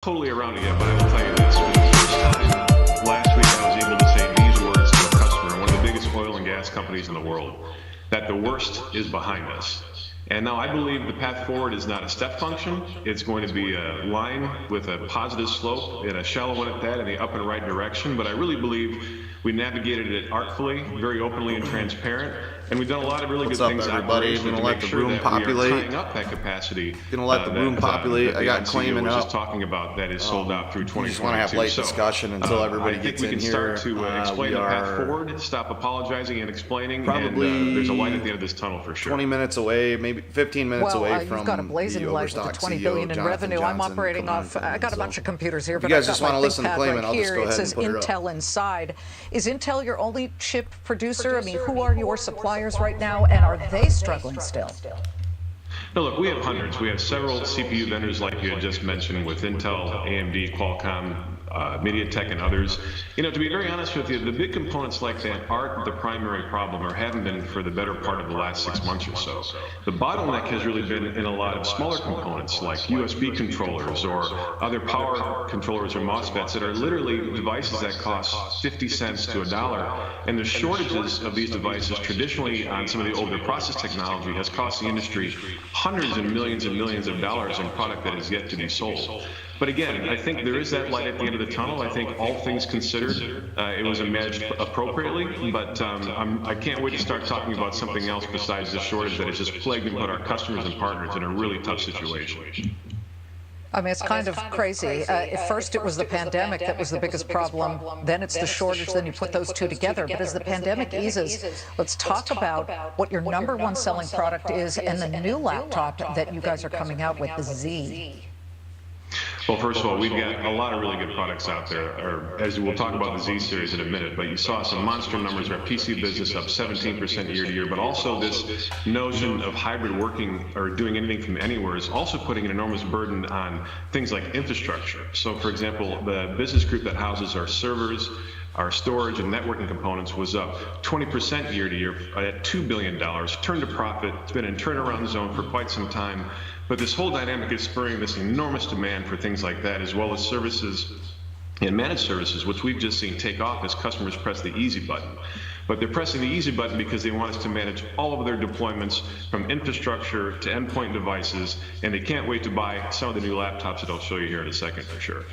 totally around it yet, but I will tell you this. For the first time last week, I was able to say these words to a customer, one of the biggest oil and gas companies in the world, that the worst is behind us. And now I believe the path forward is not a step function. It's going to be a line with a positive slope and a shallow one at that in the up and right direction. But I really believe we navigated it artfully, very openly and transparent. And we've done a lot of really good things. Everybody, we're going to let the room populate. Tying up that capacity. Gonna let the room populate. I got Claman up. Just talking about that is sold out through 2022. Just want to have light discussion until everybody gets in here. I think we can start to explain the path forward, stop apologizing and explaining. Probably and, there's a light at the end of this tunnel for sure. 20 minutes away, maybe 15 minutes away from you've got a blazing light with the 20 billion in revenue. I'm operating off. I got a bunch of computers here, but you guys just want to listen to Claman. I'll just go ahead and put it up. It says Intel inside. Is Intel your only chip producer? I mean, who are your suppliers right now, and are they struggling still? No, look, we have hundreds. We have several CPU vendors like you had just mentioned with Intel, AMD, Qualcomm, MediaTek, and others. You know, to be very honest with you, the big components like that aren't the primary problem or haven't been for the better part of the last 6 months or so. The bottleneck has really been in a lot of smaller components like USB controllers or other power controllers or MOSFETs that are literally devices that cost 50 cents to $1. And the shortages of these devices traditionally on some of the older process technology has cost the industry hundreds and millions of dollars in product that is yet to be sold. But again, I think there is that light at the end of the tunnel. I think all things considered, it was managed appropriately, but I can't wait to start talking about something else besides the shortage that has just plagued and put our customers and partners in a really tough situation. I mean, it's kind of crazy. At first, it was the pandemic that was the biggest problem. Then it's the shortage. Then you put those two together. But as the pandemic eases, let's talk about what your #1 selling product is and the new laptop that you guys are coming out with, the Z. Well, first of all, we've got a lot of really good products out there, or as we'll talk about the Z series in a minute, but you saw some monster numbers. Our PC business up 17% year to year, but also this notion of hybrid working or doing anything from anywhere is also putting an enormous burden on things like infrastructure. So for example, the business group that houses our servers, our storage and networking components was up 20% year to year at $2 billion, turned to profit. It's been in turnaround zone for quite some time. But this whole dynamic is spurring this enormous demand for things like that, as well as services and managed services, which we've just seen take off as customers press the easy button. But they're pressing the easy button because they want us to manage all of their deployments from infrastructure to endpoint devices, and they can't wait to buy some of the new laptops that I'll show you here in a second for sure.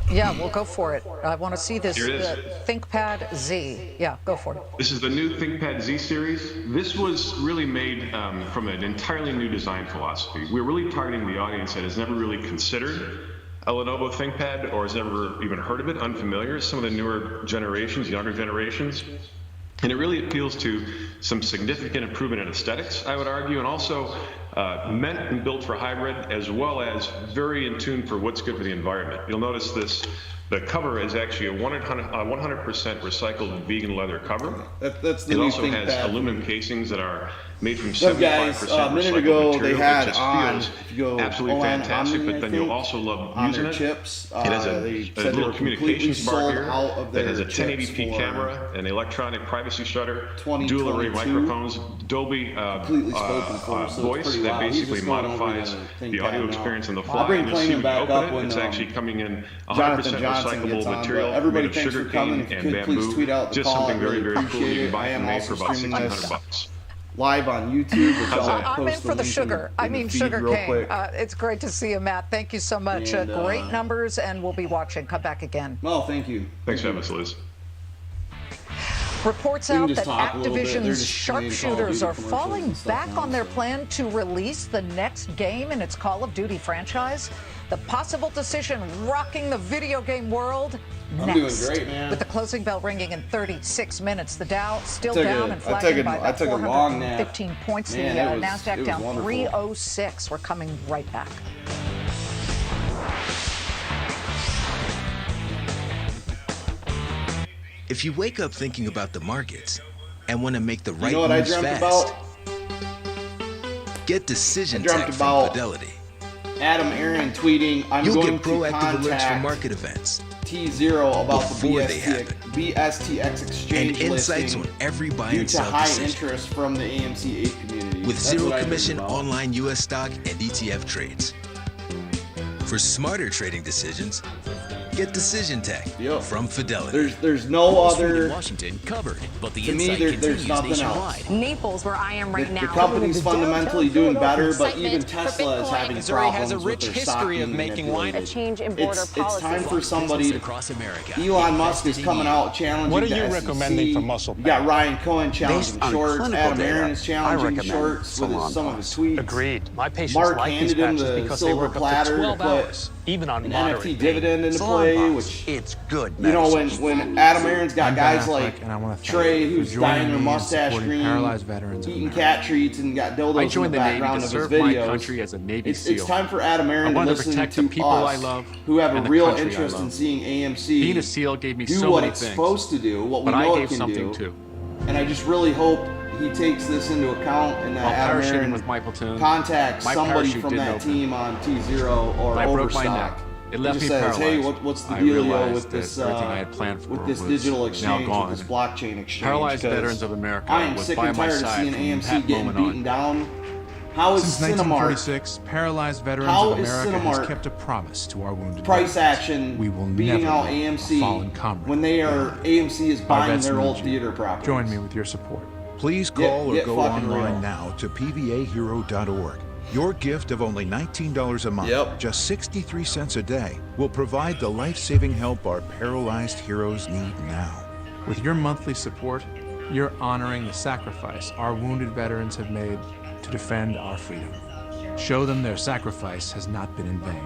Yeah, we'll go for it. I want to see this ThinkPad Z. Yeah, go for it. This is the new ThinkPad Z series. This was really made from an entirely new design philosophy. We're really targeting the audience that has never really considered a Lenovo ThinkPad or has never even heard of it, unfamiliar. Some of the newer generations, younger generations. And it really appeals to some significant improvement in aesthetics, I would argue, and also meant and built for hybrid, as well as very in tune for what's good for the environment. You'll notice this, the cover is actually a 100% recycled vegan leather cover. That's the it new also ThinkPad. has aluminum casings that are made from 75% Look, guys, a minute recycled ago material. they had It just on, feels if you go absolutely fantastic, but then you'll also love using it. Chips, it has a little communications bar here that has a 1080p camera, an electronic privacy shutter, dual array microphones, Dolby voice that basically modifies the audio experience on the fly. I'll bring You'll see Claman back open up it, when it's actually coming in 100% Jonathan Johnson recyclable gets on. material Everybody, made of thanks for coming. sugarcane If and you could please bamboo. tweet out the Just call. something very, very cool. You can buy I it am made also for about streaming this $1,600. live on YouTube. Which I'm in for the sugar. I mean sugar cane. It's great to see you, Matt. Thank you so much. And, great numbers, and we'll be watching. Come back again. Well, thank you. Thanks for having us, Liz. Reports out that Activision's sharpshooters are falling back on their plan to release the next game in its Call of Duty franchise. The possible decision rocking the video game world next. I'm doing great, man. With the closing bell ringing in 36 minutes, the Dow still down and flagging by about 415 points. The NASDAQ down 306. We're coming right back. If you wake up thinking about the markets and want to make the right you know what moves I dreamt fast, about? get Decision I dreamt Tech about from Fidelity. Adam Aaron tweeting, I'm You'll going get proactive to alerts for contact market events T0 about before the they happen. BSTX exchange and insights listing on every buy due and to sell high decision. interest from the AMC 8 community. With That's zero what I dreamt commission about. online U.S. stock and ETF trades. For smarter trading decisions, get Decision Tech Yep. from Fidelity. There's no Wall Street other. and Washington covered, but the To me, insight there's continues nothing nationwide. else. Naples, where I am right The now. company's fundamentally doing better, but even Excitement for Tesla is Bitcoin. having Missouri has problems a with rich their stock history of being making wine. A manipulated. change in border It's policy. time for Business somebody. across America. Elon Musk is coming out challenging What are the you SEC. recommending for muscle You got pain? Ryan Cohen challenging Based on shorts. clinical Adam data, Aaron is I challenging recommend shorts with salon some of his paws. tweets. Agreed. My patients Mark like these handed him patches the because they silver work up platter to to 12 put hours, even on an moderate NFT pain. dividend into Salon play, paws. which It's good you know medicine. when Adam Aaron's got I'm Ben guys Affleck, like and I wanna thank Trey you for who's joining dyeing their me in mustache supporting green, paralyzed veterans of eating America. cat treats, and got I dildos in joined the the Navy background to of his serve my videos. country as a Navy It's SEAL. time for Adam I Aaron to wanted to listen protect to the people I us, love who have a and the real country I interest in love. seeing AMC Being a SEAL gave me do so what many it's things, supposed to do, what we but I know it gave can something do. too. And I just really hope he takes this into account and that While Adam parachuting Aaron with my platoon, contacts my somebody parachute from didn't that open. team on T0 or When I broke my Overstock. neck, it He left just me says, hey, paralyzed. what's the I dealio realized with that this everything I had planned for with this was digital now exchange, gone. with this blockchain exchange? Paralyzed 'Cause Veterans of America I am was sick by and my tired of side seeing from AMC that getting moment beaten on. down. How is Since Cinemark 1946, Paralyzed Veterans How of is America Cinemark has kept a promise to our wounded price veterans. action We will beating never out let AMC a fallen comrade when they are AMC is Our buying vets their need old you. theater properties? Join me with your support. Please call Get or go fucking online real. now to pvahero.org. Your gift of only $19 a month, Yep. just 63 cents a day, will provide the life-saving help our paralyzed heroes need now. With your monthly support, you're honoring the sacrifice our wounded veterans have made to defend our freedom. Show them their sacrifice has not been in vain.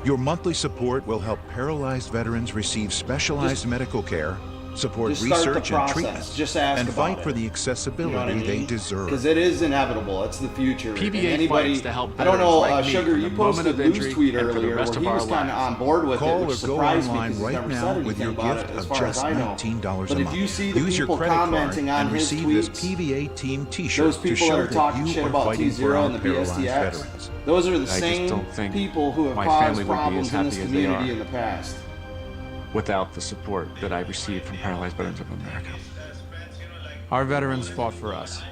Your monthly support will help paralyzed veterans receive specialized medical care, support just start the research and process. treatment, Just ask and about fight it. for the You know what accessibility I mean? they deserve. Because it is inevitable. It's the future. PVA And anybody, fights to help I don't know, veterans like me Sugar, from you the moment posted of Lou's injury tweet and for the earlier rest where of he our was kind of lives. on board with Call it, which or go surprised me online because he's right never now said with anything your about gift it as of far as just I know. $19 But a if month. you see the Use your people credit card commenting on and his receive this tweets, PVA team T-shirt those to people show that are talking you shit are about fighting for T0 our and the paralyzed BSTX, veterans. those are the just same don't think people who have my caused family would be as problems in this happy as they community are. in the past. Without the support that I received from Paralyzed Veterans of America. Our veterans fought for us.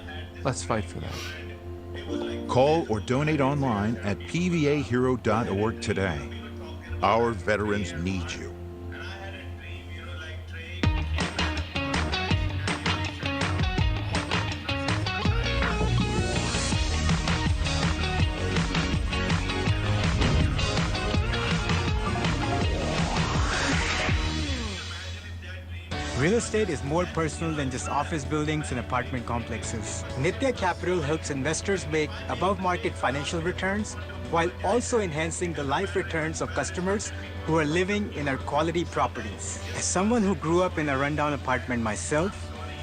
Let's fight for them. Call or donate online at pvahero.org today. Our veterans need you. Real estate is more personal than just office buildings and apartment complexes. Nitya Capital helps investors make above-market financial returns while also enhancing the life returns of customers who are living in our quality properties. As someone who grew up in a rundown apartment myself,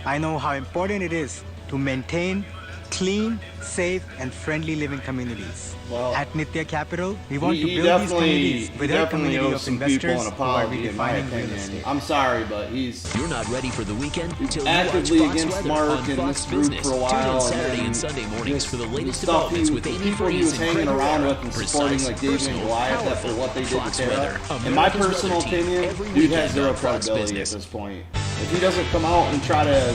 I know how important it is to maintain clean, safe, and friendly living communities. Well, at Nitya Capital, we want to He build these definitely, communities he with our definitely community owes of some people investors an who are apology, in my redefining real opinion. estate. I'm sorry, but he's You're not ready for the weekend until you actively watch Fox against Weather Mark on and Fox this group Business. for a while. Tune in and Saturday then and Sunday mornings this- for the latest stuff developments he, with the Amy people he Freeze was and hanging Craig around Herrera. with and supporting Precise, like David and personal, Goliath after powerful. what they did to Fox Tara. Weather, In my America's personal weather team. opinion, Every dude has weekend zero on Fox credibility at Business. this point. If he doesn't come out and try to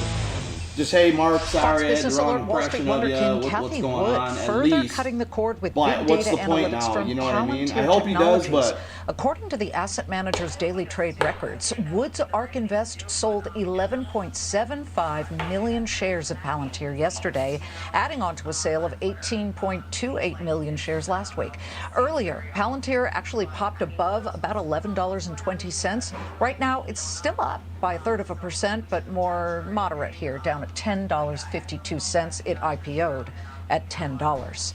just, hey, Mark, Fox sorry, I had the Business wrong Alert Wall Street impression Wonder of you, King what's Kathy going Wood on, at further least. cutting the cord with But big what's data the point analytics now? from You know what I mean? Palantir I hope he does, Technologies. but According to the asset manager's daily trade records, Wood's ARK Invest sold 11.75 million shares of Palantir yesterday, adding on to a sale of 18.28 million shares last week. Earlier, Palantir actually popped above about $11.20. Right now, it's still up by 1/3%, but more moderate here, down at $10.52. It IPO'd at $10.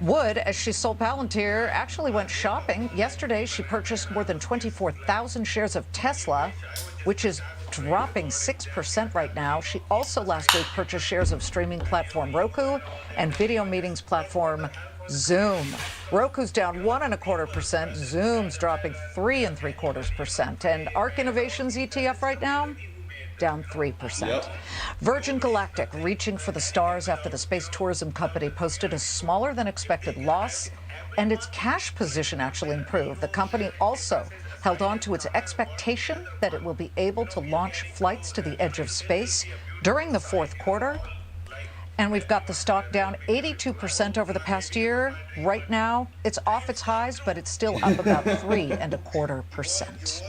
Wood, as she sold Palantir, actually went shopping. Yesterday, she purchased more than 24,000 shares of Tesla, which is dropping 6% right now. She also last week purchased shares of streaming platform Roku and video meetings platform Zoom. Roku's down 1.25%. Zoom's dropping 3.75%. And ARK Innovations ETF right now, down 3%. Yep. Virgin Galactic reaching for the stars after the space tourism company posted a smaller than expected loss, and its cash position actually improved. The company also held on to its expectation that it will be able to launch flights to the edge of space during the fourth quarter. And we've got the stock down 82% over the past year. Right now, it's off its highs, but it's still up about 3.25%.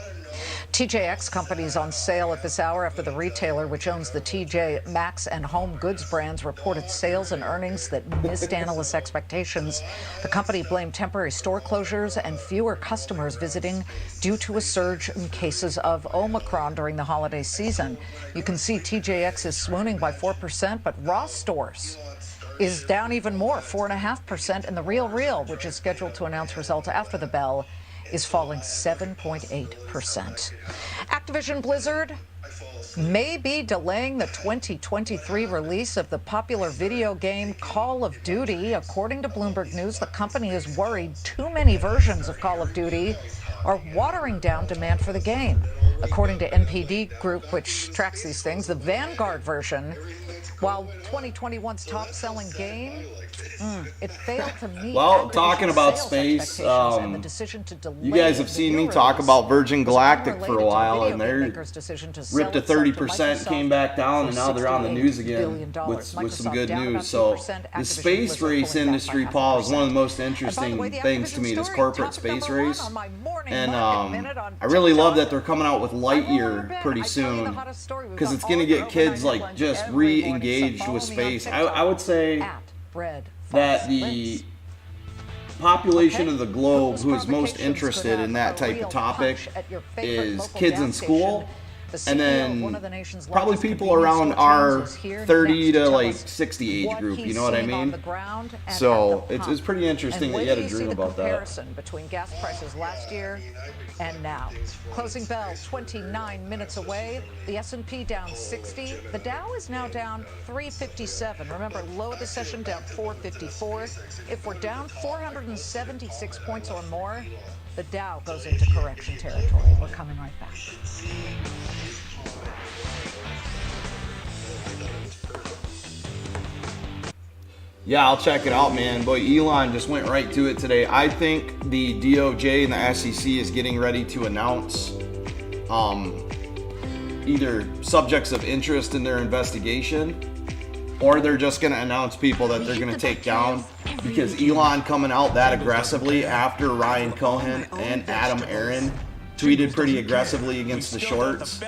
TJX companies on sale at this hour after the retailer, which owns the TJ Maxx and Home Goods brands, reported sales and earnings that missed analysts' expectations. The company blamed temporary store closures and fewer customers visiting due to a surge in cases of Omicron during the holiday season. You can see TJX is swooning by 4%, but Ross Stores is down even more, 4.5%, and the Real, which is scheduled to announce results after the bell, is falling 7.8%. Activision Blizzard may be delaying the 2023 release of the popular video game Call of Duty. According to Bloomberg News, the company is worried too many versions of Call of Duty are watering down demand for the game. According to NPD Group, which tracks these things, the Vanguard version, while 2021's top-selling game, it failed to meet. Well, talking about space, you guys have seen me talk about Virgin Galactic for a while, and they're ripped to 30%, came back down, and now they're on the news again with some good news. So the space race industry, Paul, is one of the most interesting things to me, this corporate space race. And I really love that they're coming out with Lightyear pretty soon, because it's going to get kids like just re-engaged with space. I would say that the population of the globe who is most interested in that type of topic is kids in school, and then probably people around our 30 to like 60 age group, you know what I mean? So it's pretty interesting that you had a dream about that. Comparison between gas prices last year and now. Closing bell 29 minutes away. The S&P down 60. The Dow is now down 357. Remember, low of the session down 454. If we're down 476 points or more, the Dow goes into correction territory. We're coming right back. Yeah, I'll check it out, man. Boy, Elon just went right to it today. I think the DOJ and the SEC is getting ready to announce either subjects of interest in their investigation, or they're just going to announce people that they're going to take down, because Elon coming out that aggressively after Ryan Cohen and Adam Aaron tweeted pretty aggressively against the shorts,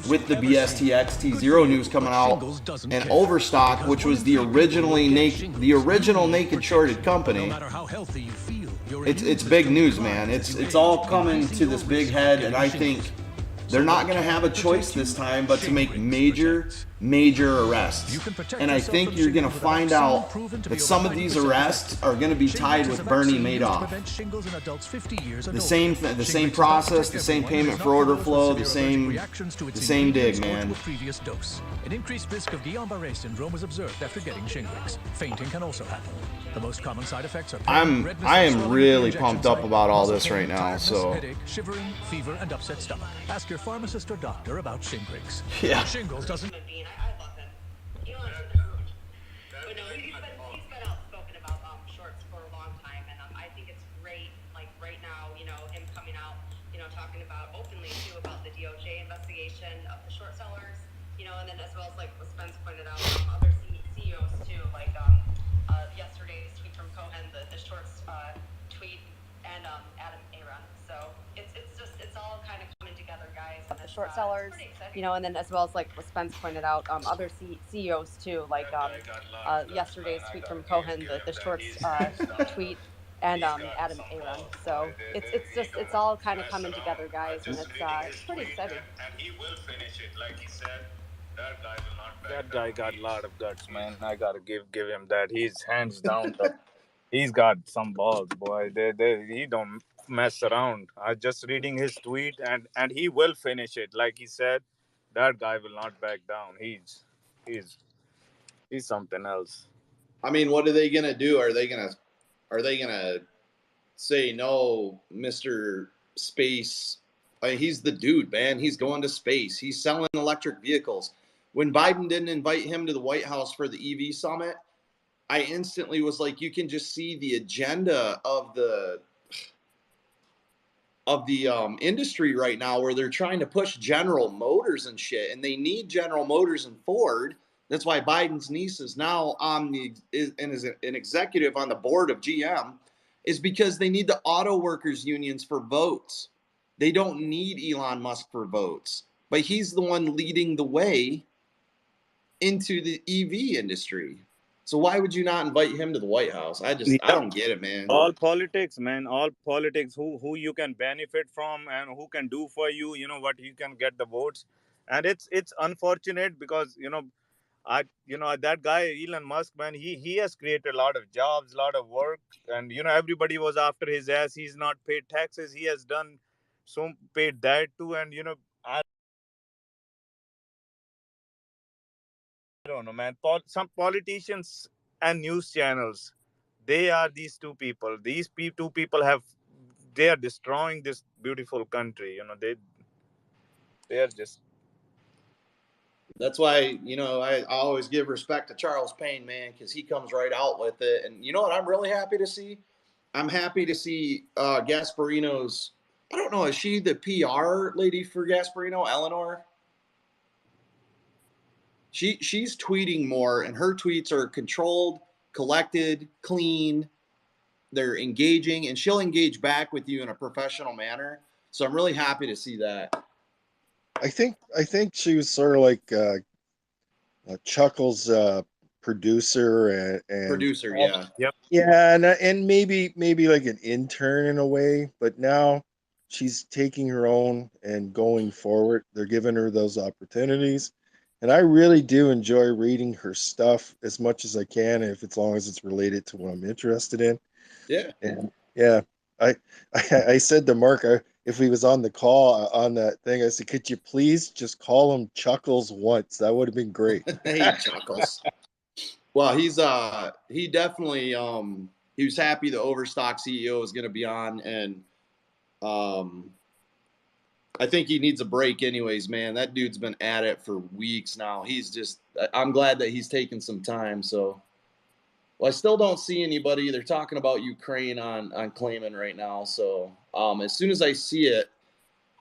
with the BSTX T0 news coming out, and Overstock, which was the original naked shorted company. It's big news, man. It's all coming to this big head, and I think they're not going to have a choice this time but to make major arrests. And I think you're going to find out that some of these arrests are going to be tied with Bernie Madoff. The same process, the same payment for order flow, the same dig, man. An increased risk of Guillain-Barré syndrome was observed after getting Shingrix. Fainting can also happen. The most common side effects are pain, I am really pumped up about all this right now. So headache, shivering, fever, and upset stomach. Ask your pharmacist or doctor about Shingrix. Yeah. Shingles doesn't. I love him. Elon's a hoot. But no, he's been outspoken about shorts for a long time, and I think it's great. Like right now, him coming out, talking about openly too about the DOJ investigation of the short sellers, and then as well as like what Spence pointed out, other CEOs too, like yesterday's tweet from Cohen, the shorts tweet, and Adam Aaron. So it's all kind of coming together, guys. The short sellers, and then as well as like what Spence pointed out, other CEOs too, like yesterday's tweet from Cohen, the shorts tweet, and Adam Aaron. So it's all kind of coming together, guys, and it's pretty exciting. And he will finish it, like he said. That guy will not back down. That guy got a lot of guts, man. I gotta give him that. He's hands down. He's got some balls, boy. He don't mess around. I just reading his tweet, and he will finish it, like he said. That guy will not back down. He's something else. I mean, what are they gonna do? Are they gonna say no, Mr. Space? I mean, he's the dude, man. He's going to space. He's selling electric vehicles. When Biden didn't invite him to the White House for the EV summit, I instantly was like, you can just see the agenda of the industry right now, where they're trying to push General Motors and shit, and they need General Motors and Ford. That's why Biden's niece is now on is an executive on the board of GM, is because they need the auto workers unions for votes. They don't need Elon Musk for votes, but he's the one leading the way into the EV industry. So why would you not invite him to the White House? I don't get it, man. All politics, man. All politics. Who you can benefit from and who can do for you. You know what, you can get the votes, and it's unfortunate because that guy Elon Musk, man, he has created a lot of jobs, a lot of work, and everybody was after his ass. He's not paid taxes. He has done so paid that too, and I don't know, man. Some politicians and news channels, they are these two people. These two people they are destroying this beautiful country. They are just. That's why, I always give respect to Charles Payne, man, because he comes right out with it. And you know what I'm really happy to see? I'm happy to see Gasparino's, I don't know, is she the PR lady for Gasparino, Eleanor? She's tweeting more, and her tweets are controlled, collected, clean. They're engaging, and she'll engage back with you in a professional manner. So I'm really happy to see that. I think she was sort of like Chuckles' producer and producer, yeah, yep, yeah, and maybe like an intern in a way, but now she's taking her own and going forward. They're giving her those opportunities, and I really do enjoy reading her stuff as much as I can, if as long as it's related to what I'm interested in. Yeah, and yeah, I said to Mark, if he was on the call on that thing, I said, could you please just call him Chuckles once? That would have been great. Hey, Chuckles. Well, he definitely he was happy the Overstock CEO is going to be on, and I think he needs a break anyways, man. That dude's been at it for weeks now. I'm glad that he's taking some time. So, well, I still don't see anybody. They're talking about Ukraine on Claman right now. So, as soon as I see it,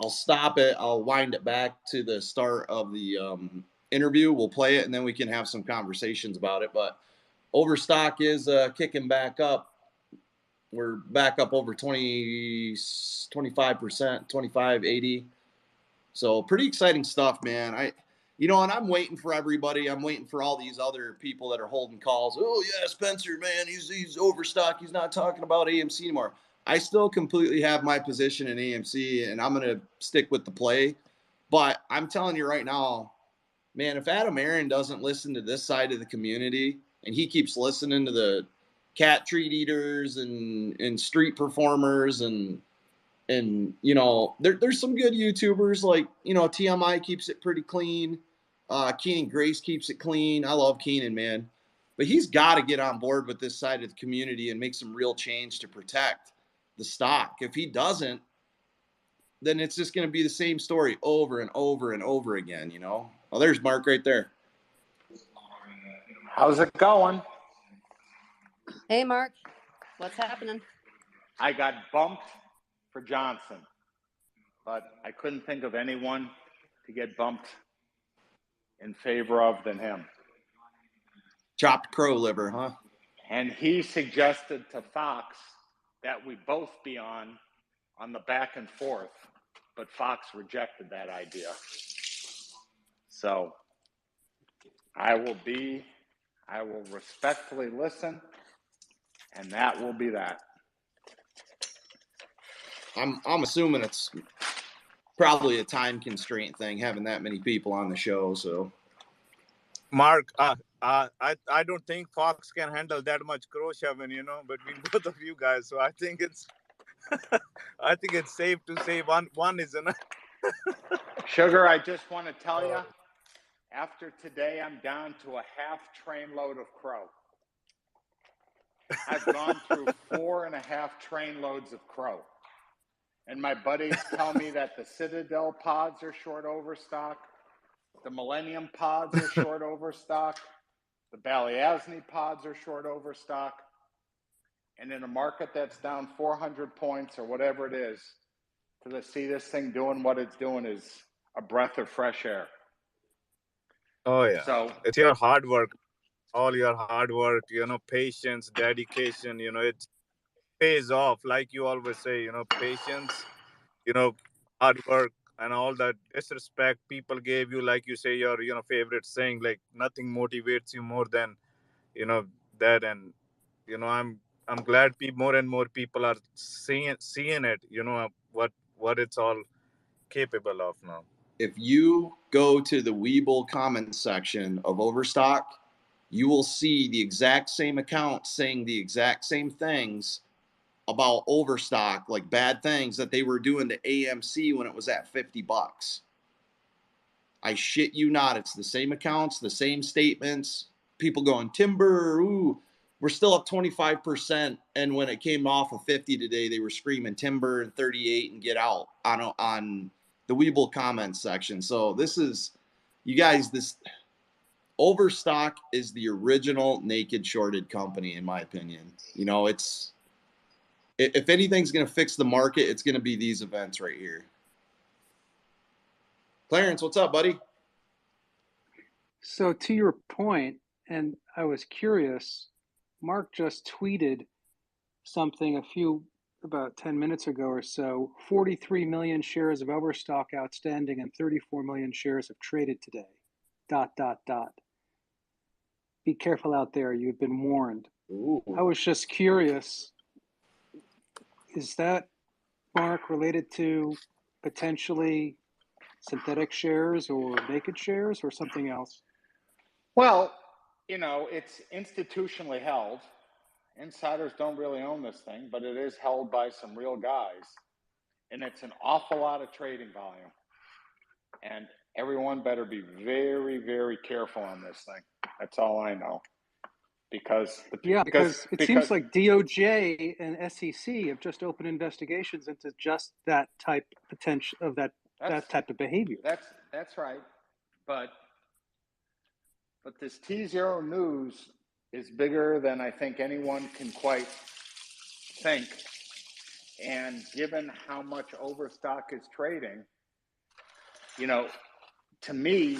I'll stop it. I'll wind it back to the start of the interview. We'll play it, and then we can have some conversations about it. But Overstock is kicking back up. We're back up over 25%, 25, 80. So pretty exciting stuff, man. And I'm waiting for everybody. I'm waiting for all these other people that are holding calls. Oh yeah, Spencer, man, he's Overstock. He's not talking about AMC anymore. I still completely have my position in AMC, and I'm going to stick with the play. But I'm telling you right now, man, if Adam Aaron doesn't listen to this side of the community and he keeps listening to the cat treat eaters and street performers and there's some good YouTubers like, TMI keeps it pretty clean. Keenan Grace keeps it clean. I love Keenan, man. But he's got to get on board with this side of the community and make some real change to protect the stock. If he doesn't, then it's just going to be the same story over and over and over again, Well, there's Mark right there. How's it going? Hey, Mark. What's happening? I got bumped for Johnson, but I couldn't think of anyone to get bumped in favor of than him. Chopped crow liver, huh? And he suggested to Fox that we both be on the back and forth, but Fox rejected that idea. So I will respectfully listen, and that will be that. I'm assuming it's probably a time constraint thing, having that many people on the show. So, Mark, I don't think Fox can handle that much crow shoving, between both of you guys. So I think it's safe to say one is enough. Sugar, I just want to tell you, after today, I'm down to a half train load of crow. I've gone through 4.5 train loads of crow. And my buddies tell me that the Citadel pods are short overstock, the Millennium pods are short overstock, the Balyasny pods are short overstock. And in a market that's down 400 points or whatever it is, to see this thing doing what it's doing is a breath of fresh air. Oh yeah, So it's your hard work, all your hard work, patience, dedication, it pays off. Like you always say, patience, you know, hard work, and all that disrespect people gave you. Like you say, your favorite saying, like nothing motivates you more than you know that. And I'm glad more and more people are seeing it. What it's all capable of now. If you go to the Weeble comments section of Overstock, you will see the exact same account saying the exact same things about Overstock, like bad things that they were doing to AMC when it was at $50. I shit you not. It's the same accounts, the same statements. People going, timber, ooh, we're still up 25%. And when it came off of 50 today, they were screaming timber and 38 and get out on the Weeble comments section. So this is, you guys, this Overstock is the original naked shorted company, in my opinion. It's, if anything's going to fix the market, it's going to be these events right here. Clarence, what's up, buddy? So to your point, and I was curious, Mark just tweeted something about 10 minutes ago or so, 43 million shares of Overstock outstanding and 34 million shares have traded today, ... Be careful out there, you've been warned. Ooh. I was just curious, is that, Mark, related to potentially synthetic shares or naked shares or something else? Well, it's institutionally held. Insiders don't really own this thing, but it is held by some real guys. And it's an awful lot of trading volume. And everyone better be very, very careful on this thing. That's all I know. Because it seems like DOJ and SEC have just opened investigations into just that type of that type of behavior. That's right. But this T0 news is bigger than I think anyone can quite think. And given how much Overstock is trading, to me,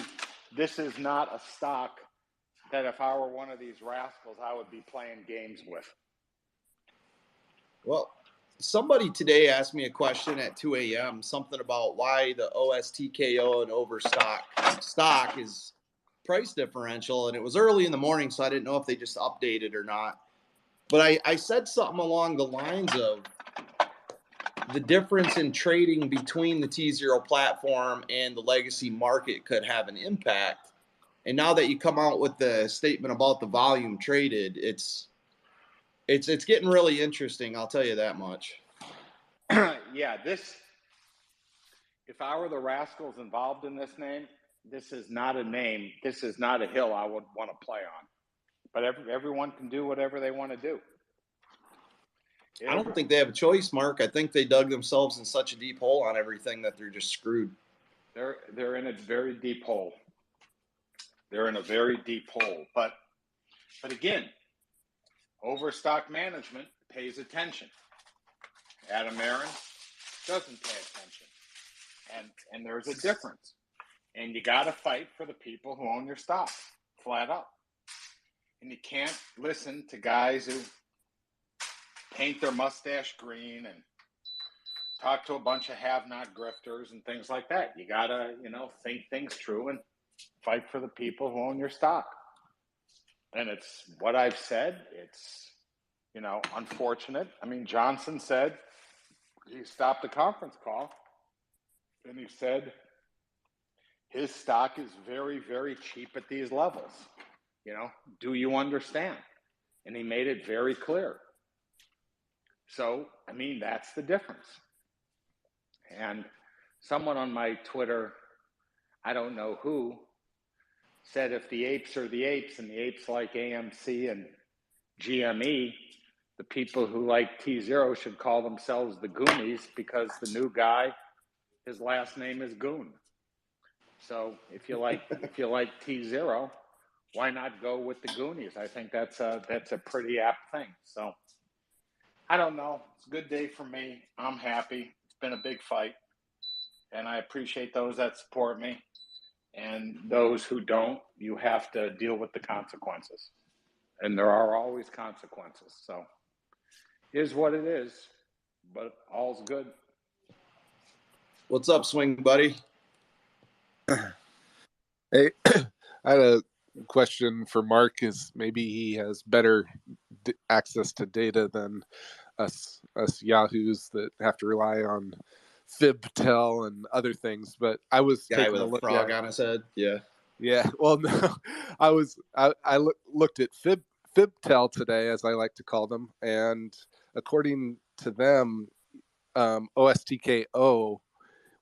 this is not a stock that if I were one of these rascals, I would be playing games with. Well, somebody today asked me a question at 2 a.m., something about why the OSTKO and Overstock stock is price differential. And it was early in the morning, so I didn't know if they just updated or not. But I said something along the lines of the difference in trading between the T0 platform and the legacy market could have an impact. And now that you come out with the statement about the volume traded, it's getting really interesting. I'll tell you that much. Yeah, if I were the rascals involved in this name, this is not a name. This is not a hill I would want to play on. But everyone can do whatever they want to do. I don't think they have a choice, Mark. I think they dug themselves in such a deep hole on everything that they're just screwed. They're in a very deep hole. They're in a very deep hole. But again, Overstock management pays attention. Adam Aaron doesn't pay attention. And there's a difference. And you got to fight for the people who own your stock, flat out. And you can't listen to guys who paint their mustache green and talk to a bunch of have-not grifters and things like that. You got to, think things through and fight for the people who own your stock. And it's what I've said. It's, unfortunate. I mean, Johnson said he stopped the conference call and he said his stock is very, very cheap at these levels. Do you understand? And he made it very clear. So, I mean, that's the difference. And someone on my Twitter, I don't know who, said if the apes are the apes and the apes like AMC and GME, the people who like T0 should call themselves the Goonies because the new guy, his last name is Goon. So if you like T0, why not go with the Goonies? I think that's a pretty apt thing. So I don't know. It's a good day for me. I'm happy. It's been a big fight, and I appreciate those that support me. And those who don't, you have to deal with the consequences. And there are always consequences. So it is what it is, but all's good. What's up, Swing Buddy? Hey, I had a question for Mark. Is maybe he has better access to data than us yahoos that have to rely on FibTel and other things. But I was Guy taking with a a look frog at, on his head. Yeah. Yeah. Well, no, I looked at FibTel today, as I like to call them, and according to them, OSTKO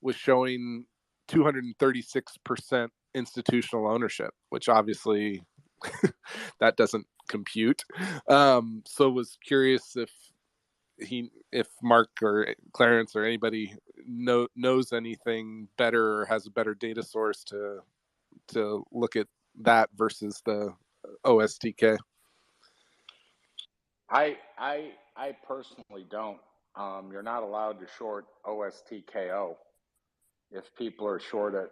was showing 236% institutional ownership, which obviously that doesn't compute. So was curious if Mark or Clarence or anybody knows anything better or has a better data source to look at that versus the OSTK. I personally don't. You're not allowed to short OSTKO. If people are short it,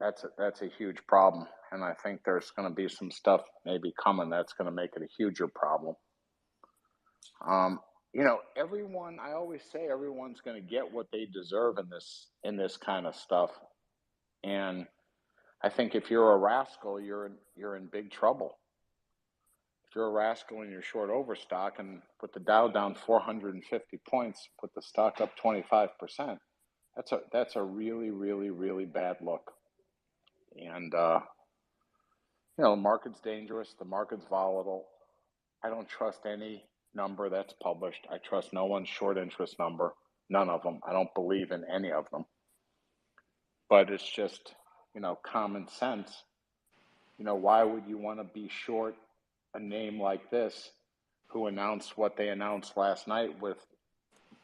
that's a huge problem. And I think there's going to be some stuff maybe coming that's going to make it a huger problem. Everyone. I always say everyone's going to get what they deserve in this kind of stuff. And I think if you're a rascal, you're in big trouble. If you're a rascal and you're short Overstock and put the Dow down 450 points, put the stock up 25%, that's a really, really, really bad look. And the market's dangerous. The market's volatile. I don't trust any number that's published. I trust no one's short interest number. None of them. I don't believe in any of them. But it's just, common sense. Why would you want to be short a name like this who announced what they announced last night with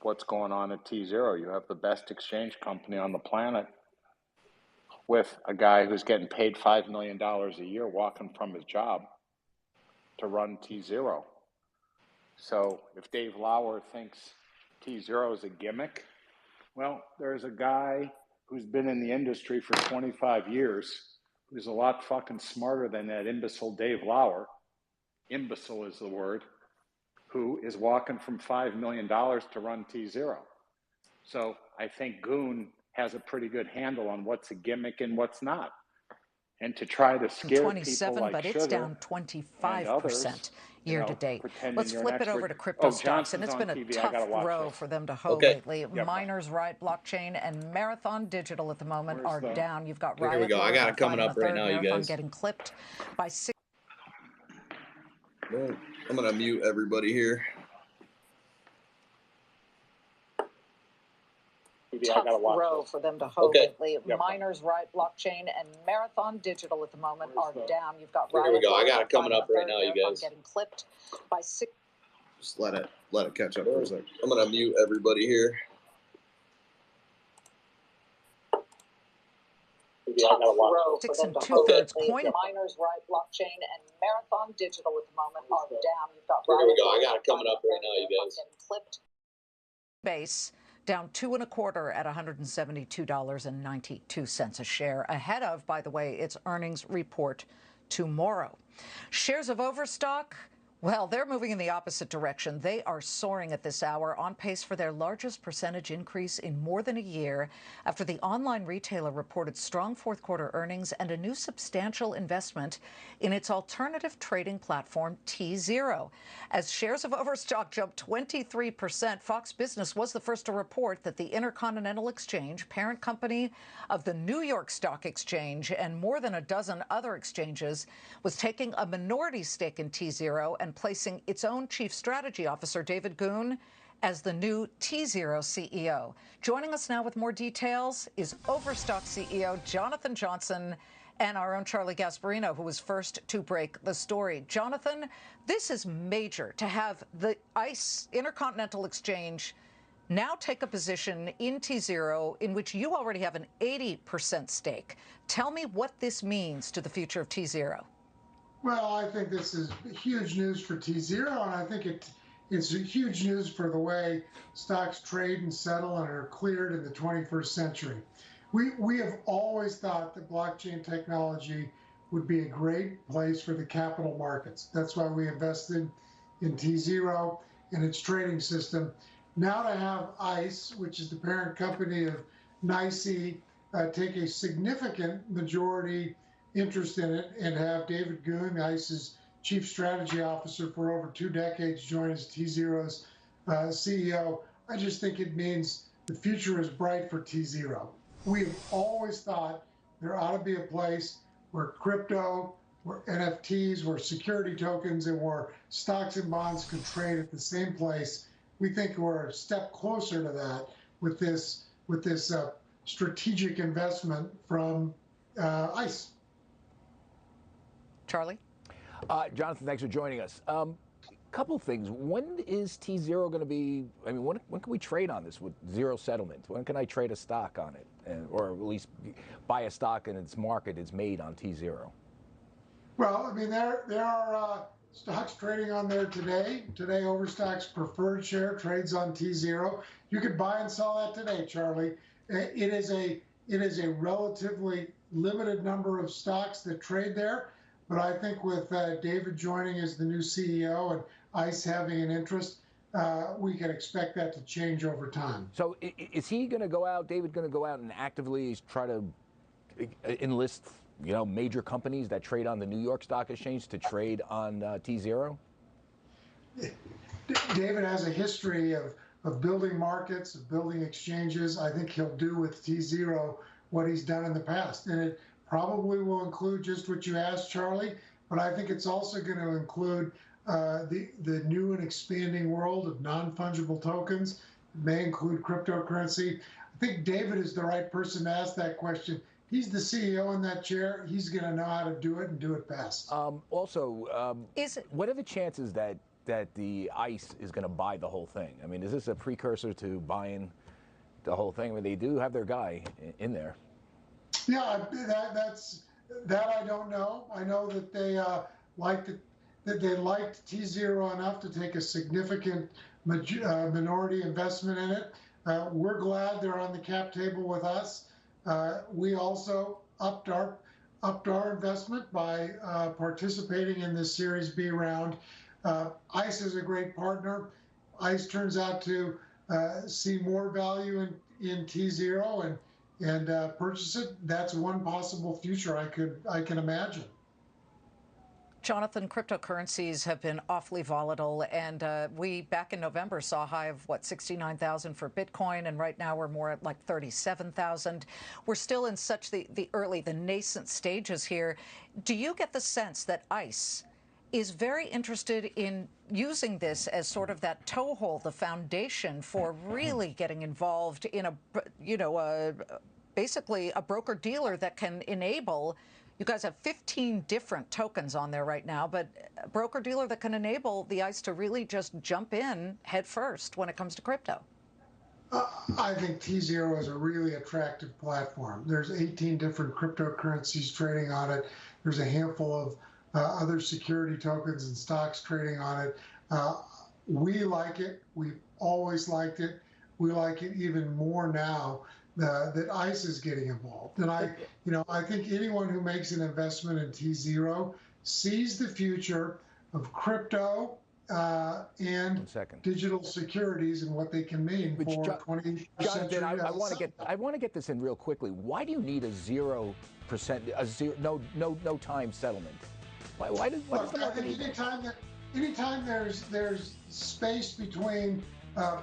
what's going on at T0? You have the best exchange company on the planet with a guy who's getting paid $5 million a year walking from his job to run T0. So if Dave Lauer thinks T0 is a gimmick, well, there's a guy who's been in the industry for 25 years who's a lot fucking smarter than that imbecile Dave Lauer. Imbecile is the word. Who is walking from $5 million to run T0. So I think Goon has a pretty good handle on what's a gimmick and what's not. And to try to scare 27, people like but it's Sugar down 25% year to date. Let's flip it over to crypto stocks, and it's been a tough row for them to hold lately. Miners, Riot Blockchain, and Marathon Digital at the moment are down. You've got Riot. Here we go. I got it coming up right now, you Marathon guys. getting clipped by 6. Well, I'm gonna mute everybody here. Tough row for them to hold lately. Miners, Riot Blockchain, and Marathon Digital at the moment are down. You've got Riot. Here we go. I got it coming up right now, you guys. Getting clipped by 6. Just let it catch up for a second. I'm gonna mute everybody here. Tough row 6 2/3 coin. Miners, Riot Blockchain, and Marathon Digital at the moment are down. You've got Here we go. I got it coming up right now, you guys. Getting clipped. Base down 2 1/4 at $172.92 a share, ahead of, by the way, its earnings report tomorrow. Shares of Overstock, well, they're moving in the opposite direction. They are soaring at this hour, on pace for their largest percentage increase in more than a year after the online retailer reported strong fourth-quarter earnings and a new substantial investment in its alternative trading platform, T0. As shares of Overstock jumped 23%, Fox Business was the first to report that the Intercontinental Exchange, parent company of the New York Stock Exchange and more than a dozen other exchanges, was taking a minority stake in T0 and placing its own chief strategy officer, David Goon, as the new T0 CEO. Joining us now with more details is Overstock CEO Jonathan Johnson and our own Charlie Gasparino, who was first to break the story. Jonathan, this is major to have the ICE, Intercontinental Exchange, now take a position in T0 in which you already have an 80% stake. Tell me what this means to the future of T0. Well, I think this is huge news for T0, and I think it's huge news for the way stocks trade and settle and are cleared in the 21st century. we have always thought that blockchain technology would be a great place for the capital markets. That's why we invested in T0 and its trading system. Now to have ICE, which is the parent company of NYSE, take a significant majority interest in it and have David Goon, ICE's chief strategy officer for over 2 decades, join as T0's CEO, I just think it means the future is bright for T0. We've always thought there ought to be a place where crypto, where NFTs, where security tokens, and where stocks and bonds could trade at the same place. We think we're a step closer to that with this strategic investment from ICE. Charlie? Jonathan, thanks for joining us. Couple things. When is T0 going to be, I mean, when can we trade on this with zero settlement? When can I trade a stock on it? Or at least buy a stock and its market is made on T0? Well, I mean, there are stocks trading on there today. Today, Overstock's preferred share trades on T0. You could buy and sell that today, Charlie. It is a relatively limited number of stocks that trade there. But I think with David joining as the new CEO and ICE having an interest, we can expect that to change over time. So is he going to go out, David going to go out and actively try to enlist, major companies that trade on the New York Stock Exchange to trade on T0? David has a history of building markets, of building exchanges. I think he'll do with T0 what he's done in the past. And it probably will include just what you asked, Charlie, but I think it's also going to include the new and expanding world of non-fungible tokens. It may include cryptocurrency. I think David is the right person to ask that question. He's the CEO in that chair. He's going to know how to do it and do it best. What are the chances that the ICE is going to buy the whole thing? I mean, is this a precursor to buying the whole thing? I mean, they do have their guy in there. Yeah, that I don't know. I know that they liked T0 enough to take a significant minority investment in it. We're glad they're on the cap table with us. We also upped our investment by participating in this Series B round. ICE is a great partner. ICE turns out to see more value in T0 and purchase it. That's one possible future I can imagine. Jonathan, cryptocurrencies have been awfully volatile, and we back in November saw a high of 69,000 for Bitcoin, and right now we're more at like 37,000. We're still in such the nascent stages here. Do you get the sense that ICE is very interested in using this as sort of that toehold, the foundation for really getting involved in basically a broker-dealer that can enable, you guys have 15 different tokens on there right now, but a broker-dealer that can enable the ICE to really just jump in head first when it comes to crypto? I think T0 is a really attractive platform. There's 18 different cryptocurrencies trading on it. There's a handful of other security tokens and stocks trading on it. We like it. We've always liked it. We like it even more now that ICE is getting involved. And I think anyone who makes an investment in T0 sees the future of crypto and digital securities and what they can mean for 20th century. Jonathan, I want to get this in real quickly. Why do you need a 0%, no time settlement? Why does the market need that? Anytime there's space between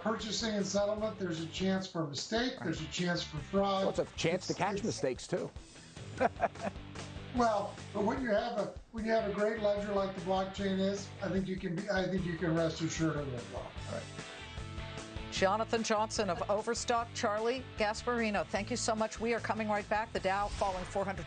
purchasing and settlement, there's a chance for mistake. There's a chance for fraud. Well, it's a chance to catch mistakes too. Well, but when you have a great ledger like the blockchain is, I think you can rest assured it will well. All right. Jonathan Johnson of Overstock, Charlie Gasparino, thank you so much. We are coming right back. The Dow falling 400.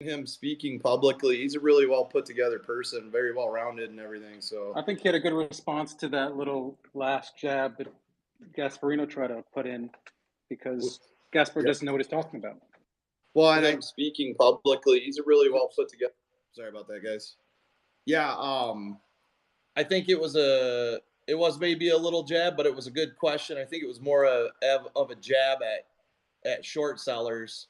him speaking publicly. He's a really well put together person, very well rounded and everything. So I think he had a good response to that little last jab that Gasparino tried to put in, because Gaspar doesn't know what he's talking about. Well, and I'm speaking publicly. He's a really well put together. Sorry about that, guys. Yeah, I think it was maybe a little jab, but it was a good question. I think it was more of a jab at short sellers.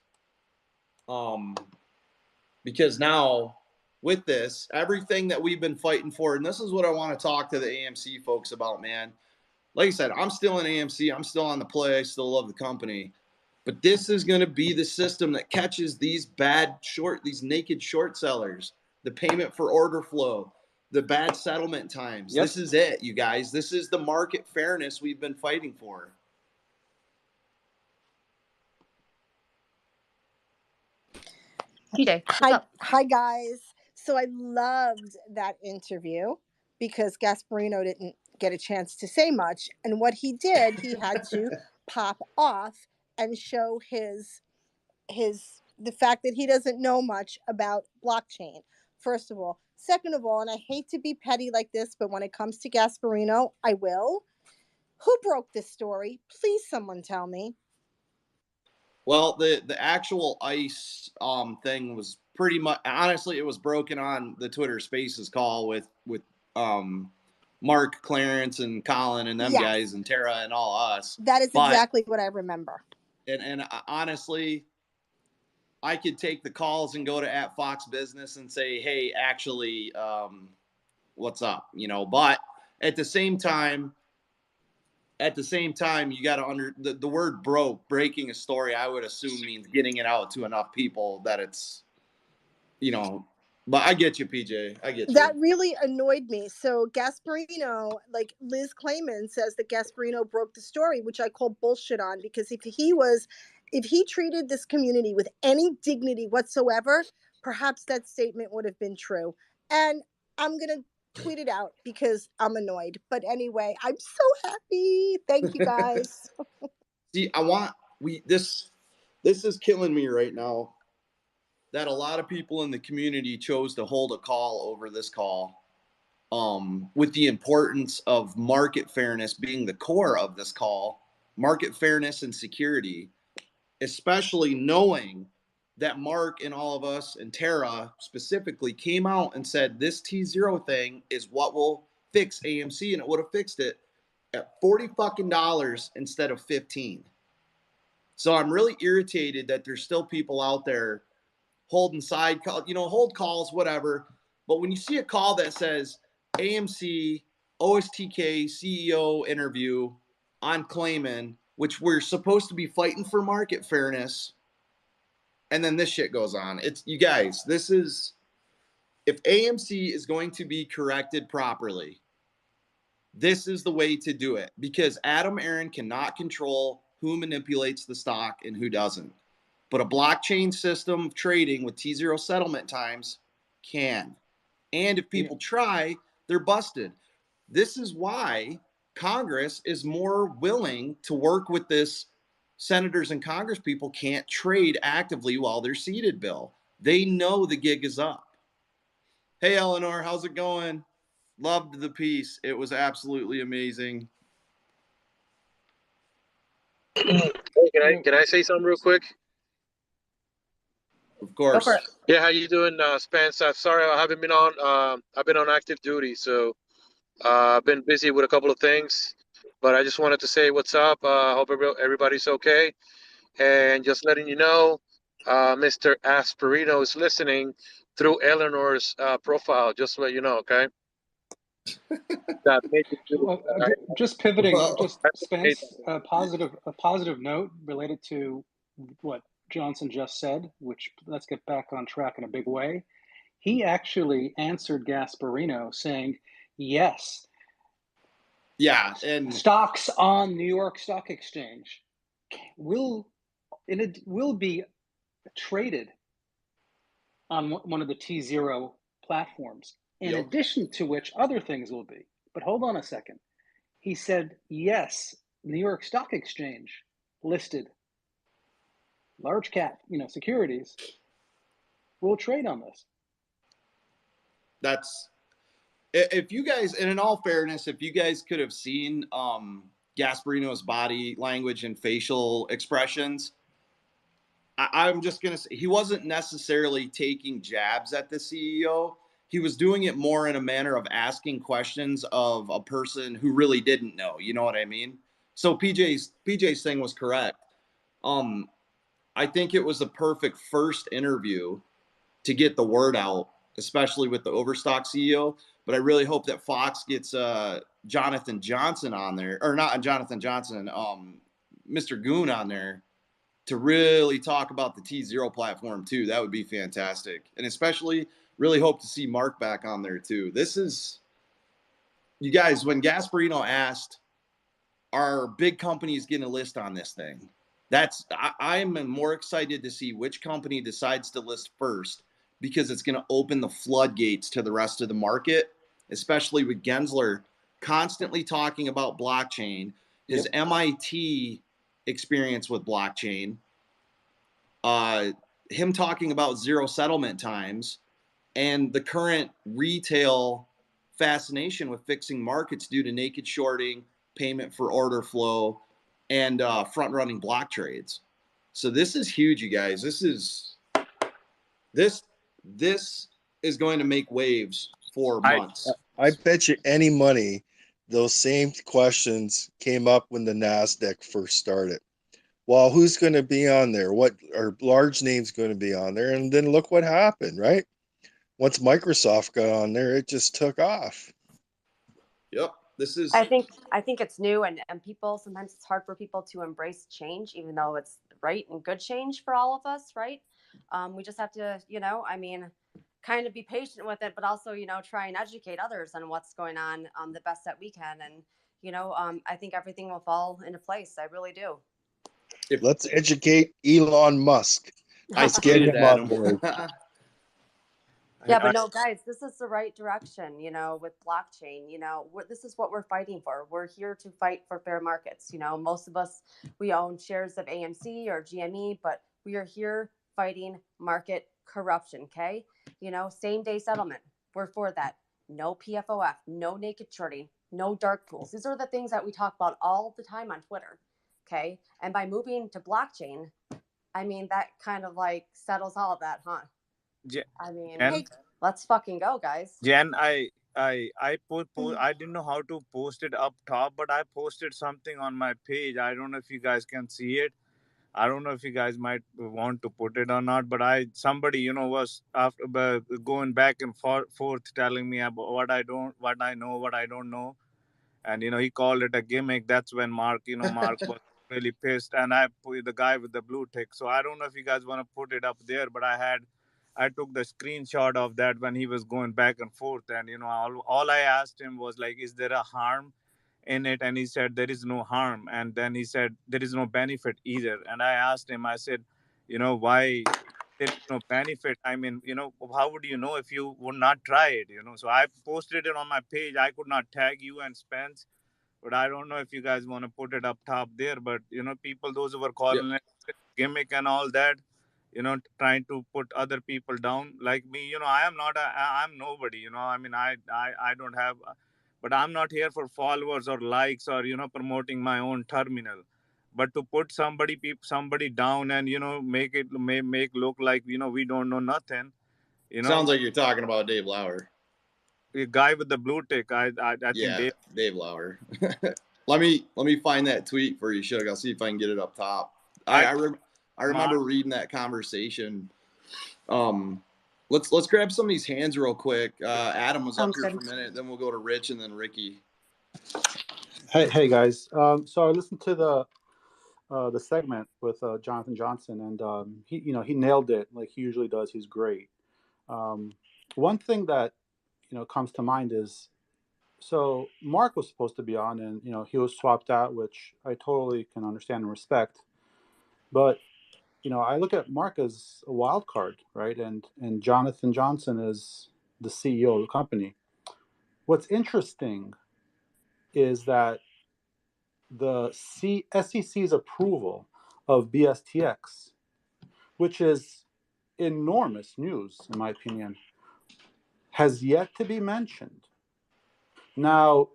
Because now with this, everything that we've been fighting for, and this is what I want to talk to the AMC folks about, man. Like I said, I'm still in AMC. I'm still on the play. I still love the company. But this is going to be the system that catches these naked short sellers, the payment for order flow, the bad settlement times. Yep. This is it, you guys. This is the market fairness we've been fighting for. PJ, hi guys. So I loved that interview because Gasparino didn't get a chance to say much, and what he did, he had to pop off and show the fact that he doesn't know much about blockchain. First of all, second of all, and I hate to be petty like this, but when it comes to Gasparino, I will. Who broke this story? Please, someone tell me. Well, the actual ICE thing was pretty much, honestly, it was broken on the Twitter Spaces call with Mark, Clarence, and Colin and them guys and Tara and all us. That is exactly what I remember. And honestly, I could take the calls and go to @Fox Business and say, hey, actually, what's up? But at the same time, you got to the word breaking a story, I would assume means getting it out to enough people that it's, but I get you, PJ. I get you. That really annoyed me. So Gasparino, like Liz Claman says that Gasparino broke the story, which I call bullshit on, because if he treated this community with any dignity whatsoever, perhaps that statement would have been true. And I'm going to tweet it out because I'm annoyed. But anyway, I'm so happy. Thank you, guys. See, this is killing me right now that a lot of people in the community chose to hold a call over this call, with the importance of market fairness being the core of this call, market fairness and security, especially knowing that Mark and all of us and Tara specifically came out and said this T0 thing is what will fix AMC, and it would have fixed it at $40 fucking instead of 15. So I'm really irritated that there's still people out there holding side call, hold calls, whatever. But when you see a call that says AMC OSTK CEO interview on Claman, which we're supposed to be fighting for market fairness, and then this shit goes on. You guys, if AMC is going to be corrected properly, this is the way to do it, because Adam Aron cannot control who manipulates the stock and who doesn't. But a blockchain system of trading with T0 settlement times can. And if people try, they're busted. This is why Congress is more willing to work with this. Senators and Congress people can't trade actively while they're seated, Bill. They know the gig is up. Hey, Eleanor, how's it going? Loved the piece. It was absolutely amazing. Hey, can I say something real quick? Of course. Yeah, how you doing, Spence? Sorry, I haven't been on. I've been on active duty, so I've been busy with a couple of things. But I just wanted to say what's up. Hope everybody's okay. And just letting you know, Mr. Asperino is listening through Eleanor's profile. Just to let you know, okay? Just pivoting, just Spence, a positive note related to what Johnson just said, which let's get back on track in a big way. He actually answered Gasparino saying, yes. Yeah, and stocks on New York Stock Exchange will be traded on one of the T0 platforms, in addition to which other things will be. But hold on a second. He said, yes, New York Stock Exchange listed large cap, securities we'll trade on this. That's if you guys, and in all fairness, if you guys could have seen Gasparino's body language and facial expressions, I'm just gonna say he wasn't necessarily taking jabs at the CEO. He was doing it more in a manner of asking questions of a person who really didn't know. You know what I mean? So PJ's thing was correct. I think it was the perfect first interview to get the word out, especially with the Overstock CEO. But I really hope that Fox gets Jonathan Johnson on there, or not Jonathan Johnson, Mr. Goon on there to really talk about the T0 platform too. That would be fantastic. And especially really hope to see Mark back on there too. This is, you guys, when Gasparino asked, are big companies getting a list on this thing? I'm more excited to see which company decides to list first, because it's going to open the floodgates to the rest of the market, especially with Gensler constantly talking about blockchain, his MIT experience with blockchain, him talking about zero settlement times, and the current retail fascination with fixing markets due to naked shorting, payment for order flow, and front-running block trades. So this is huge, you guys. This is going to make waves for months. I bet you any money those same questions came up when the NASDAQ first started. Well, who's going to be on there? What are large names going to be on there? And then look what happened, right? Once Microsoft got on there, it just took off. Yep. This is. I think it's new, and people, sometimes it's hard for people to embrace change, even though it's right and good change for all of us, right? We just have to, kind of be patient with it, but also, try and educate others on what's going on the best that we can. And, I think everything will fall into place. I really do. Let's educate Elon Musk. Let's get him on board. Yeah, but no, guys, this is the right direction, with blockchain. This is what we're fighting for. We're here to fight for fair markets. Most of us, we own shares of AMC or GME, but we are here fighting market corruption, okay? Same day settlement. We're for that. No PFOF, no naked shorting, no dark pools. These are the things that we talk about all the time on Twitter, okay? And by moving to blockchain, that kind of like settles all of that, huh? Let's fucking go, guys. Jen, I didn't know how to post it up top, but I posted something on my page. I don't know if you guys can see it. I don't know if you guys might want to put it or not, but somebody was after going back and forth telling me about what I know, what I don't know, and he called it a gimmick. That's when Mark was really pissed, and I put the guy with the blue tick. So I don't know if you guys want to put it up there, but I took the screenshot of that when he was going back and forth, and all I asked him was like, is there a harm in it? And he said there is no harm, and then he said there is no benefit either. And I asked him, I said, why there is no benefit? How would you know if you would not try it? So I posted it on my page. I could not tag you and Spence, but I don't know if you guys want to put it up top there. But people, those who were calling it gimmick and all that, trying to put other people down like me, I'm nobody, I don't have, but I'm not here for followers or likes or, promoting my own terminal, but to put somebody down and, make look like, we don't know nothing, Sounds like you're talking about Dave Lauer. The guy with the blue tick. I think Dave Lauer. Let me find that tweet for you, Shug. I'll see if I can get it up top. I remember reading that conversation. Let's grab some of these hands real quick. Adam was up here for a minute, then we'll go to Rich and then Ricky. Hey guys. So I listened to the segment with Jonathan Johnson, and he nailed it like he usually does. He's great. One thing that comes to mind is, so Mark was supposed to be on, and he was swapped out, which I totally can understand and respect. But I look at Mark as a wild card, right? And Jonathan Johnson is the CEO of the company. What's interesting is that the SEC's approval of BSTX, which is enormous news, in my opinion, has yet to be mentioned. Now,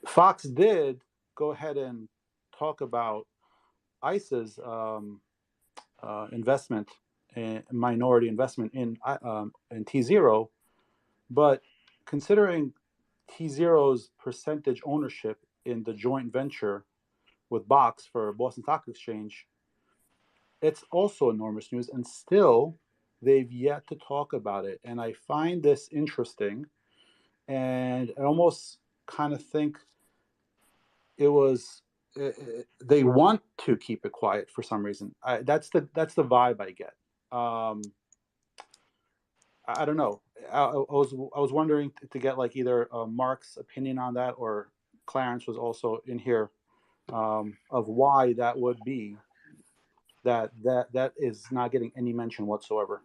Fox did go ahead and talk about ICE's investment, minority investment in T0, but considering T0's percentage ownership in the joint venture with Box for Boston Stock Exchange, it's also enormous news, and still they've yet to talk about it. And I find this interesting, and I almost kind of think it was they want to keep it quiet for some reason. That's the vibe I get. I don't know. I was wondering to get like either Mark's opinion on that, or Clarence was also in here, of why that would be that is not getting any mention whatsoever.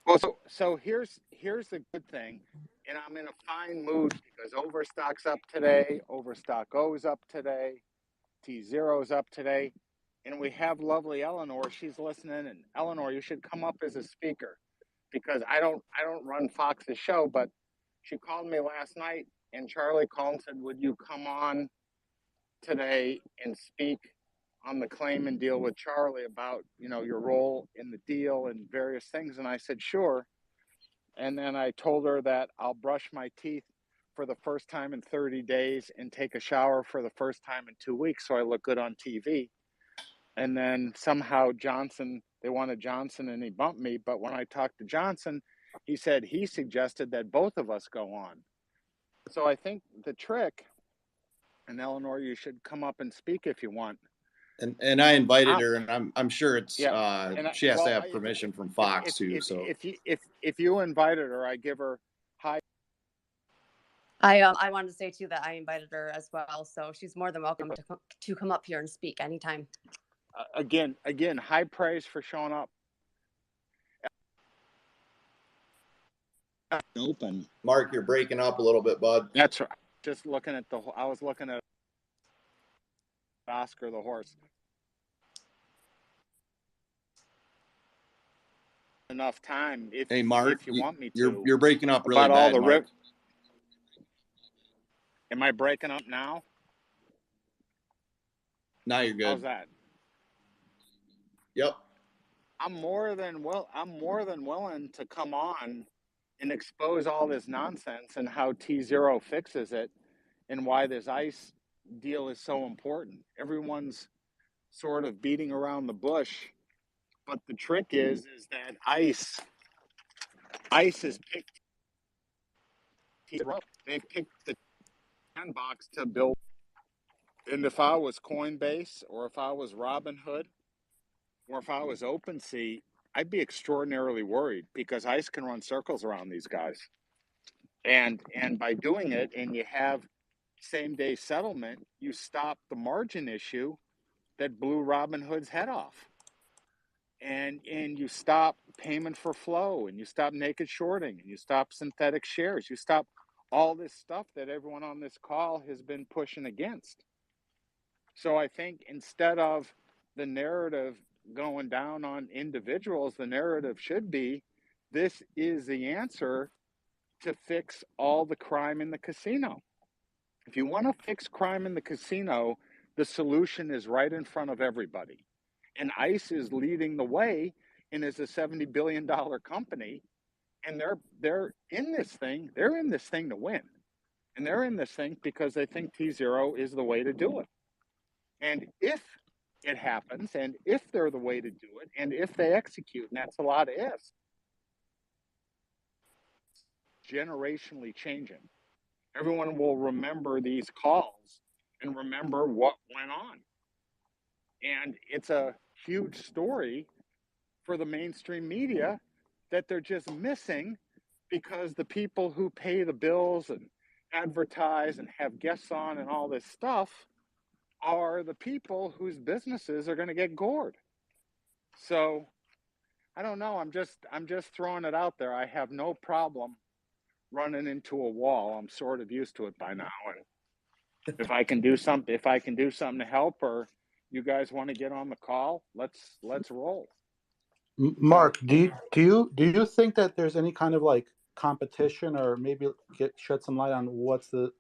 Well, so here's the good thing, and I'm in a fine mood because Overstock's up today, Overstock O's up today, T0's up today, and we have lovely Eleanor. She's listening, and Eleanor, you should come up as a speaker because I don't run Fox's show, but she called me last night, and Charlie called and said, "Would you come on today and speak on the Claman deal with Charlie about, your role in the deal and various things?" And I said, "Sure." And then I told her that I'll brush my teeth for the first time in 30 days and take a shower for the first time in 2 weeks so I look good on TV. And then somehow they wanted Johnson, and he bumped me. But when I talked to Johnson, he said he suggested that both of us go on. So I think the trick, and Eleanor, you should come up and speak if you want. And I invited her, and I'm sure it's she has to have permission from Fox too. So if you invited her, I give her high. I wanted to say too that I invited her as well, so she's more than welcome to come up here and speak anytime. Again, high praise for showing up. Open. Mark, you're breaking up a little bit, bud. That's right. Just looking at I was looking at Oscar the horse. Enough time if Mark, if you want me to. You're breaking up really about bad, all the Mark. Am I breaking up now? Now you're good. How's that? Yep. I'm more than willing to come on and expose all this nonsense and how T0 fixes it and why this ICE deal is so important. Everyone's sort of beating around the bush, but the trick is that ICE has picked T0. They've picked the sandbox to build. And if I was Coinbase, or if I was Robinhood, or if I was OpenSea, I'd be extraordinarily worried because ICE can run circles around these guys. And by doing it, and you have same day settlement, you stop the margin issue that blew Robinhood's head off. And you stop payment for flow, and you stop naked shorting, and you stop synthetic shares. You stop all this stuff that everyone on this call has been pushing against. So I think instead of the narrative going down on individuals, the narrative should be, this is the answer to fix all the crime in the casino. If you want to fix crime in the casino, the solution is right in front of everybody. And ICE is leading the way and is a $70 billion company. And they're in this thing. They're in this thing to win. And they're in this thing because they think T0 is the way to do it. And if it happens, and if they're the way to do it, and if they execute, and that's a lot of ifs, generationally changing. Everyone will remember these calls and remember what went on. And it's a huge story for the mainstream media that they're just missing, because the people who pay the bills and advertise and have guests on and all this stuff are the people whose businesses are going to get gored. So I don't know. I'm just throwing it out there. I have no problem running into a wall. I'm sort of used to it by now. And if I can do something to help, or you guys want to get on the call, let's roll. Mark, do you think that there's any kind of like competition, or maybe shed some light on what's the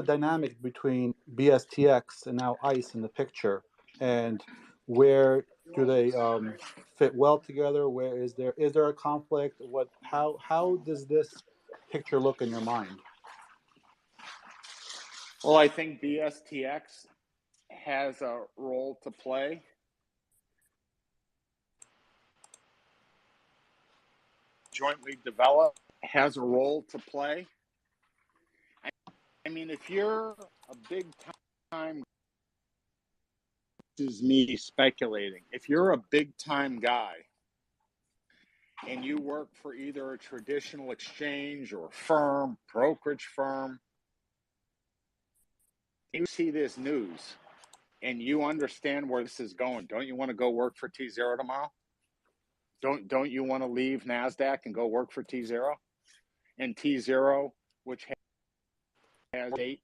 dynamic between BSTX and now ICE in the picture, and where do they fit well together? Where is there a conflict? How does this picture look in your mind? Well, I think BSTX has a role to play. Jointly developed has a role to play. I mean, if you're a big time, this is me speculating. If you're a big time guy and you work for either a traditional exchange or firm, brokerage firm, you see this news and you understand where this is going. Don't you want to go work for T0 tomorrow? Don't you want to leave NASDAQ and go work for T0? And T0, which has 8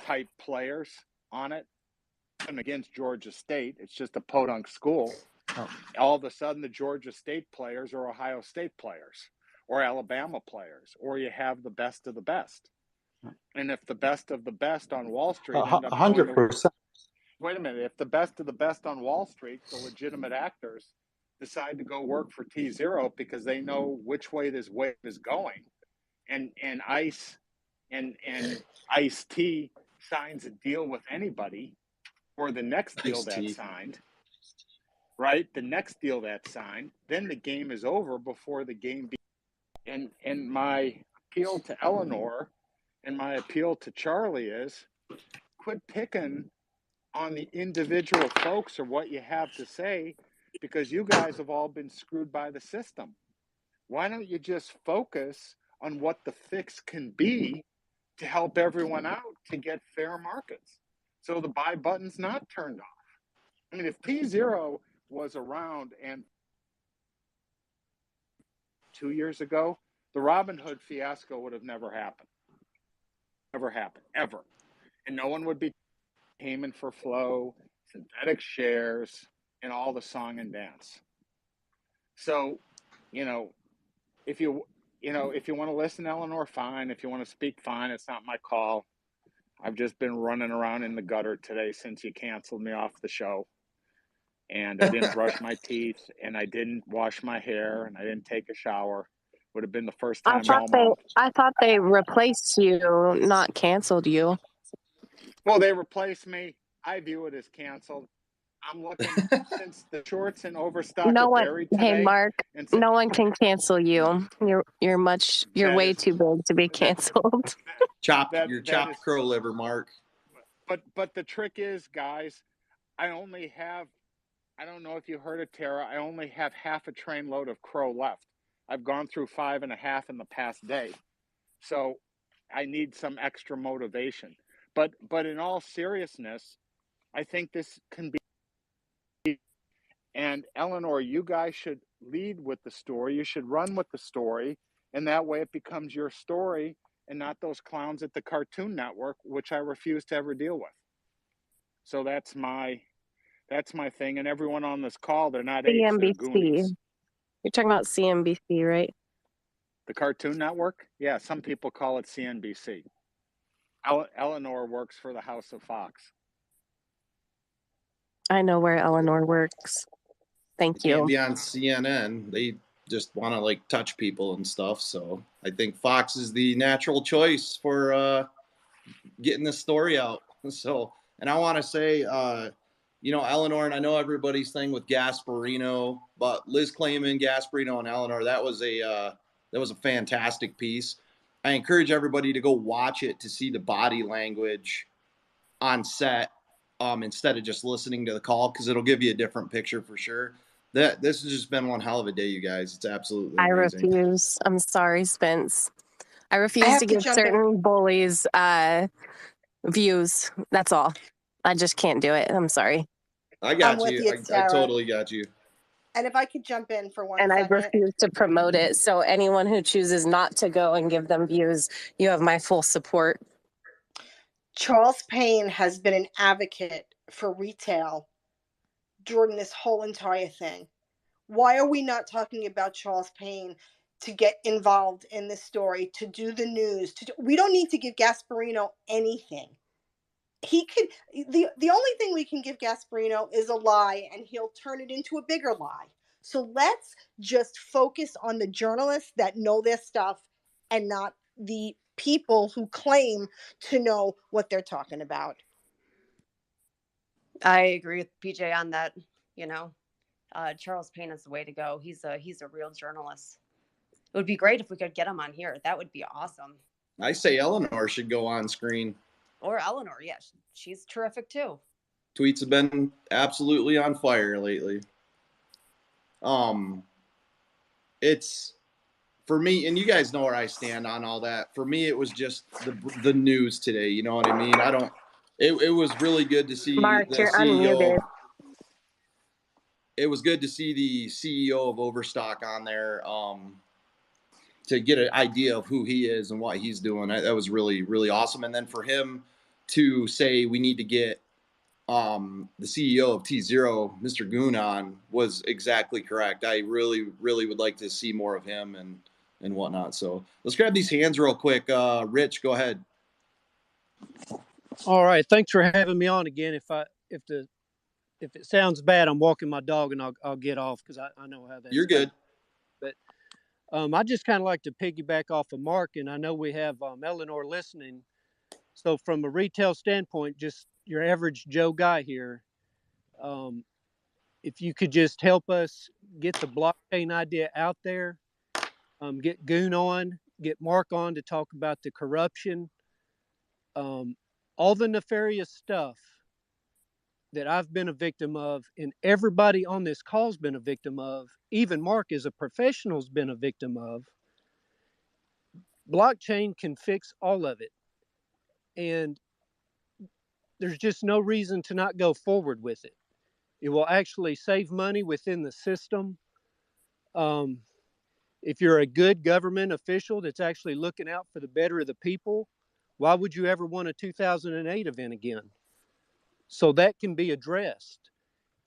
type players on it, and against Georgia State, it's just a podunk school. All of a sudden, the Georgia State players are Ohio State players or Alabama players, or you have the best of the best. And if the best of the best on Wall Street end up 100%. Wait a minute, if the best of the best on Wall Street, the legitimate actors, decide to go work for T0 because they know which way this wave is going, and ICE and ICE-T signs a deal with anybody, or the next deal that's signed, right? The next deal that's signed, then the game is over before the game begins. And my appeal to Eleanor and my appeal to Charlie is quit picking on the individual folks or what you have to say, because you guys have all been screwed by the system. Why don't you just focus on what the fix can be to help everyone out to get fair markets, so the buy button's not turned off? I mean, if T0 was around and 2 years ago, the Robinhood fiasco would have never happened. Never happened, ever. And no one would be payment for flow, synthetic shares, and all the song and dance. So, if you want to listen, Eleanor, fine. If you want to speak, fine. It's not my call. I've just been running around in the gutter today since you canceled me off the show. And I didn't brush my teeth, and I didn't wash my hair, and I didn't take a shower. Would have been the first time all month. I thought they replaced you, not canceled you. Well, they replaced me. I view it as canceled. I'm looking since the shorts and overstock are buried today. Hey, Mark, no one can cancel you. You're way too big to be canceled. Chop crow liver, Mark. But the trick is, guys, I only have, I don't know if you heard it, Tara, I only have half a train load of crow left. I've gone through 5.5 in the past day. So I need some extra motivation. But in all seriousness, I think this can be. And Eleanor, you guys should lead with the story. You should run with the story. And that way it becomes your story and not those clowns at the Cartoon Network, which I refuse to ever deal with. So that's my thing. And everyone on this call, they're not apes, they're Goonies. You're talking about CNBC, right? The Cartoon Network? Yeah, some people call it CNBC. Eleanor works for the House of Fox. I know where Eleanor works. Thank you. Can't be on CNN. They just want to like touch people and stuff. So I think Fox is the natural choice for getting this story out. So, and I want to say, Eleanor, and I know everybody's thing with Gasparino, but Liz Claman, Gasparino, and Eleanor, that was a fantastic piece. I encourage everybody to go watch it to see the body language on set instead of just listening to the call, because it'll give you a different picture for sure. This has just been one hell of a day, you guys. It's absolutely amazing. I refuse. I'm sorry, Spence. I refuse to give certain bullies views. That's all. I just can't do it. I'm sorry. I got you. I totally got you. And if I could jump in for one second. second. I refuse to promote it. So anyone who chooses not to go and give them views, you have my full support. Charles Payne has been an advocate for retail during this whole entire thing. Why are we not talking about Charles Payne to get involved in this story, to do the news? We don't need to give Gasparino anything. He could, the only thing we can give Gasparino is a lie, and he'll turn it into a bigger lie. So let's just focus on the journalists that know their stuff and not the people who claim to know what they're talking about. I agree with PJ on that. You know, Charles Payne is the way to go. He's a real journalist. It would be great if we could get him on here. That would be awesome. I say Eleanor should go on screen. Or Eleanor, yeah, she's terrific too. Tweets have been absolutely on fire lately. It's for me, and you guys know where I stand on all that. For me, it was just the news today. You know what I mean? I don't. It was really good to see Mark, the you're CEO. unmuted. It was good to see the CEO of Overstock on there to get an idea of who he is and what he's doing. That was really, really awesome. And then for him to say we need to get the CEO of T0, Mr. Goon, on was exactly correct. I really, really would like to see more of him and whatnot. So let's grab these hands real quick. Rich, go ahead. All right. Thanks for having me on again. If it sounds bad, I'm walking my dog and I'll get off because I know how that. You're good. But I just kind of like to piggyback off of Mark, and I know we have Eleanor listening. So from a retail standpoint, just your average Joe guy here, if you could just help us get the blockchain idea out there, get Goon on, get Mark on to talk about the corruption, all the nefarious stuff that I've been a victim of, and everybody on this call's been a victim of, even Mark as a professional's been a victim of. Blockchain can fix all of it. And there's just no reason to not go forward with it. It will actually save money within the system. If you're a good government official that's actually looking out for the better of the people, why would you ever want a 2008 event again? So that can be addressed.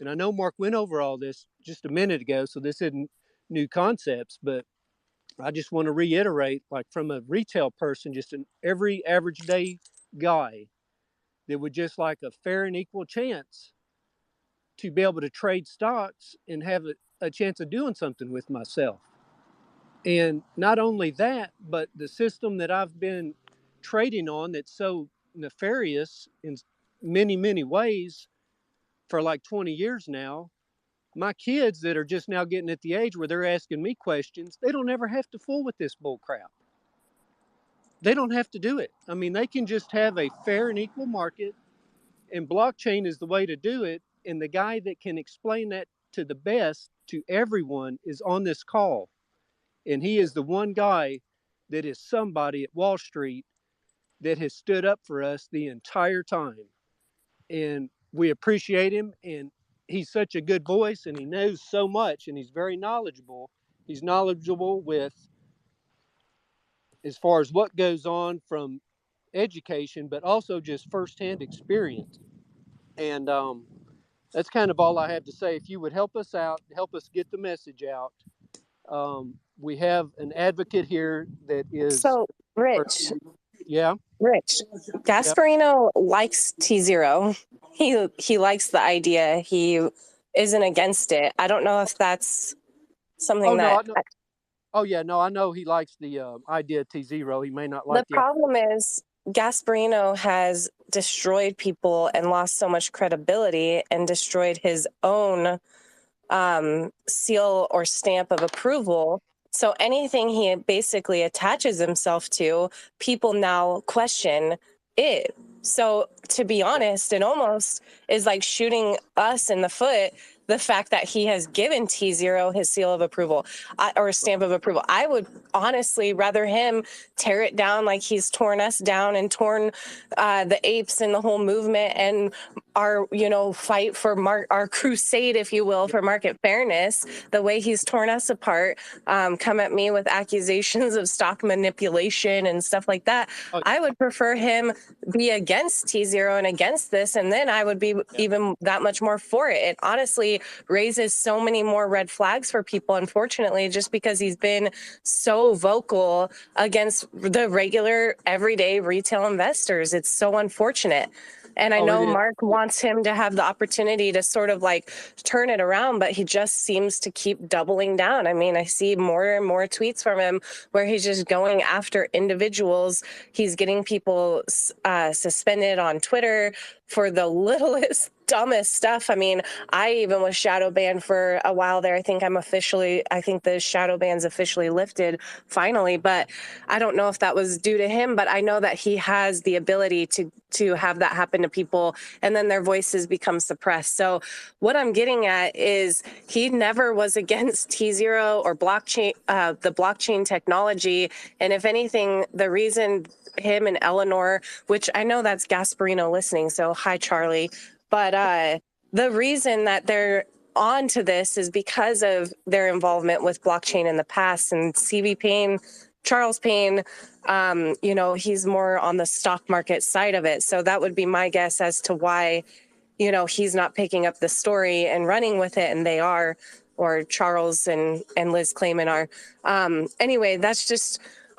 And I know Mark went over all this just a minute ago, so this isn't new concepts, but I just want to reiterate, like from a retail person, just an every average day guy that would just like a fair and equal chance to be able to trade stocks and have a chance of doing something with myself. And not only that, but the system that I've been trading on that's so nefarious in many, many ways for like 20 years now, my kids that are just now getting at the age where they're asking me questions, they don't ever have to fool with this bull crap. They don't have to do it. I mean, they can just have a fair and equal market, and blockchain is the way to do it. And the guy that can explain that to the best to everyone is on this call. And he is the one guy that is somebody at Wall Street that has stood up for us the entire time. And we appreciate him. And he's such a good voice, and he knows so much, and he's very knowledgeable. He's knowledgeable with as far as what goes on from education, but also just firsthand experience. And that's kind of all I have to say. If you would help us out, help us get the message out. We have an advocate here that is. So, Rich. Yeah. Rich. Gasparino likes T0. He likes the idea. He isn't against it. I don't know if that's something that. Oh yeah, no, I know he likes the idea of T0. He may not like the problem is Gasparino has destroyed people and lost so much credibility and destroyed his own seal or stamp of approval. So anything he basically attaches himself to, people now question it. So to be honest, it almost is like shooting us in the foot, the fact that he has given T0 his seal of approval or stamp of approval. I would honestly rather him tear it down like he's torn us down and torn the apes and the whole movement and our fight for our crusade, if you will, for market fairness, the way he's torn us apart, come at me with accusations of stock manipulation and stuff like that. I would prefer him be against T0 and against this, and then I would be even that much more for it. It honestly raises so many more red flags for people, unfortunately, just because he's been so vocal against the regular everyday retail investors. It's so unfortunate. And I know Mark wants him to have the opportunity to sort of like turn it around, but he just seems to keep doubling down. I mean, I see more and more tweets from him where he's just going after individuals. He's getting people suspended on Twitter for the littlest, dumbest stuff. I mean, I even was shadow banned for a while there. I think the shadow ban's officially lifted finally, but I don't know if that was due to him, but I know that he has the ability to have that happen to people, and then their voices become suppressed. So what I'm getting at is he never was against T0 or blockchain, the blockchain technology. And if anything, the reason him and Eleanor, which I know that's Gasparino listening, so hi, Charlie. But the reason that they're on to this is because of their involvement with blockchain in the past. And CV Payne, Charles Payne, he's more on the stock market side of it. So that would be my guess as to why, he's not picking up the story and running with it, and they are, or Charles and Liz Claman are. Anyway,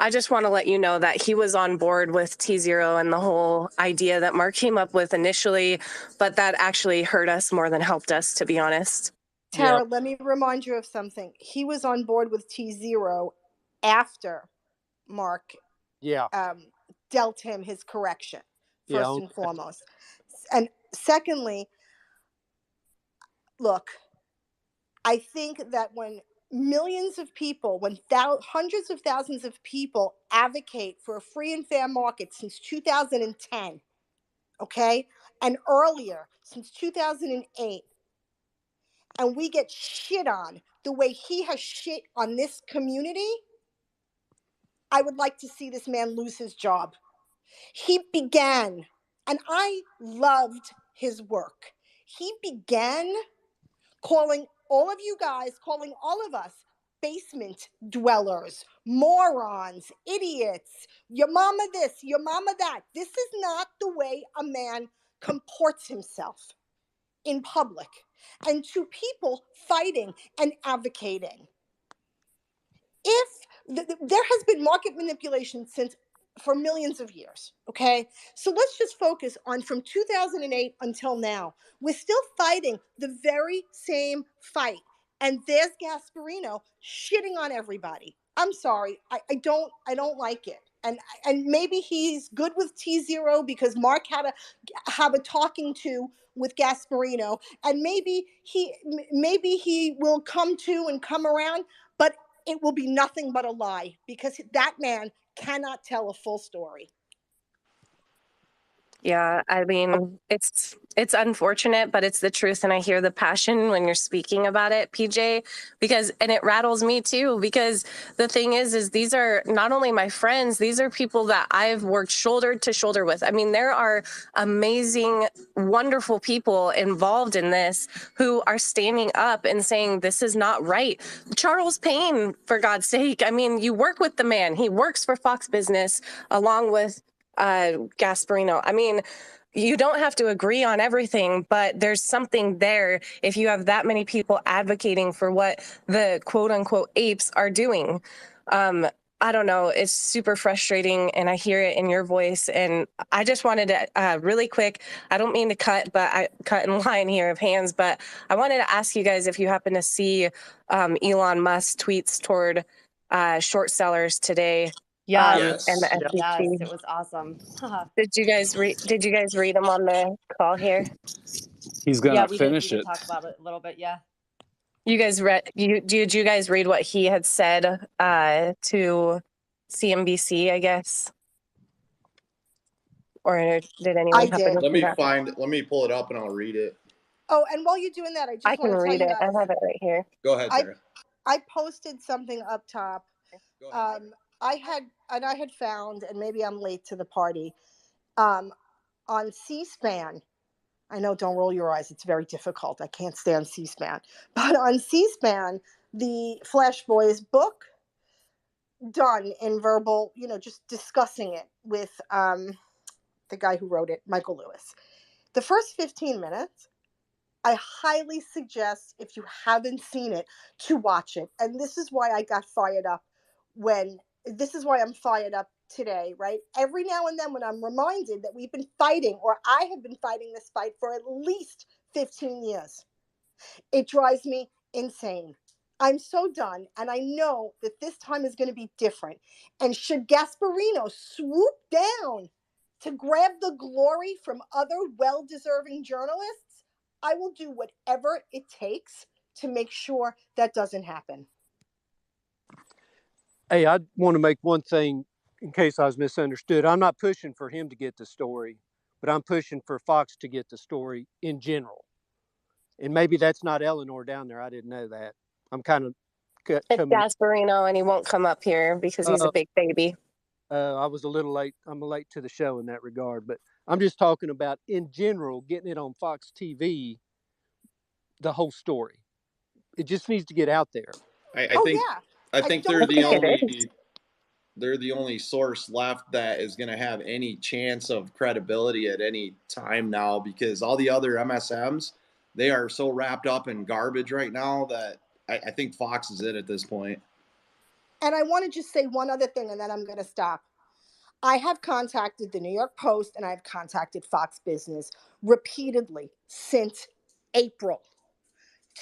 I just want to let you know that he was on board with T0 and the whole idea that Mark came up with initially, but that actually hurt us more than helped us, to be honest. Tara, let me remind you of something. He was on board with T0 after Mark dealt him his correction, first and foremost. And secondly, look, I think that when millions of people, when hundreds of thousands of people advocate for a free and fair market since 2010, okay, and earlier, since 2008, and we get shit on the way he has shit on this community, I would like to see this man lose his job. He began, and I loved his work. He began calling all of us basement dwellers, morons, idiots, your mama this, your mama that. This is not the way a man comports himself in public and to people fighting and advocating. If there has been market manipulation for millions of years, okay? So let's just focus on from 2008 until now. We're still fighting the very same fight. And there's Gasparino shitting on everybody. I'm sorry, I don't like it. And maybe he's good with T0 because Mark had to have a talking to with Gasparino, and maybe he will come to and come around, but it will be nothing but a lie because that man cannot tell a full story. Yeah, I mean, it's unfortunate, but it's the truth. And I hear the passion when you're speaking about it, PJ, and it rattles me too, because the thing is these are not only my friends, these are people that I've worked shoulder to shoulder with. I mean, there are amazing, wonderful people involved in this who are standing up and saying, this is not right. Charles Payne, for God's sake. I mean, you work with the man. He works for Fox Business along with Gasparino. I mean, you don't have to agree on everything, but there's something there if you have that many people advocating for what the quote unquote apes are doing. I don't know. It's super frustrating, and I hear it in your voice. And I just wanted to really quick, I don't mean to cut in line here of hands, but I wanted to ask you guys if you happen to see Elon Musk's tweets toward short sellers today. Yes. And the SEC. Yes, it was awesome. Did you guys read them on the call here? He's gonna we finish did it. talk about it a little bit. Yeah. You guys did you guys read what he had said to CNBC, I guess? Or did anyone happen to see that? Let me pull it up and I'll read it. Oh, and while you're doing that, I just want to tell you guys. I have it right here. Go ahead, Sarah. I posted something up top. I had found, and maybe I'm late to the party, on C-SPAN, I know, don't roll your eyes. It's very difficult. I can't stand C-SPAN. But on C-SPAN, the Flash Boys book, done in verbal, just discussing it with the guy who wrote it, Michael Lewis. The first 15 minutes, I highly suggest, if you haven't seen it, to watch it. And this is why I got fired up this is why I'm fired up today, right? Every now and then when I'm reminded that we've been fighting, or I have been fighting this fight for at least 15 years, it drives me insane. I'm so done, and I know that this time is going to be different. And should Gasparino swoop down to grab the glory from other well-deserving journalists, I will do whatever it takes to make sure that doesn't happen. Hey, I want to make one thing in case I was misunderstood. I'm not pushing for him to get the story, but I'm pushing for Fox to get the story in general. And maybe that's not Eleanor down there. I didn't know that. I'm kind of It's coming. Gasparino, and he won't come up here because he's a big baby. I was a little late. I'm late to the show in that regard, but I'm just talking about in general, getting it on Fox TV, the whole story. It just needs to get out there. I think they're the only source left that is going to have any chance of credibility at any time now, because all the other MSMs, they are so wrapped up in garbage right now that I think Fox is it at this point. And I want to just say one other thing, and then I'm going to stop. I have contacted the New York Post and I've contacted Fox Business repeatedly since April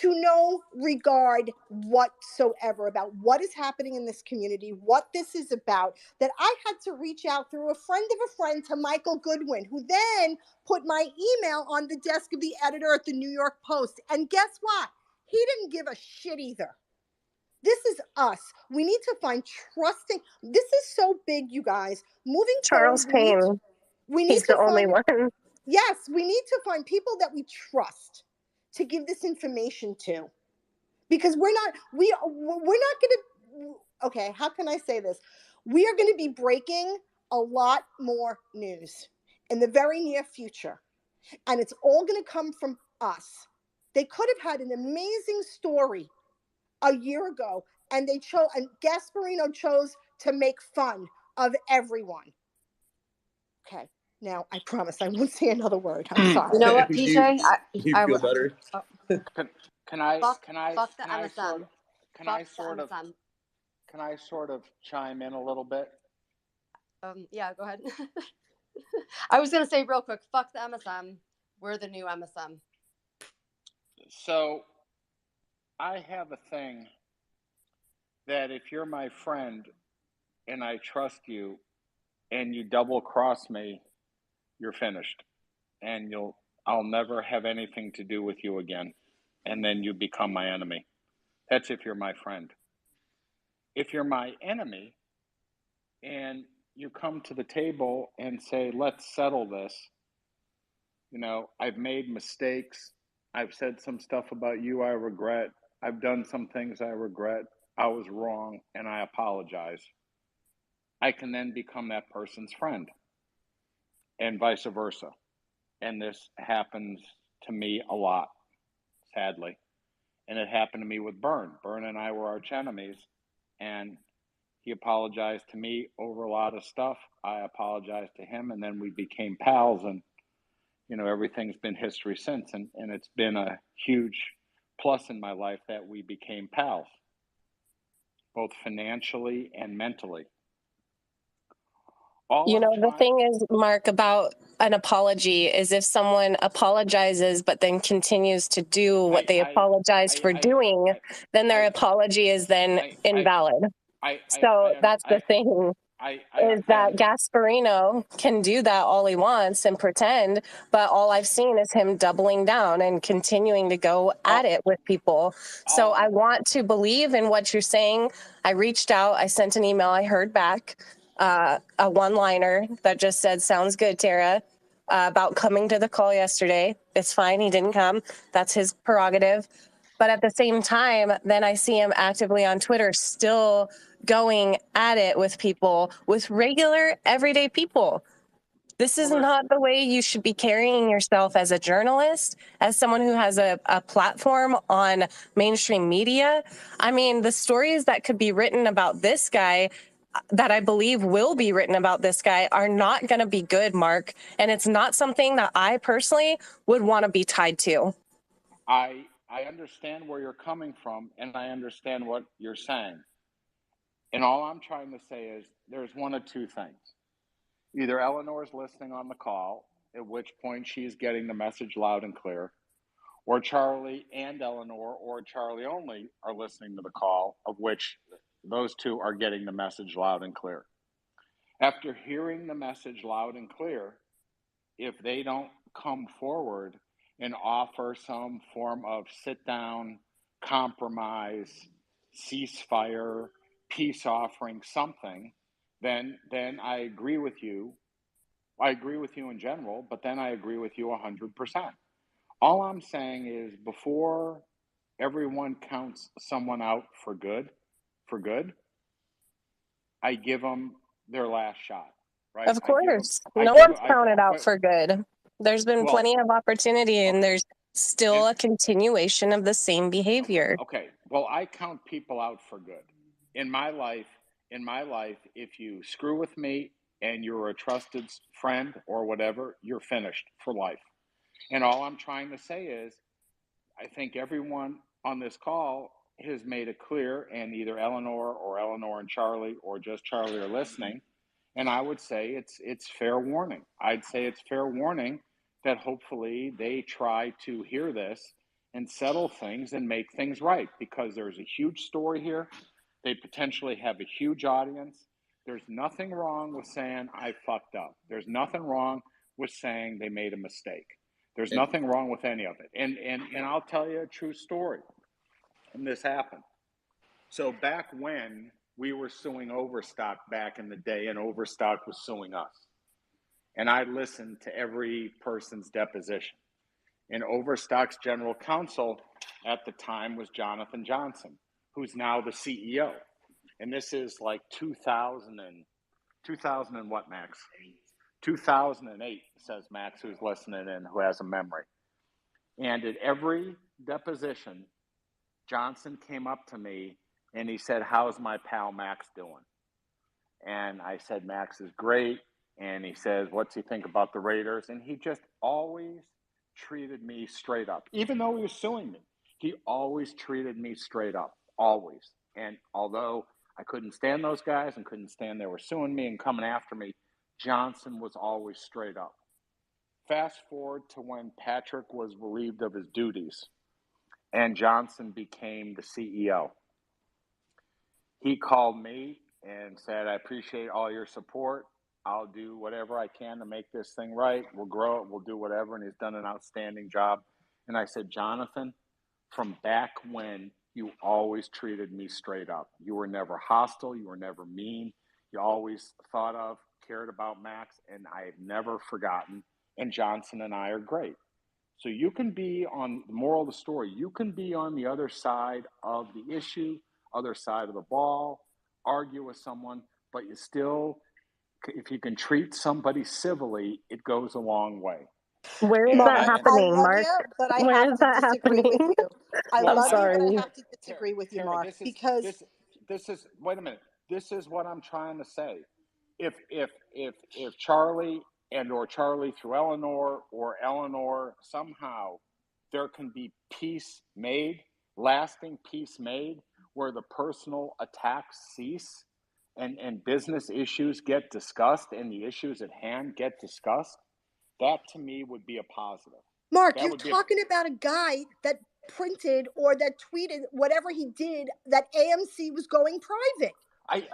to no regard whatsoever about what is happening in this community, what this is about, that I had to reach out through a friend of a friend to Michael Goodwin, who then put my email on the desk of the editor at the New York Post. And guess what? He didn't give a shit either. This is us. We need to find trusting. This is so big, you guys. Moving Charles forward, Payne. He's the only one. Yes, we need to find people that we trust to give this information to, because we're not going to. Okay, how can I say this? We are going to be breaking a lot more news in the very near future, and it's all going to come from us. They could have had an amazing story a year ago, and Gasparino chose to make fun of everyone. Okay, now I promise I won't say another word. I'm sorry. You know what, PJ? You feel better? Can I sort of chime in a little bit? Yeah, go ahead. I was going to say real quick, fuck the MSM. We're the new MSM. So I have a thing that if you're my friend and I trust you and you double cross me, you're finished. And I'll never have anything to do with you again. And then you become my enemy. That's if you're my friend. If you're my enemy and you come to the table and say, let's settle this, I've made mistakes. I've said some stuff about you I regret. I've done some things I regret. I was wrong and I apologize. I can then become that person's friend and vice versa. And this happens to me a lot, sadly. And it happened to me with Byrne. Byrne and I were arch enemies, and he apologized to me over a lot of stuff. I apologized to him, and then we became pals, and everything's been history since. And it's been a huge plus in my life that we became pals, both financially and mentally. The thing is, Mark, about an apology is if someone apologizes but then continues to do what they apologized for doing, then their apology is then invalid. So that's the thing, is that Gasparino can do that all he wants and pretend, but all I've seen is him doubling down and continuing to go at it with people. So I want to believe in what you're saying. I reached out, I sent an email, I heard back. A one-liner that just said, sounds good, Tara, about coming to the call yesterday. It's fine. He didn't come. That's his prerogative. But at the same time, then I see him actively on Twitter still going at it with people, with regular, everyday people. This is not the way you should be carrying yourself as a journalist, as someone who has a platform on mainstream media. I mean, the stories that could be written about this guy, that I believe will be written about this guy, are not going to be good, Mark. And it's not something that I personally would want to be tied to. I understand where you're coming from, and I understand what you're saying. And all I'm trying to say is there's one of two things. Either Eleanor's listening on the call, at which point she's getting the message loud and clear, or Charlie and Eleanor or Charlie only are listening to the call, of which those two are getting the message loud and clear. After hearing the message loud and clear, if they don't come forward and offer some form of sit down, compromise, ceasefire, peace offering, something, then I agree with you. I agree with you in general, but then I agree with you 100%. All I'm saying is before everyone counts someone out for good, I give them their last shot, right? Of course. No one's counted out for good. There's been plenty of opportunity, and there's still a continuation of the same behavior. Okay. Well, I count people out for good. In my life, if you screw with me and you're a trusted friend or whatever, you're finished for life. And all I'm trying to say is, I think everyone on this call has made it clear, and either Eleanor and Charlie, or just Charlie are listening. And I would say it's fair warning. I'd say it's fair warning that hopefully they try to hear this and settle things and make things right, because there's a huge story here. They potentially have a huge audience. There's nothing wrong with saying I fucked up. There's nothing wrong with saying they made a mistake. There's nothing wrong with any of it. And I'll tell you a true story. And this happened. So back when we were suing Overstock back in the day, and Overstock was suing us, and I listened to every person's deposition. And Overstock's general counsel at the time was Jonathan Johnson, who's now the CEO. And this is like 2000 and what, Max? 2008, says Max, who's listening in, who has a memory. And at every deposition, Johnson came up to me and he said, "How's my pal Max doing?" And I said, "Max is great." And he says, "What's he think about the Raiders?" And he just always treated me straight up. Even though he was suing me, he always treated me straight up, always. And although I couldn't stand those guys and couldn't stand they were suing me and coming after me, Johnson was always straight up. Fast forward to when Patrick was relieved of his duties and Johnson became the CEO. He called me and said, "I appreciate all your support. I'll do whatever I can to make this thing right. We'll grow it. We'll do whatever." And he's done an outstanding job. And I said, "Jonathan, from back when, you always treated me straight up. You were never hostile. You were never mean. You always thought of, cared about Max, and I have never forgotten. And Johnson and I are great." So you can be on the moral of the story. You can be on the other side of the issue, other side of the ball, argue with someone, but you still, if you can treat somebody civilly, it goes a long way. Where is Mark, that happening, I love Mark? you, but I Where have is to that disagree happening? with you. I I'm love you, but sorry. I have to disagree with you, Tara, Mark, because this is wait a minute. This is what I'm trying to say. If Charlie or Charlie through Eleanor, or Eleanor, somehow there can be peace made, lasting peace made, where the personal attacks cease and business issues get discussed and the issues at hand get discussed, that to me would be a positive. Mark, you're talking about a guy that printed or that tweeted whatever he did that AMC was going private. I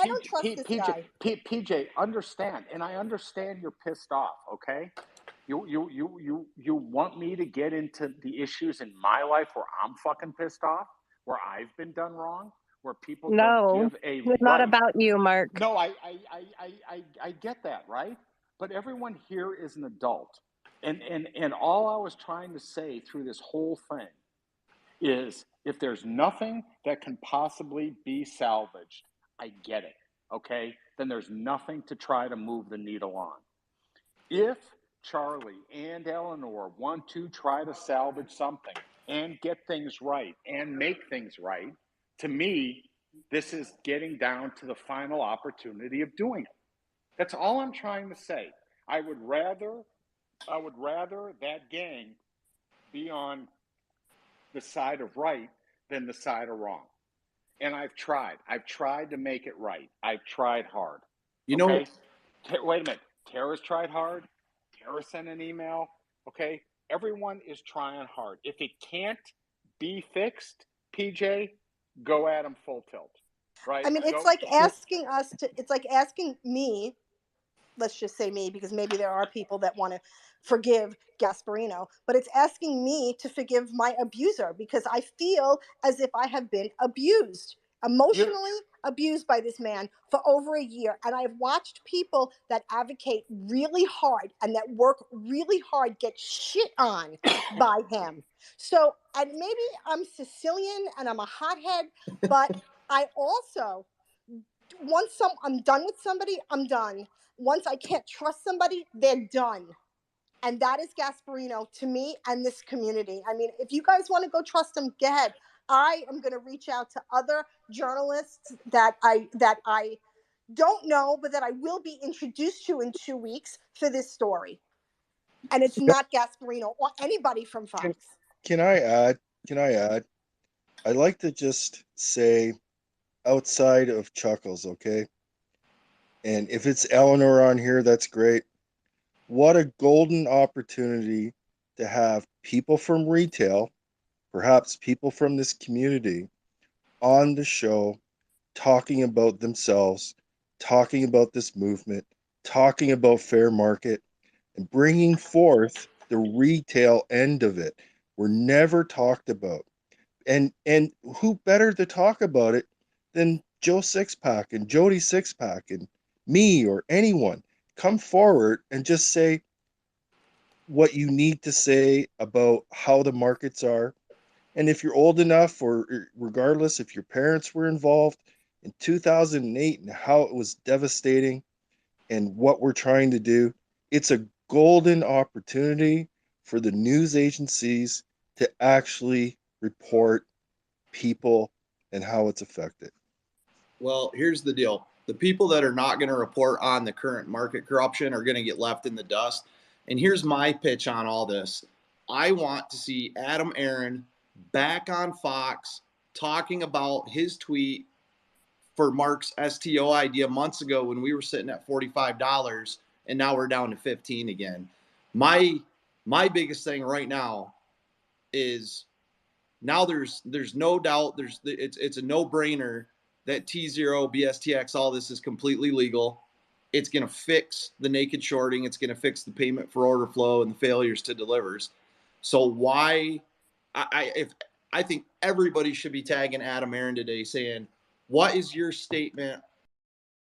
don't trust this guy. PJ, understand, and I understand you're pissed off, okay? You want me to get into the issues in my life where I'm fucking pissed off, where I've been done wrong, where people don't give a it's not right. about you, Mark. No, I get that, right? But everyone here is an adult. And all I was trying to say through this whole thing is, if there's nothing that can possibly be salvaged, I get it, okay, then there's nothing to try to move the needle on. If Charlie and Eleanor want to try to salvage something and get things right and make things right, to me, this is getting down to the final opportunity of doing it. That's all I'm trying to say. I would rather that gang be on the side of right than the side of wrong. And I've tried to make it right. I've tried hard. You know, okay? Wait a minute. Tara's tried hard. Tara sent an email. Okay. Everyone is trying hard. If it can't be fixed, PJ, go at them full tilt. Right? I mean, it's like asking us to, it's like asking me, let's just say me, because maybe there are people that want to forgive Gasparino, but it's asking me to forgive my abuser because I feel as if I have been abused, emotionally abused by this man for over a year. And I've watched people that advocate really hard and that work really hard get shit on by him. So, and maybe I'm Sicilian and I'm a hothead, but I also, I'm done with somebody, I'm done. Once I can't trust somebody, they're done. And that is Gasparino to me and this community. I mean, if you guys want to go trust him, go ahead. I am going to reach out to other journalists that I don't know, but that I will be introduced to in 2 weeks for this story. And it's not Gasparino or anybody from Fox. Can I add? I'd like to just say, outside of Chuckles, okay? And if it's Eleanor on here, that's great. What a golden opportunity to have people from retail, perhaps people from this community, on the show talking about themselves, talking about this movement, talking about fair market, and bringing forth the retail end of it. We're never talked about. And who better to talk about it than Joe Sixpack and Jody Sixpack and me or anyone? Come forward and just say what you need to say about how the markets are. And if you're old enough, or regardless if your parents were involved in 2008 and how it was devastating and what we're trying to do, it's a golden opportunity for the news agencies to actually report people and how it's affected. Well, here's the deal. The people that are not going to report on the current market corruption are going to get left in the dust. And here's my pitch on all this. I want to see Adam Aaron back on Fox talking about his tweet for Mark's STO idea months ago when we were sitting at $45 and now we're down to 15 again. My biggest thing right now is now there's no doubt it's a no-brainer that T0, BSTX, all this is completely legal. It's going to fix the naked shorting. It's going to fix the payment for order flow and the failures to delivers. So why I think everybody should be tagging Adam Aaron today saying, what is your statement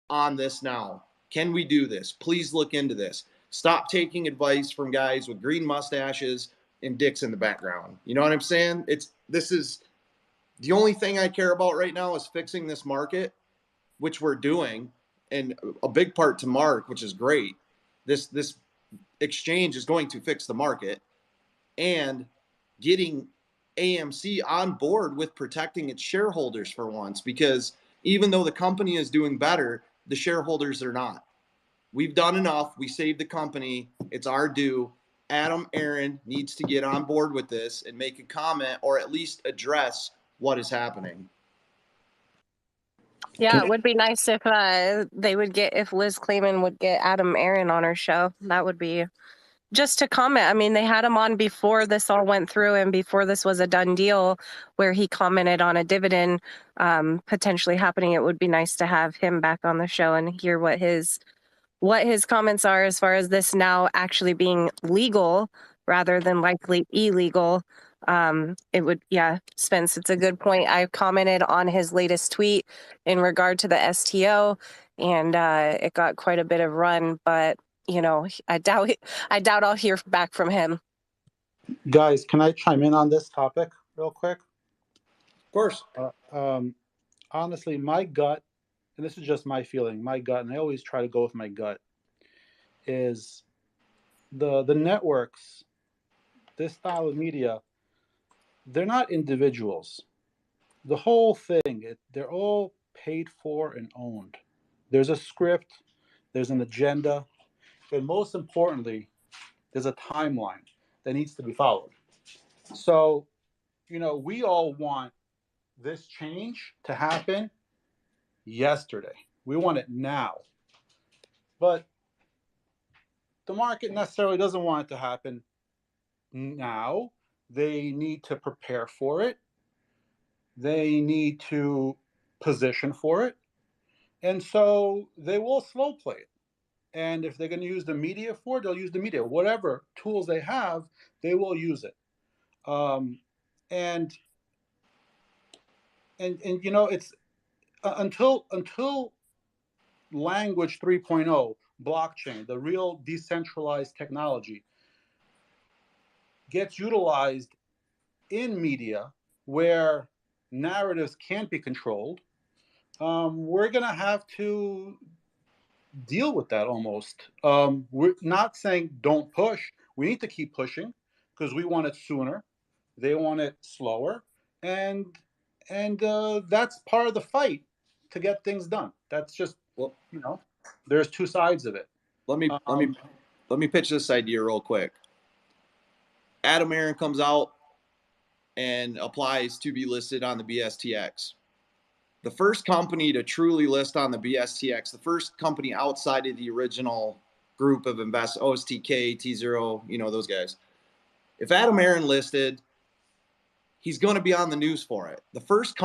on this now? Can we do this? Please look into this. Stop taking advice from guys with green mustaches and dicks in the background. You know what I'm saying? This is the only thing I care about right now is fixing this market, which we're doing, and a big part to Mark, which is great. This exchange is going to fix the market, and getting AMC on board with protecting its shareholders for once, because even though the company is doing better, the shareholders are not. We've done enough. We saved the company. It's our due. Adam Aaron needs to get on board with this and make a comment or at least address what is happening. Yeah, it would be nice if if Liz Claman would get Adam Aaron on her show. That would be just to comment. I mean, they had him on before this all went through and before this was a done deal where he commented on a dividend potentially happening. It would be nice to have him back on the show and hear what his comments are as far as this now actually being legal rather than likely illegal. It would, Spence, it's a good point. I commented on his latest tweet in regard to the STO, and it got quite a bit of run, but I doubt I'll hear back from him. Guys, can I chime in on this topic real quick? Of course. Honestly, my gut and this is just my feeling, my gut, and I always try to go with my gut, is the networks, this style of media, they're not individuals. The whole thing, they're all paid for and owned. There's a script, there's an agenda, and most importantly, there's a timeline that needs to be followed. So, we all want this change to happen yesterday. We want it now. But the market necessarily doesn't want it to happen now. They need to prepare for it. They need to position for it. And so they will slow play it. And if they're going to use the media for it, they'll use the media. Whatever tools they have, they will use it. And it's until language 3.0, blockchain, the real decentralized technology, gets utilized in media where narratives can't be controlled, we're going to have to deal with that almost. We're not saying don't push. We need to keep pushing because we want it sooner. They want it slower. And that's part of the fight to get things done. That's just, there's two sides of it. Let me pitch this idea real quick. Adam Aaron comes out and applies to be listed on the BSTX. The first company to truly list on the BSTX, the first company outside of the original group of investors, OSTK, T0, those guys. If Adam Aaron listed, he's going to be on the news for it. The first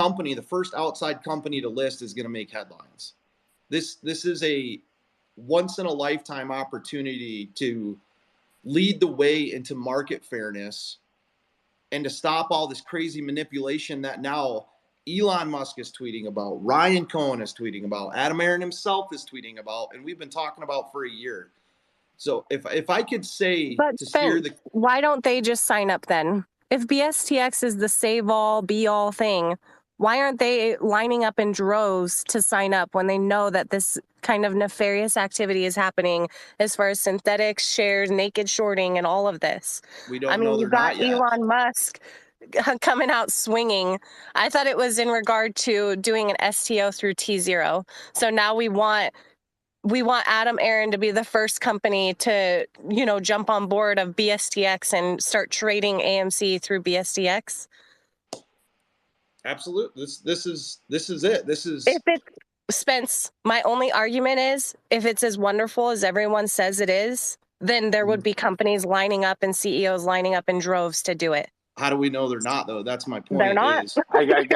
outside company to list is going to make headlines. This is a once in a lifetime opportunity to lead the way into market fairness and to stop all this crazy manipulation that now Elon Musk is tweeting about, Ryan Cohen is tweeting about, Adam Aaron himself is tweeting about, and we've been talking about for a year. So if I could say why don't they just sign up then? If BSTX is the save all, be all thing, why aren't they lining up in droves to sign up when they know that this kind of nefarious activity is happening as far as synthetics, shares, naked shorting, and all of this? We don't know you've got Elon Musk coming out swinging. I thought it was in regard to doing an STO through T0. So now we want Adam Aaron to be the first company to, jump on board of BSTX and start trading AMC through BSTX. Absolutely. This is it. This is if it Spence, my only argument is if it's as wonderful as everyone says it is, then there would be companies lining up and CEOs lining up in droves to do it. How do we know they're not, though? That's my point. They're not. I guess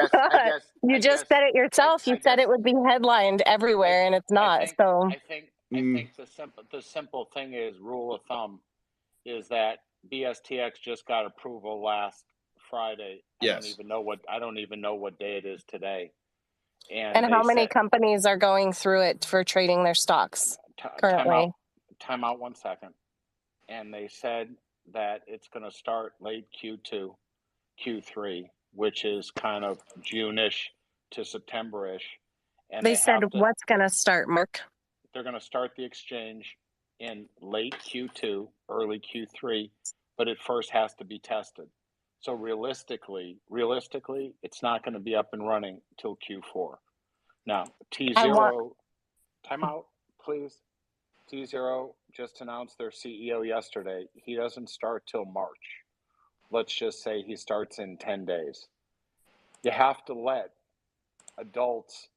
you just said it yourself. You said it would be headlined everywhere, and it's not. I think the simple thing is, rule of thumb is that BSTX just got approval last Friday. Yes. I don't even know what day it is today. And how many companies are going through it for trading their stocks currently? Time out 1 second. And they said that it's going to start late Q2, Q3, which is kind of June-ish to September-ish. And they said what's going to start, Mark? They're going to start the exchange in late Q2, early Q3, but it first has to be tested. So realistically, it's not going to be up and running till Q4. Now, T0, time out, please. T0 just announced their CEO yesterday. He doesn't start till March. Let's just say he starts in 10 days. You have to let adults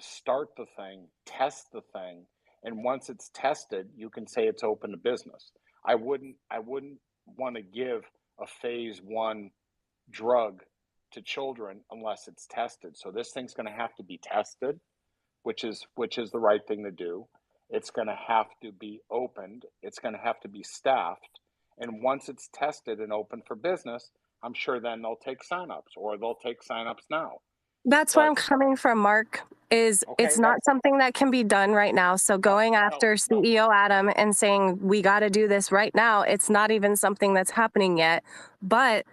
start the thing, test the thing, and once it's tested, you can say it's open to business. I wouldn't want to give a phase 1 drug to children unless it's tested. So this thing's going to have to be tested, which is the right thing to do. It's going to have to be opened. It's going to have to be staffed. And once it's tested and open for business, I'm sure then they'll take signups, or they'll take signups now. That's where I'm coming from, Mark, it's not something that can be done right now. So going after CEO Adam and saying, we got to do this right now, it's not even something that's happening yet. But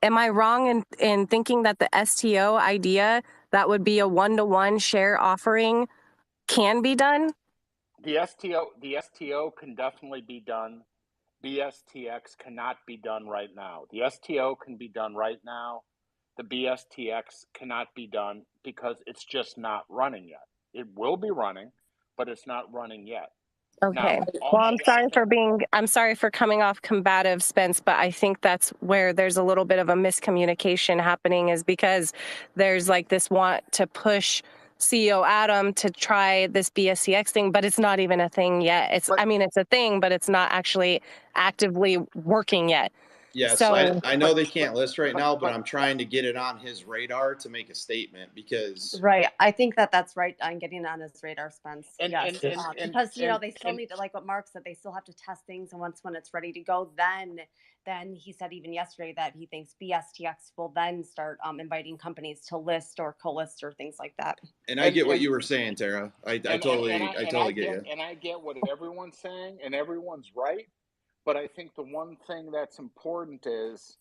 am I wrong in thinking that the STO idea that would be a 1-to-1 share offering can be done? The STO can definitely be done. BSTX cannot be done right now. The STO can be done right now. The BSTX cannot be done because it's just not running yet. It will be running, but it's not running yet. Okay. Now, Well, I'm sorry for coming off combative, Spence, but I think that's where there's a little bit of a miscommunication happening, is because there's like this want to push CEO Adam to try this BSCX thing, but it's not even a thing yet. It's a thing, but it's not actually actively working yet. Yes, So I know they can't list right now, but I'm trying to get it on his radar to make a statement because Right. I think that's right. I'm getting on his radar, Spence. Yes. Because they still need to, like what Mark said, they still have to test things, and when it's ready to go, then he said even yesterday that he thinks BSTX will then start inviting companies to list or co-list or things like that. And I get what you were saying, Tara. I totally get you. And I get what everyone's saying, and everyone's right. But I think the one thing that's important is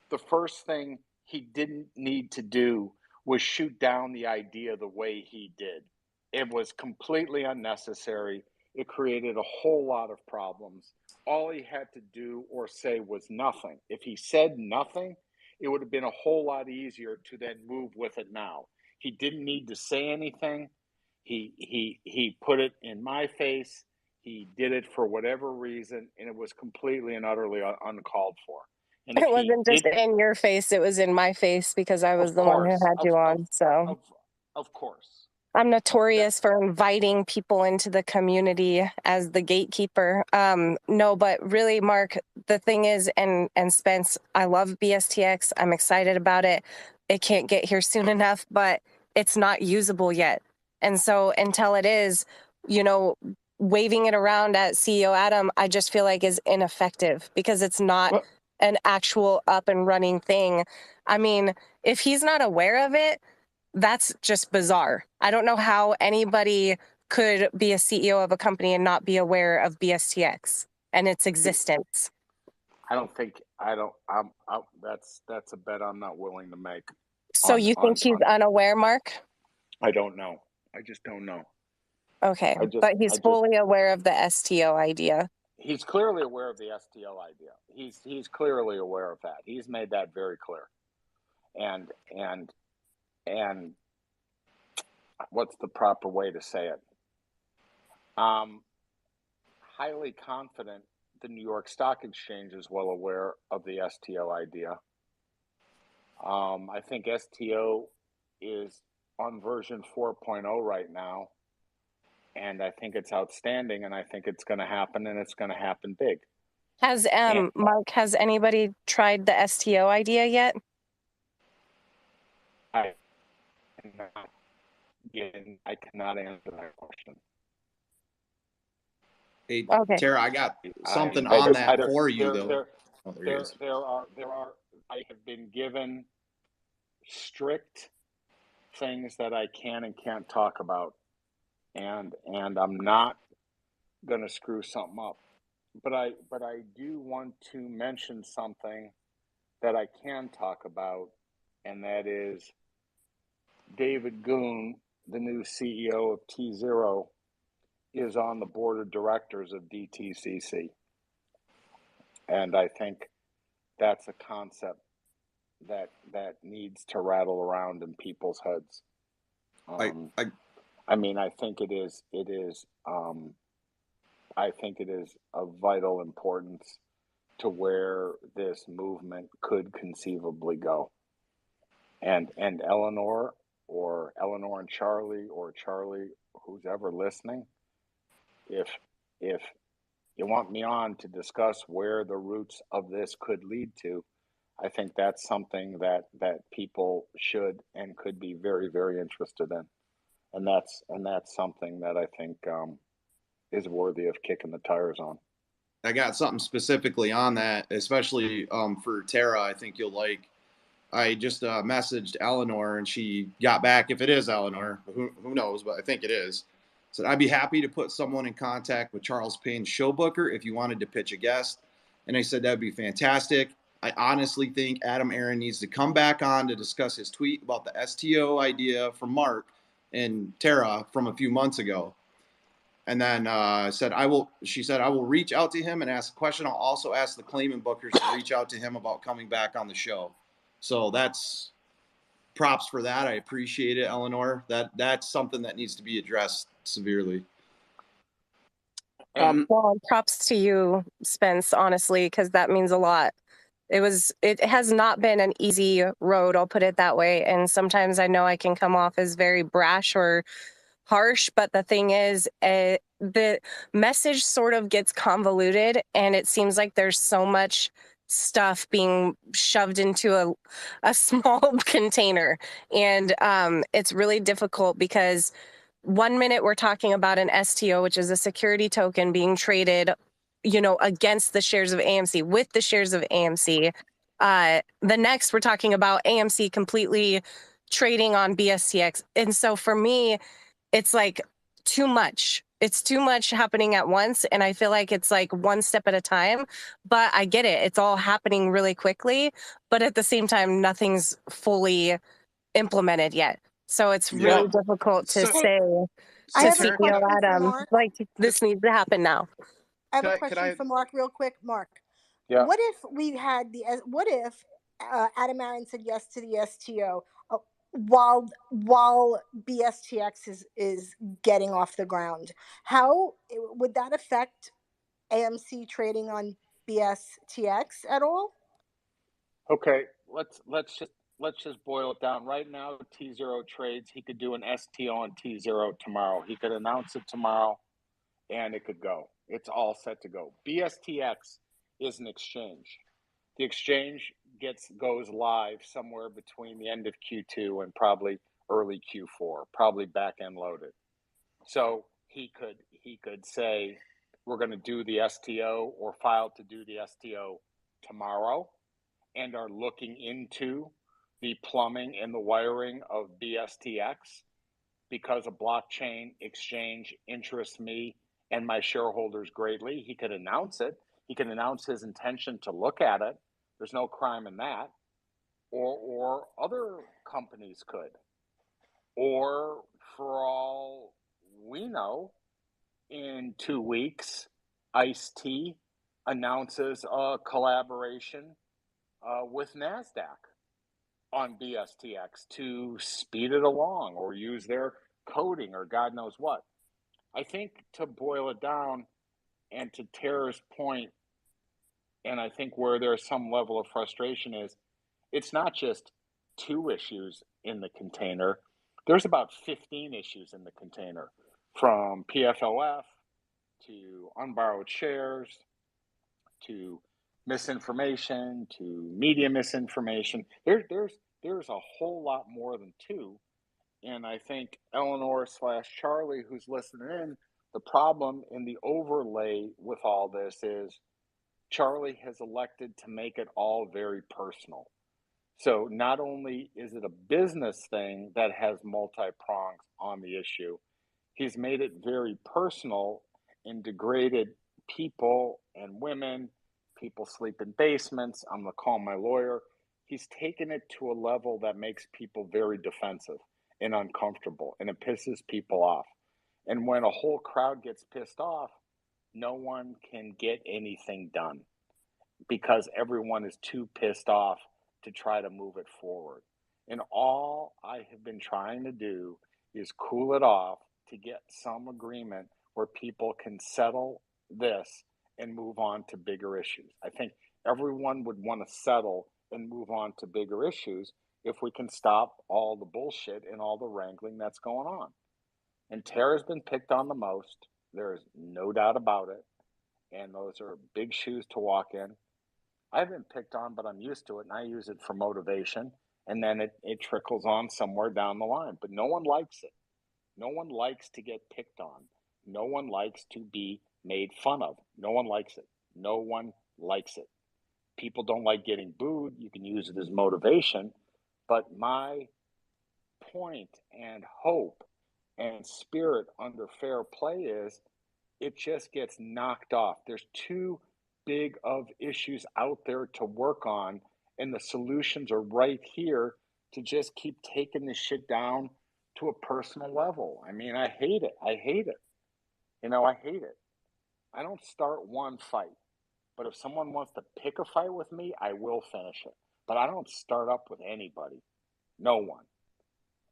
the first thing he didn't need to do was shoot down the idea the way he did. It was completely unnecessary. It created a whole lot of problems. All he had to do or say was nothing. If he said nothing, it would have been a whole lot easier to then move with it now. He didn't need to say anything. He put it in my face. He did it for whatever reason, and it was completely and utterly uncalled for. And it wasn't just in your face, it was in my face because I was the one who had you on. So of course. I'm notorious for inviting people into the community as the gatekeeper. No, but really, Mark, the thing is, and Spence, I love BSTX. I'm excited about it. It can't get here soon enough, but it's not usable yet. And so until it is, waving it around at CEO Adam, I just feel like is ineffective because it's not an actual up and running thing. I mean, if he's not aware of it, that's just bizarre. I don't know how anybody could be a CEO of a company and not be aware of BSTX and its existence. That's a bet I'm not willing to make. So you think he's unaware, Mark? I don't know. I just don't know. Okay, but he's fully aware of the STO idea. He's clearly aware of the STO idea. He's clearly aware of that. He's made that very clear. And what's the proper way to say it? Highly confident the New York Stock Exchange is well aware of the STO idea. I think STO is on version 4.0 right now. And I think it's outstanding, and I think it's going to happen, and it's going to happen big. Mark, has anybody tried the STO idea yet? I cannot answer that question. Hey, okay. Tara, I got something on that for you, though. I have been given strict things that I can and can't talk about. And I'm not going to screw something up, but I do want to mention something that I can talk about, and that is David Goon, the new CEO of T0, is on the board of directors of DTCC, and I think that's a concept that needs to rattle around in people's heads. I mean, I think it is. I think it is of vital importance to where this movement could conceivably go. And Eleanor and Charlie, or Charlie, who's ever listening, if you want me on to discuss where the roots of this could lead to, I think that's something that people should and could be very, very interested in. And that's something that I think is worthy of kicking the tires on. I got something specifically on that, especially for Tara. I think you'll like. I just messaged Eleanor, and she got back. If it is Eleanor, who knows? But I think it is. Said I'd be happy to put someone in contact with Charles Payne's show booker if you wanted to pitch a guest. And I said that'd be fantastic. I honestly think Adam Aaron needs to come back on to discuss his tweet about the STO idea from Mark and Tara from a few months ago. And then she said, I will reach out to him and ask a question. I'll also ask the Claman bookers to reach out to him about coming back on the show. So that's props for that. I appreciate it, Eleanor. That's something that needs to be addressed severely. Well, props to you, Spence, honestly, because that means a lot. It has not been an easy road, I'll put it that way. And sometimes I know I can come off as very brash or harsh, but the thing is, the message sort of gets convoluted, and it seems like there's so much stuff being shoved into a small container. And it's really difficult because 1 minute we're talking about an STO, which is a security token being traded, against the shares of AMC, with the shares of AMC. The next we're talking about AMC completely trading on BSTX. And so for me, it's like too much. It's too much happening at once. And I feel like it's like one step at a time, but I get it. It's all happening really quickly, but at the same time, nothing's fully implemented yet. So it's really difficult to say I to have a CEO question for Adam, Mark. like, this needs to happen now. I have a question for Mark real quick. Mark, Yeah. what if what if Adam Aaron said yes to the STO while BSTX is getting off the ground? How would that affect AMC trading on BSTX at all? Okay, let's just boil it down. Right now, T0 trades. He could do an STO on T0 tomorrow. He could announce it tomorrow, and it could go. It's all set to go. BSTX is an exchange. The exchange goes live somewhere between the end of Q2 and probably early Q4, probably back end loaded. So he could say we're going to do the STO or file to do the STO tomorrow, and are looking into the plumbing and the wiring of BSTX because a blockchain exchange interests me and my shareholders greatly. He could announce it. He can announce his intention to look at it. There's no crime in that. Or other companies could. Or for all we know, in 2 weeks, Ice-T announces a collaboration with NASDAQ on BSTX to speed it along or use their coding or God knows what. I think to boil it down and to Tara's point, and I think where there's some level of frustration is, it's not just 2 issues in the container. There's about 15 issues in the container, from PFLF to unborrowed shares to misinformation to media misinformation. There's a whole lot more than 2. And I think Eleanor/Charlie, who's listening in, the problem in the overlay with all this is Charlie has elected to make it all very personal. So not only is it a business thing that has multi-prongs on the issue, he's made it very personal and degraded people and women. People sleep in basements. I'm going to call my lawyer. He's taken it to a level that makes people very defensive and uncomfortable, and it pisses people off. And when a whole crowd gets pissed off, no one can get anything done because everyone is too pissed off to try to move it forward. And all I have been trying to do is cool it off to get some agreement where people can settle this and move on to bigger issues. I think everyone would want to settle and move on to bigger issues if we can stop all the bullshit and all the wrangling that's going on. And Tara's been picked on the most. There is no doubt about it. And those are big shoes to walk in. I've been picked on, but I'm used to it, and I use it for motivation. And then it trickles on somewhere down the line. But no one likes it. No one likes to get picked on. No one likes to be made fun of. No one likes it. No one likes it. People don't like getting booed. You can use it as motivation. But my point and hope and spirit under fair play is it just gets knocked off. There's too big of issues out there to work on, and the solutions are right here to just keep taking this shit down to a personal level. I mean, I hate it. I hate it. I hate it. I don't start one fight, but if someone wants to pick a fight with me, I will finish it. But I don't start up with anybody, no one.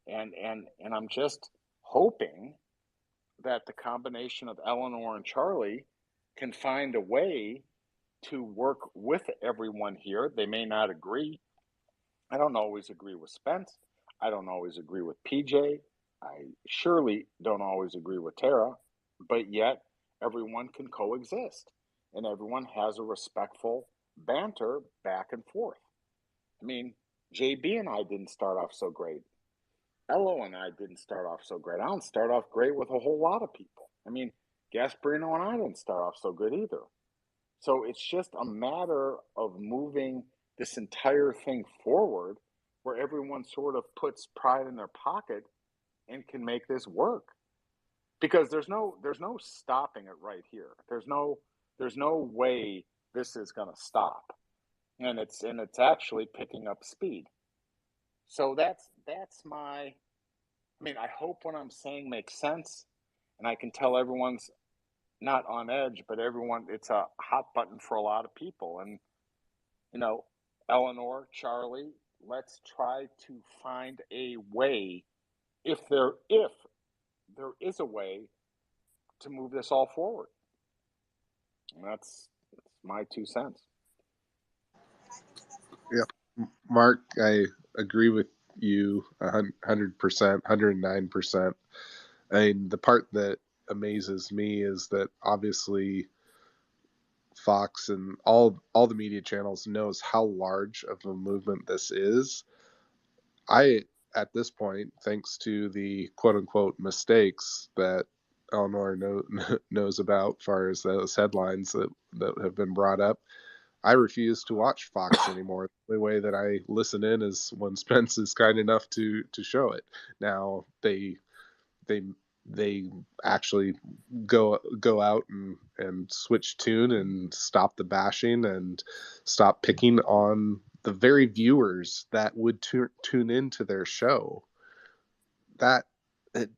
And I'm just hoping that the combination of Eleanor and Charlie can find a way to work with everyone here. They may not agree. I don't always agree with Spence. I don't always agree with PJ. I surely don't always agree with Tara, but yet everyone can coexist and everyone has a respectful banter back and forth. I mean, JB and I didn't start off so great. Elo and I didn't start off so great. I don't start off great with a whole lot of people. I mean, Gasparino and I didn't start off so good either. So it's just a matter of moving this entire thing forward where everyone sort of puts pride in their pocket and can make this work. Because there's no stopping it right here. There's no way this is going to stop. And it's actually picking up speed. So that's my I mean, I hope what I'm saying makes sense and I can tell everyone's not on edge, but everyone, it's a hot button for a lot of people. And, Eleanor, Charlie, let's try to find a way, if there is a way, to move this all forward. And that's my 2 cents. Yeah, Mark, I agree with you 100%, 109%. I mean, the part that amazes me is that obviously Fox and all the media channels knows how large of a movement this is. At this point, thanks to the quote unquote mistakes that Eleanor knows about, as far as those headlines that have been brought up, I refuse to watch Fox anymore. The only way that I listen in is when Spence is kind enough to show it. Now they actually go out and switch tune and stop the bashing and stop picking on the very viewers that would tune into their show. That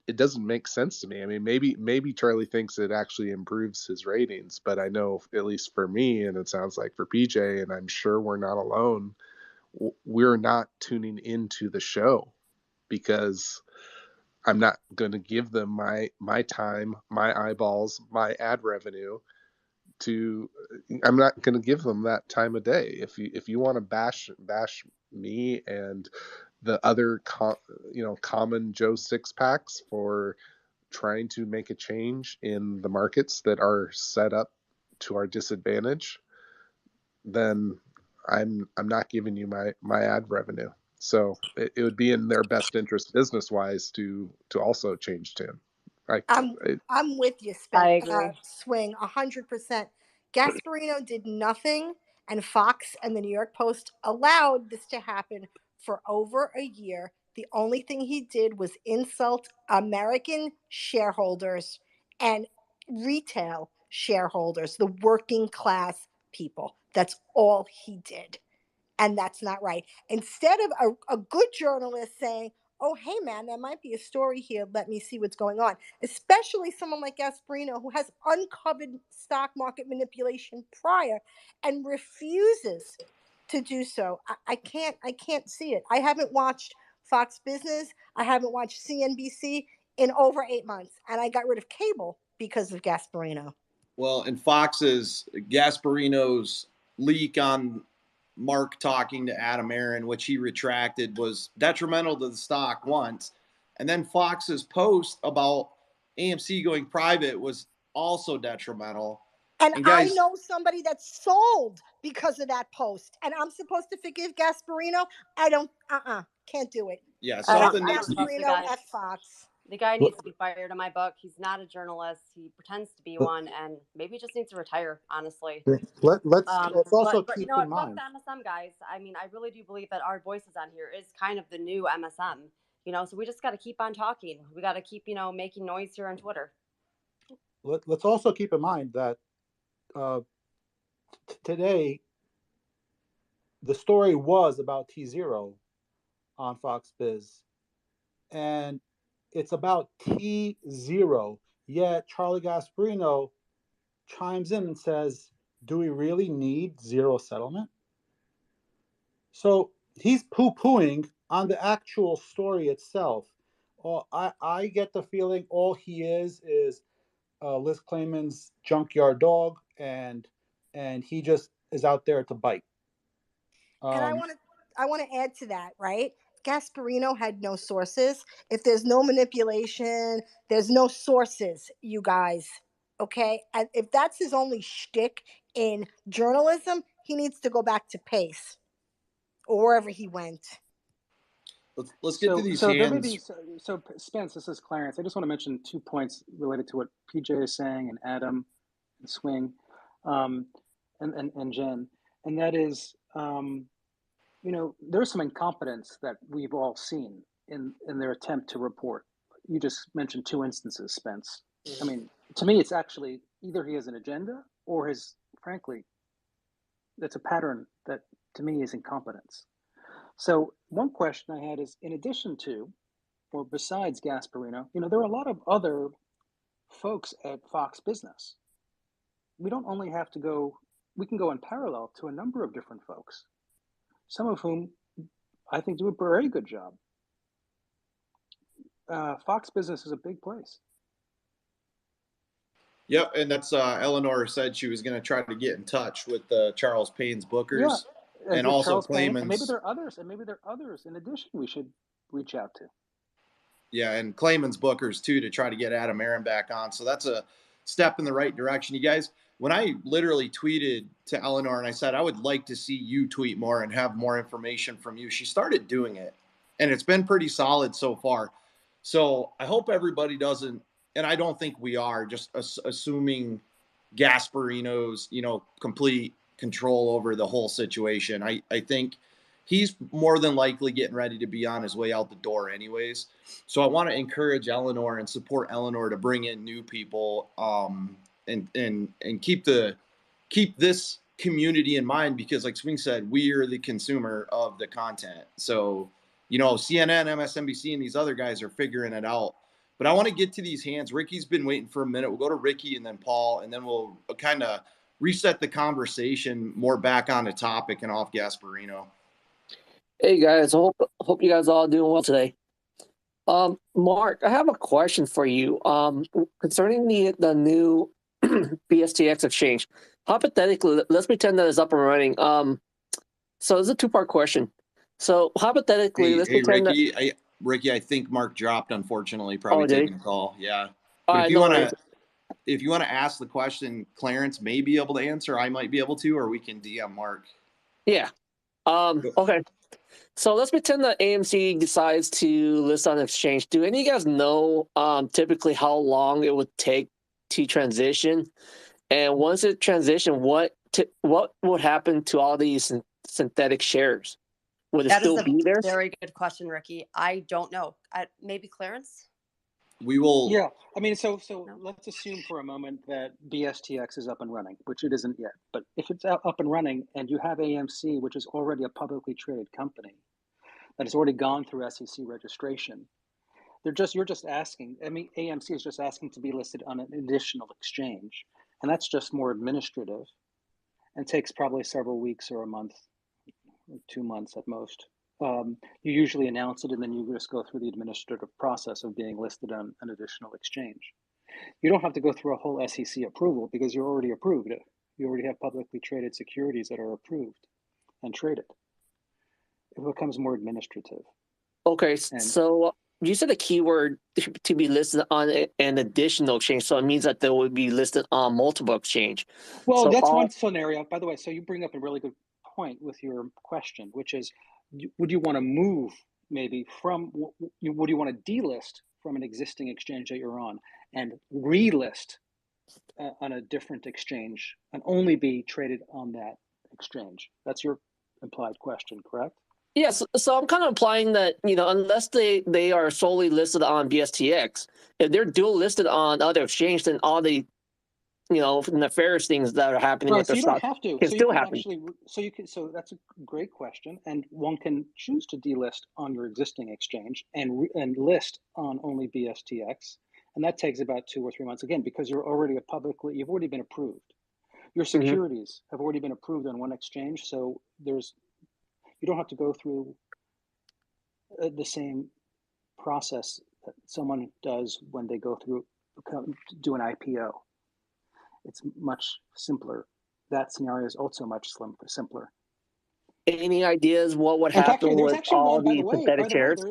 it doesn't make sense to me. I mean, maybe Charlie thinks it actually improves his ratings, but I know, at least for me, and it sounds like for PJ, and I'm sure we're not alone, we're not tuning into the show because I'm not going to give them my time, my eyeballs, my ad revenue. I'm not going to give them that time of day. If you want to bash me and the other common Joe six packs for trying to make a change in the markets that are set up to our disadvantage, then I'm not giving you my ad revenue. So it would be in their best interest business wise to also change tune. I'm with you, I agree. Swing 100%. Gasparino did nothing, and Fox and the New York Post allowed this to happen for over a year. The only thing he did was insult American shareholders and retail shareholders, the working class people. That's all he did. And that's not right. Instead of a good journalist saying, oh, hey, man, there might be a story here. Let me see what's going on. Especially someone like Gasparino, who has uncovered stock market manipulation prior and refuses to do so. I can't see it. I haven't watched Fox Business. I haven't watched CNBC in over 8 months. And I got rid of cable because of Gasparino. Well, and Fox's Gasparino's leak on Mark talking to Adam Aaron, which he retracted, was detrimental to the stock once. And then Fox's post about AMC going private was also detrimental. And guys, I know somebody that's sold because of that post. And I'm supposed to forgive Gasparino? I don't, can't do it. Yeah, something needs to be. At Fox. The guy needs to be fired in my book. He's not a journalist. He pretends to be one, and maybe just needs to retire, honestly. Let's also but keep you know in what? mind. Fuck the MSM guys. I mean, I really do believe that our voices on here is kind of the new MSM. So we just got to keep on talking. We got to keep, making noise here on Twitter. Let's also keep in mind that today the story was about T0 on Fox Biz, and it's about T0. Yet Charlie Gasparino chimes in and says, "Do we really need zero settlement?" So he's poo-pooing on the actual story itself. I get the feeling all he is Liz Clayman's junkyard dog, and he just is out there to bite. And I want to add to that, right? Gasparino had no sources. If there's no manipulation, there's no sources, you guys. Okay, and if that's his only shtick in journalism, he needs to go back to Pace or wherever he went. Let's get to these so hands. There may be, so Spence, this is Clarence. I just want to mention 2 points related to what PJ is saying and Adam and Swing and Jen. And that is, there's some incompetence that we've all seen in their attempt to report. You just mentioned 2 instances, Spence. I mean, to me, it's actually either he has an agenda or frankly, that's a pattern that to me is incompetence. So one question I had is, in addition to, or besides Gasparino, there are a lot of other folks at Fox Business. We don't only have to go, we can go in parallel to a number of different folks, some of whom I think do a very good job. Fox Business is a big place. Yep, and that's Eleanor said she was going to try to get in touch with Charles Payne's bookers, and also Charles Payne, Clayman's. And maybe there are others in addition we should reach out to. Yeah, and Clayman's bookers too, to try to get Adam Aaron back on. So that's a step in the right direction. You guys, when I literally tweeted to Eleanor and I said I would like to see you tweet more and have more information from you, she started doing it, and it's been pretty solid so far. So I hope everybody doesn't, and I don't think we are, just assuming Gasparino's, complete control over the whole situation. I think he's more than likely getting ready to be on his way out the door anyways. So I want to encourage Eleanor and support Eleanor to bring in new people, and keep this community in mind, because like Swing said, we are the consumer of the content. So, CNN, MSNBC, and these other guys are figuring it out. But I want to get to these hands. Ricky's been waiting for a minute. We'll go to Ricky and then Paul, and then we'll kind of reset the conversation more back on the topic and off Gasparino. Hey guys, I hope you guys are all doing well today. Mark, I have a question for you. Concerning the new BSTX exchange. Hypothetically, let's pretend that it's up and running. So it's a 2-part question. So hypothetically, let's pretend Ricky, that Ricky, I think Mark dropped, unfortunately, probably taking a call. Yeah. But if you want to ask the question, Clarence may be able to answer. I might be able to, or we can DM Mark. Yeah. Okay. So let's pretend that AMC decides to list on exchange. Do any of you guys know typically how long it would take to transition? And once it transition, what would happen to all these synthetic shares? Would it still be there? Very good question, Ricky. I don't know. Maybe Clarence? We will. Yeah. I mean, so let's assume for a moment that BSTX is up and running, which it isn't yet. But if it's up and running and you have AMC, which is already a publicly traded company that has already gone through SEC registration, you're just asking. I mean, AMC is just asking to be listed on an additional exchange, and that's just more administrative, and takes probably several weeks or a month, or 2 months at most. You usually announce it, and then you just go through the administrative process of being listed on an additional exchange. You don't have to go through a whole SEC approval because you're already approved. You already have publicly traded securities that are approved and traded. It becomes more administrative. Okay, so you said the keyword to be listed on an additional exchange, so it means that they would be listed on multiple exchange. Well, so that's one scenario. By the way, so you bring up a really good point with your question, which is, would you want to move maybe from, would you want to delist from an existing exchange that you're on and relist on a different exchange and only be traded on that exchange? That's your implied question, correct? Yes, so I'm kind of implying that, unless they are solely listed on BSTX, if they're dual listed on other exchange, then all they nefarious things that are happening Right, with so their you don't stock have to. can So you still can happen. actually, so that's a great question, and one can choose to delist on your existing exchange and list on only BSTX, and that takes about 2 or 3 months again because you've already been approved. Your securities have already been approved on one exchange, so you don't have to go through the same process that someone does when they do an IPO. It's much simpler. That scenario is also much simpler. Any ideas what would In fact, happen there's with actually all one, by these the way, synthetic shares?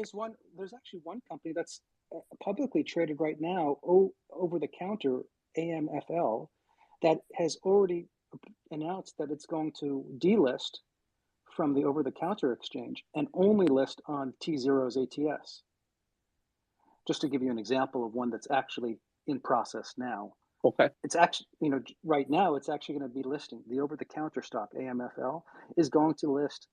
there's actually one company that's publicly traded right now, over the counter, AMFL, that has already announced that it's going to delist from the over the counter exchange and only list on T0's ATS. Just to give you an example of one that's actually in process now. Okay. It's actually, right now it's actually going to be listing the over-the-counter stock, AMFL, is going to list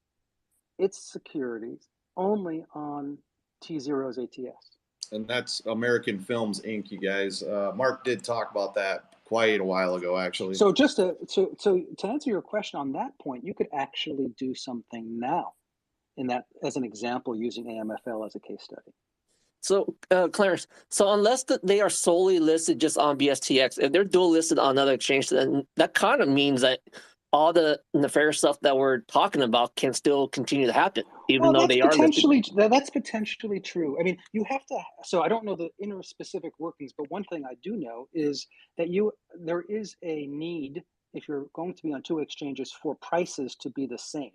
its securities only on T0's ATS. And that's American Films Inc., you guys. Mark did talk about that quite a while ago, actually. So just to answer your question on that point, you could actually do something now in that as an example using AMFL as a case study. So, Clarence, so unless they are solely listed just on BSTX, if they're dual listed on another exchange, then that kind of means that all the nefarious stuff that we're talking about can still continue to happen, even though they are listed. That's potentially true. I mean, you have to. So I don't know the inner specific workings, but one thing I do know is that there is a need, if you're going to be on two exchanges, for prices to be the same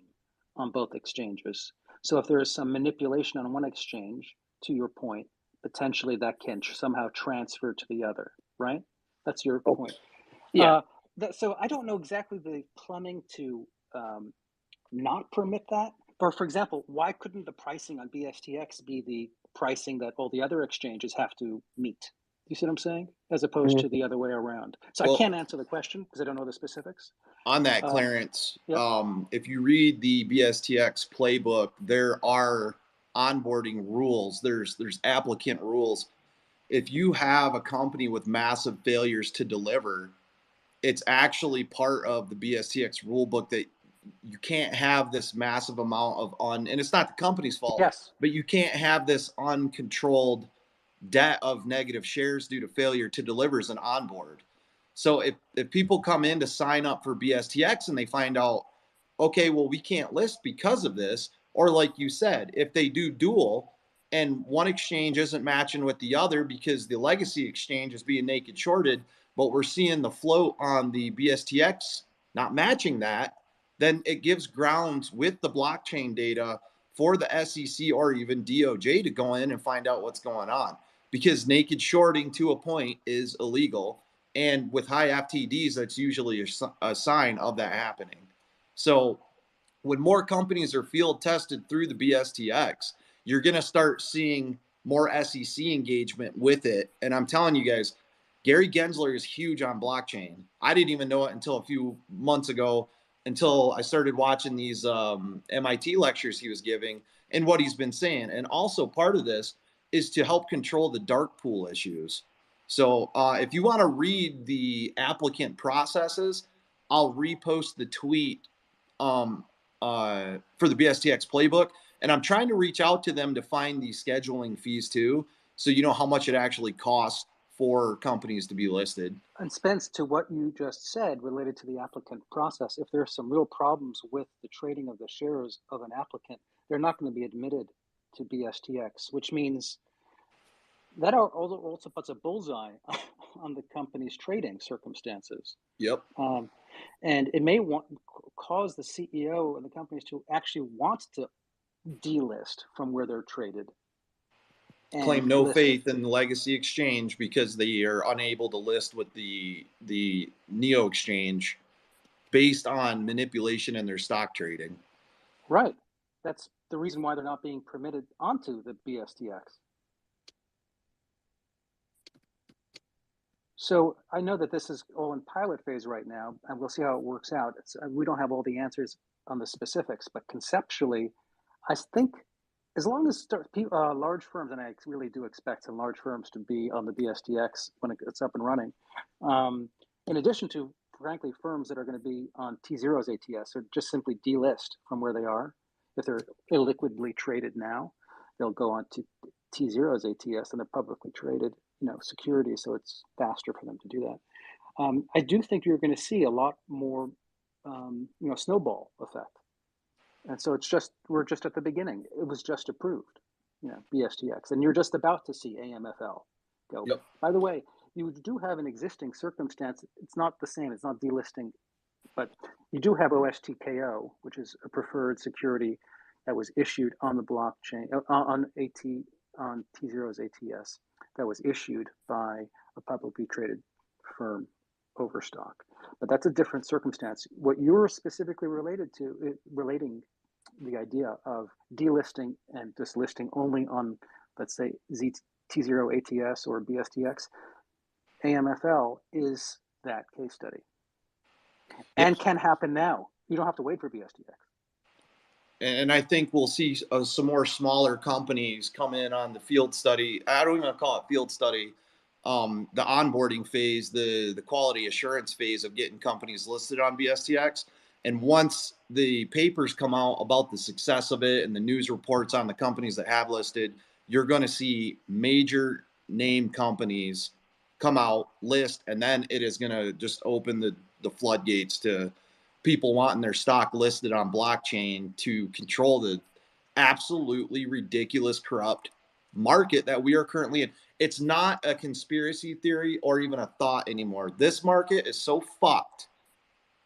on both exchanges. So if there is some manipulation on one exchange, to your point, potentially that can somehow transfer to the other, right? That's your point. Yeah. So I don't know exactly the plumbing to not permit that. Or for example, why couldn't the pricing on BSTX be the pricing that all the other exchanges have to meet? You see what I'm saying? As opposed to the other way around. So I can't answer the question because I don't know the specifics. On that, Clarence, if you read the BSTX playbook, there are onboarding rules. There's applicant rules. If you have a company with massive failures to deliver, it's actually part of the BSTX rule book that you can't have this massive amount of and it's not the company's fault, but you can't have this uncontrolled debt of negative shares due to failure to deliver as an onboard. So if people come in to sign up for BSTX and they find out, okay, well, we can't list because of this, or like you said, if they do dual and one exchange isn't matching with the other because the legacy exchange is being naked shorted, but we're seeing the float on the BSTX not matching that, then it gives grounds with the blockchain data for the SEC or even DOJ to go in and find out what's going on, because naked shorting to a point is illegal. And with high FTDs, that's usually a sign of that happening. So when more companies are field tested through the BSTX, you're going to start seeing more SEC engagement with it. And I'm telling you guys, Gary Gensler is huge on blockchain. I didn't even know it until a few months ago, until I started watching these MIT lectures he was giving and what he's been saying. And also part of this is to help control the dark pool issues. So if you want to read the applicant processes, I'll repost the tweet for the BSTX playbook. And I'm trying to reach out to them to find the scheduling fees too, so you know how much it actually costs for companies to be listed. And Spence, to what you just said related to the applicant process, if there's some real problems with the trading of the shares of an applicant, they're not going to be admitted to BSTX, which means that also puts a bullseye on the company's trading circumstances. Yep. And it may cause the CEO and the companies to actually want to delist from where they're traded. Claim no faith in the legacy exchange because they are unable to list with the Neo exchange based on manipulation in their stock trading. Right. That's the reason why they're not being permitted onto the BSTX. So I know that this is all in pilot phase right now, and we'll see how it works out. We don't have all the answers on the specifics, but conceptually, I think as long as large firms, and I really do expect some large firms to be on the BSTX when it gets up and running, in addition to, frankly, firms that are going to be on T0's ATS or just simply delist from where they are. If they're illiquidly traded now, they'll go on to T0's ATS and they're publicly traded, security, so it's faster for them to do that. I do think you're going to see a lot more, snowball effect. And so we're just at the beginning. It was just approved, BSTX, and you're just about to see AMFL go. Yep. By the way, you do have an existing circumstance. It's not the same. It's not delisting, but you do have OSTKO, which is a preferred security that was issued on the blockchain on T0's ATS that was issued by a publicly traded firm, Overstock. But that's a different circumstance. What you're specifically relating the idea of delisting and just listing only on, let's say, T0 ATS or BSTX, AMFL is that case study. And can happen now. You don't have to wait for BSTX. And I think we'll see some more smaller companies come in on the field study. I don't even call it field study. The onboarding phase, the quality assurance phase of getting companies listed on BSTX. And once the papers come out about the success of it and the news reports on the companies that have listed, you're going to see major name companies come out, list, and then it is going to just open the floodgates to people wanting their stock listed on blockchain to control the absolutely ridiculous, corrupt market that we are currently in. It's not a conspiracy theory or even a thought anymore. This market is so fucked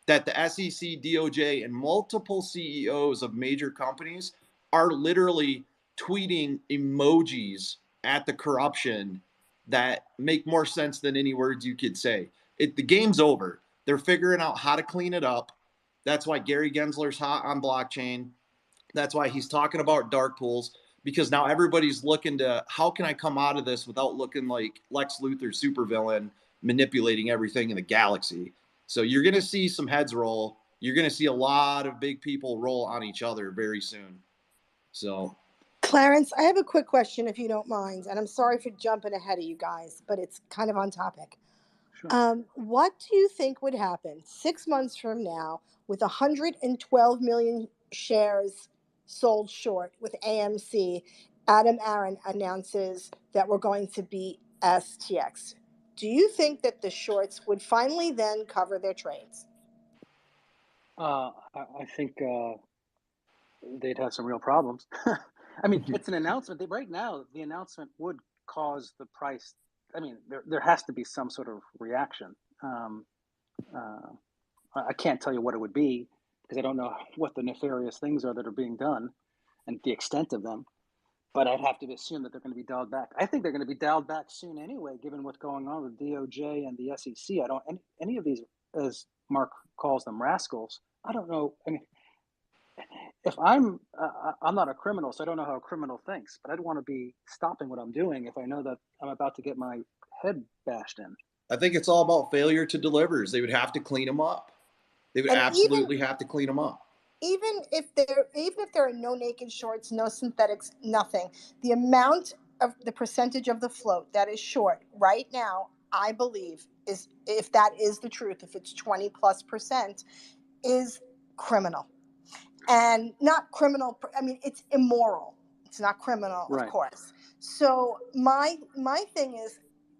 that the SEC, DOJ, and multiple CEOs of major companies are literally tweeting emojis at the corruption that make more sense than any words you could say. The game's over. They're figuring out how to clean it up. That's why Gary Gensler's hot on blockchain. That's why he's talking about dark pools, because now everybody's looking to, how can I come out of this without looking like Lex Luthor's supervillain manipulating everything in the galaxy? So you're going to see some heads roll. You're going to see a lot of big people roll on each other very soon. So, Clarence, I have a quick question, if you don't mind, and I'm sorry for jumping ahead of you guys, but it's kind of on topic. Sure. What do you think would happen 6 months from now with 112 million shares sold short with AMC? Adam Aaron announces that we're going to be STX. Do you think that the shorts would finally then cover their trades? I think they'd have some real problems. I mean, it's an announcement. Right now, the announcement would cause the price. I mean, there has to be some sort of reaction. I can't tell you what it would be because I don't know what the nefarious things are that are being done and the extent of them. But I'd have to assume that they're going to be dialed back. I think they're going to be dialed back soon anyway, given what's going on with DOJ and the SEC. I don't any of these, as Mark calls them, rascals. I don't know. I mean, if I'm not a criminal, so I don't know how a criminal thinks. But I'd want to be stopping what I'm doing if I know that I'm about to get my head bashed in. I think it's all about failure to deliver. They would have to clean them up. They would absolutely have to clean them up. Even if there are no naked shorts, no synthetics, nothing, the amount of the percentage of the float that is short right now, I believe, is, if that is the truth, if it's 20+%, is criminal. And not criminal, I mean, it's immoral. It's not criminal, Right. Of course. So my thing is,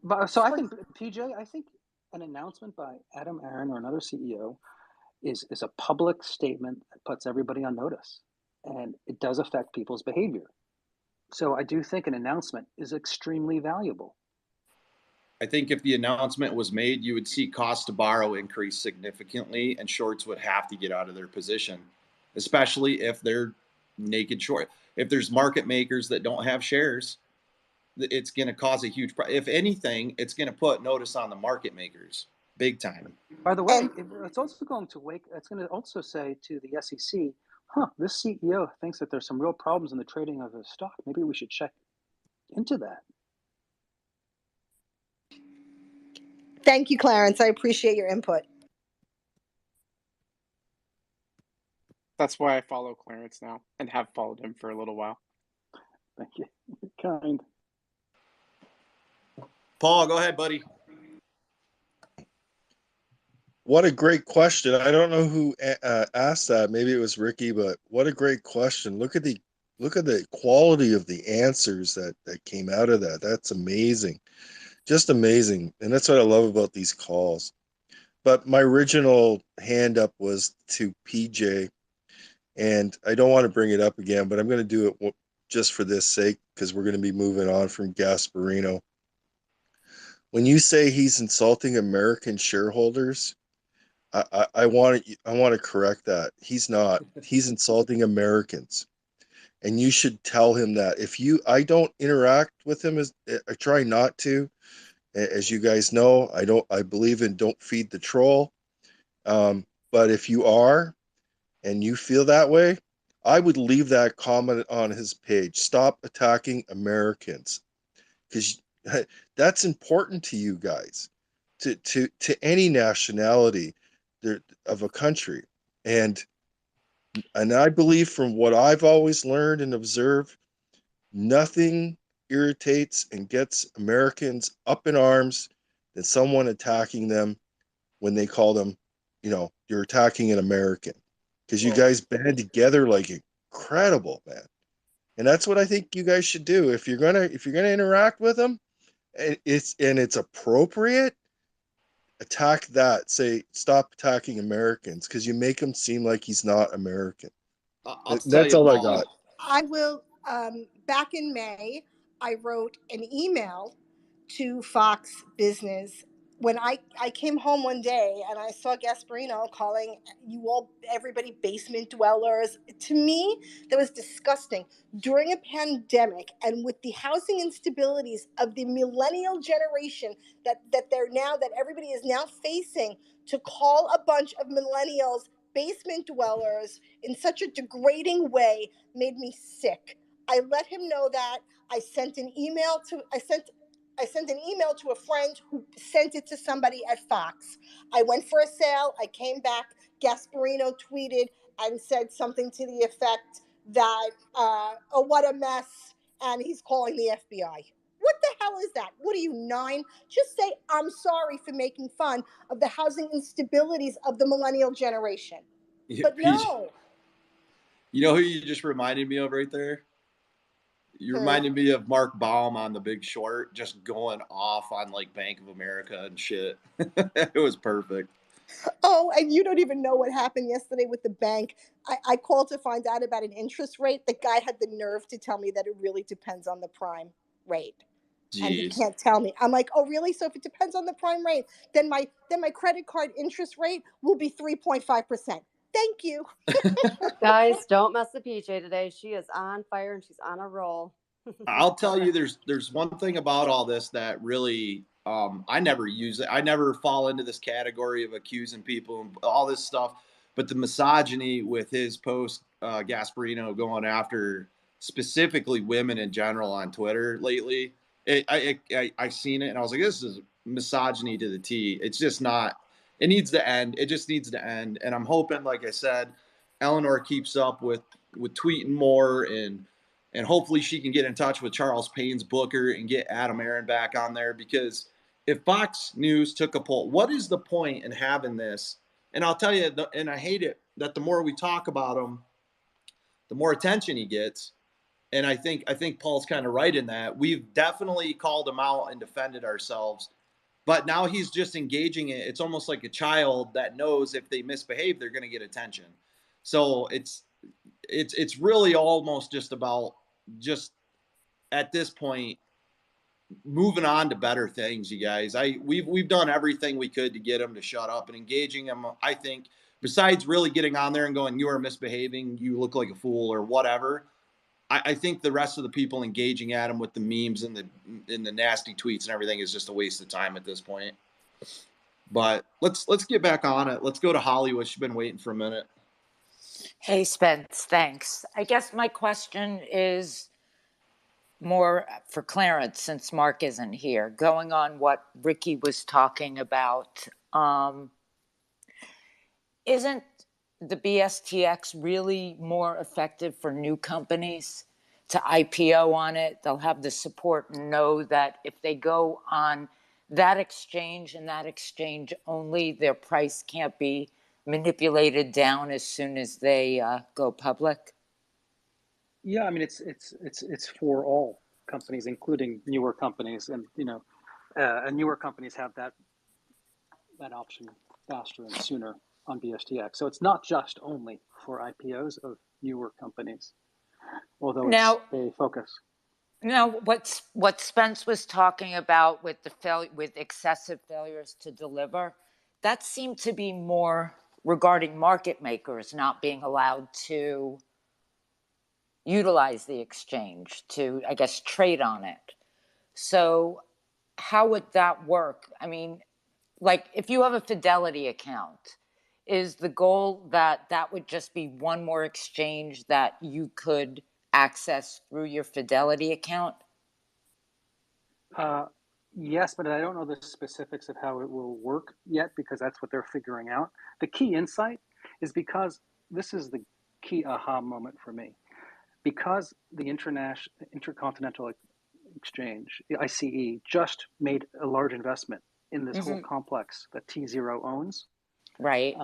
I think, PJ, I think an announcement by Adam Aaron or another CEO is a public statement that puts everybody on notice, and it does affect people's behavior. So I do think an announcement is extremely valuable. I think if the announcement was made, you would see cost to borrow increase significantly, and shorts would have to get out of their position, especially if they're naked short. If there's market makers that don't have shares, it's going to cause a huge if anything, it's going to put notice on the market makers big time. By the way, it's also going to also say to the SEC, this CEO thinks that there's some real problems in the trading of his stock. Maybe we should check into that. Thank you, Clarence. I appreciate your input. That's why I follow Clarence now and have followed him for a little while. Thank you. Kind. Paul, go ahead, buddy. What a great question. I don't know who asked that. Maybe it was Ricky, but what a great question. Look at the quality of the answers that came out of that. That's amazing. Just amazing. And that's what I love about these calls. But my original hand up was to PJ, and I don't want to bring it up again, but I'm going to do it just for this sake because we're going to be moving on from Gasparino. When you say he's insulting American shareholders, I want to correct that. He's not. He's insulting Americans, and you should tell him that. I don't interact with him I try not to. As you guys know, I believe in don't feed the troll. But if you are and you feel that way, I would leave that comment on his page. Stop attacking Americans, because that's important to you guys, to any nationality of a country. And I believe, from what I've always learned and observed, nothing irritates and gets Americans up in arms than someone attacking them when they call them, you're attacking an American, because you guys band together like incredible, man. And that's what I think you guys should do. If you're gonna interact with them, and it's appropriate, attack that. Say, stop attacking Americans, because you make him seem like he's not American. I'll tell That's you, all I Paul. got. I will. Back in May, I wrote an email to Fox Business when I came home one day and I saw Gasparino calling everybody basement dwellers. To me, that was disgusting. During a pandemic and with the housing instabilities of the millennial generation that everybody is now facing, to call a bunch of millennials basement dwellers in such a degrading way made me sick. I let him know that. I sent an email to a friend who sent it to somebody at Fox. I went for a sale. I came back. Gasparino tweeted and said something to the effect that, oh, what a mess, and he's calling the FBI. What the hell is that? What are you, 9? Just say, I'm sorry for making fun of the housing instabilities of the millennial generation. But no. You know who you just reminded me of right there? You reminded me of Mark Baum on The Big Short, just going off on like Bank of America and shit. It was perfect. Oh, and you don't even know what happened yesterday with the bank. I called to find out about an interest rate. The guy had the nerve to tell me that it really depends on the prime rate. Jeez. And he can't tell me. I'm like, oh, really? So if it depends on the prime rate, then my credit card interest rate will be 3.5%. Thank you. Guys, don't mess with PJ today. She is on fire and she's on a roll. I'll tell you, there's one thing about all this that really I never use it. I never fall into this category of accusing people and all this stuff. But the misogyny with his post, Gasparino going after specifically women in general on Twitter lately, I seen it and I was like, this is misogyny to the T. It's just not. It needs to end. It just needs to end. And I'm hoping, like I said, Eleanor keeps up with tweeting more, and hopefully she can get in touch with Charles Payne's Booker and get Adam Aaron back on there, because if Fox News took a poll, what is the point in having this? And I'll tell you, and I hate it, that the more we talk about him, the more attention he gets. And I think Paul's kind of right in that. We've definitely called him out and defended ourselves, but now he's just engaging it. It's almost like a child that knows if they misbehave, they're going to get attention. So it's really almost just about, just at this point, moving on to better things, you guys. We've done everything we could to get him to shut up, and engaging him, I think, besides really getting on there and going, you are misbehaving, you look like a fool, or whatever. I think the rest of the people engaging at him with the memes and the nasty tweets and everything is just a waste of time at this point. But let's get back on it. Let's go to Hollywood. She's been waiting for a minute. Hey, Spence, thanks. I guess my question is more for Clarence, since Mark isn't here. Going on what Ricky was talking about, isn't the BSTX really more effective for new companies to IPO on it? They'll have the support and know that if they go on that exchange and that exchange only, their price can't be manipulated down as soon as they go public? Yeah, I mean it's for all companies, including newer companies, and and newer companies have that option faster and sooner on BSTX. So it's not just only for IPOs of newer companies, although it's a focus. Now, what Spence was talking about with with excessive failures to deliver, that seemed to be more regarding market makers not being allowed to utilize the exchange to, I guess, trade on it. So how would that work? I mean, like if you have a Fidelity account, is the goal that that would just be one more exchange that you could access through your Fidelity account? Yes, but I don't know the specifics of how it will work yet because that's what they're figuring out. The key insight is because this is the key aha moment for me. Because the Intercontinental Exchange, the ICE, just made a large investment in this whole complex that T0 owns. Right.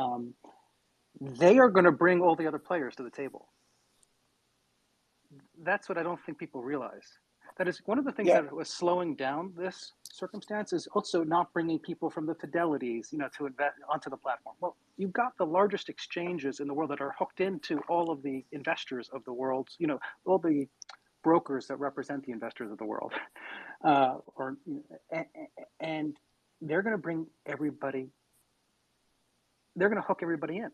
They are going to bring all the other players to the table. That's what I don't think people realize. That is one of the things that was slowing down this circumstance is also not bringing people from the Fidelities, to invest onto the platform. Well, you've got the largest exchanges in the world that are hooked into all of the investors of the world, all the brokers that represent the investors of the world, and they're going to bring everybody. They're going to hook everybody in.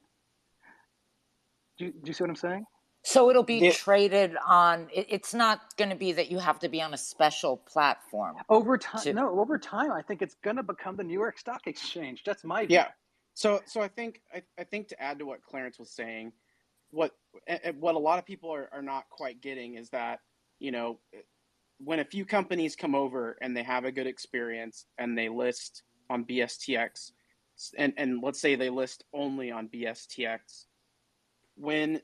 Do you see what I'm saying? So it'll be traded on. It's not going to be that you have to be on a special platform. Over time, over time, I think it's going to become the New York Stock Exchange. That's my view. Yeah. So I think to add to what Clarence was saying, what a lot of people are not quite getting is that when a few companies come over and they have a good experience and they list on BSTX, and let's say they list only on BSTX, when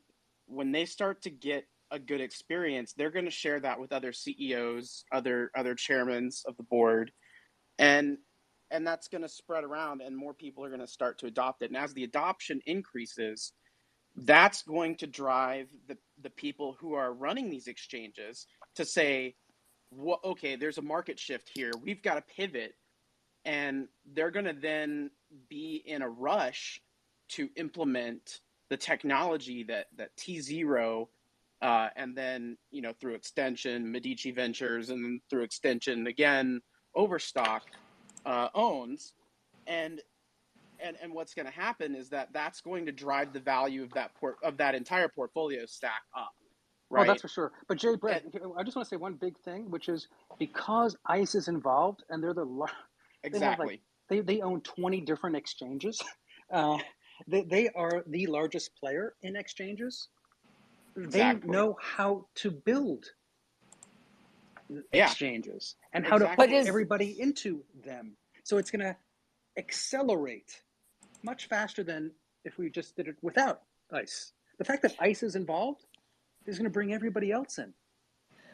they start to get a good experience, they're going to share that with other CEOs, other chairmen of the board, and that's going to spread around, and more people are going to start to adopt it. And as the adoption increases, that's going to drive the people who are running these exchanges to say, well, okay, there's a market shift here. We've got to pivot. And they're going to then be in a rush to implement the technology that T0 and then, through extension, Medici Ventures, and then through extension, again, Overstock owns. And what's going to happen is that's going to drive the value of that entire portfolio stack up. Right? Oh, that's for sure. But Jay, Brett, I just want to say one big thing, which is because ICE is involved and they're exactly they own 20 different exchanges. They are the largest player in exchanges. Exactly. They know how to build exchanges and how to put everybody into them. So it's going to accelerate much faster than if we just did it without ICE. The fact that ICE is involved is going to bring everybody else in.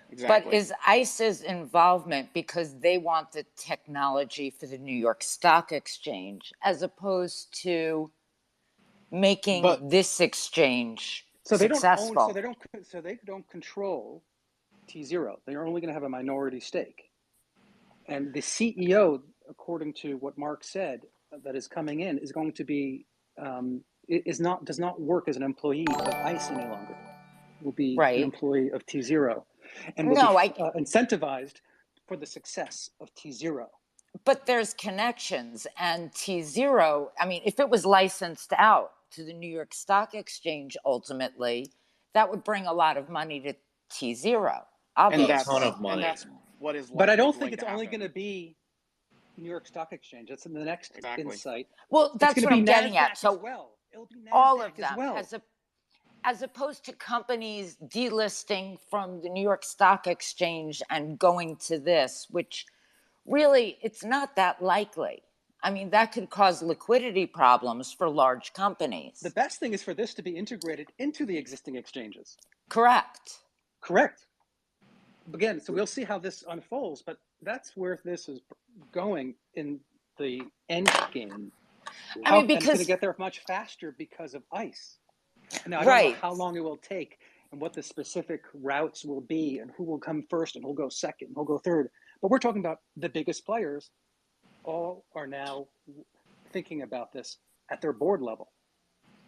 Exactly. But is ICE's involvement because they want the technology for the New York Stock Exchange as opposed to making this exchange successful? So they don't control T0. They are only going to have a minority stake. And the CEO, according to what Mark said, that is coming in is going to be does not work as an employee of ICE any longer. Will be an employee of T0 and will be incentivized for the success of T0. But there's connections, and T0, I mean, if it was licensed out to the New York Stock Exchange ultimately, that would bring a lot of money to T0. Obviously. And a ton of money. And that's what is but I don't think it's only going to be New York Stock Exchange. That's in the next insight. Well, that's what I'm getting at. So it'll be NASDAQ all of them, as well. As opposed to companies delisting from the New York Stock Exchange and going to this, which really, it's not that likely. I mean, that could cause liquidity problems for large companies. The best thing is for this to be integrated into the existing exchanges. Correct. Again, so we'll see how this unfolds, but that's where this is going in the end game. I mean, And it's going to because get there much faster because of ice. Now, I don't know right. how long it will take and what the specific routes will be and who will come first and who'll go second and who'll go third. But we're talking about the biggest players all are now thinking about this at their board level.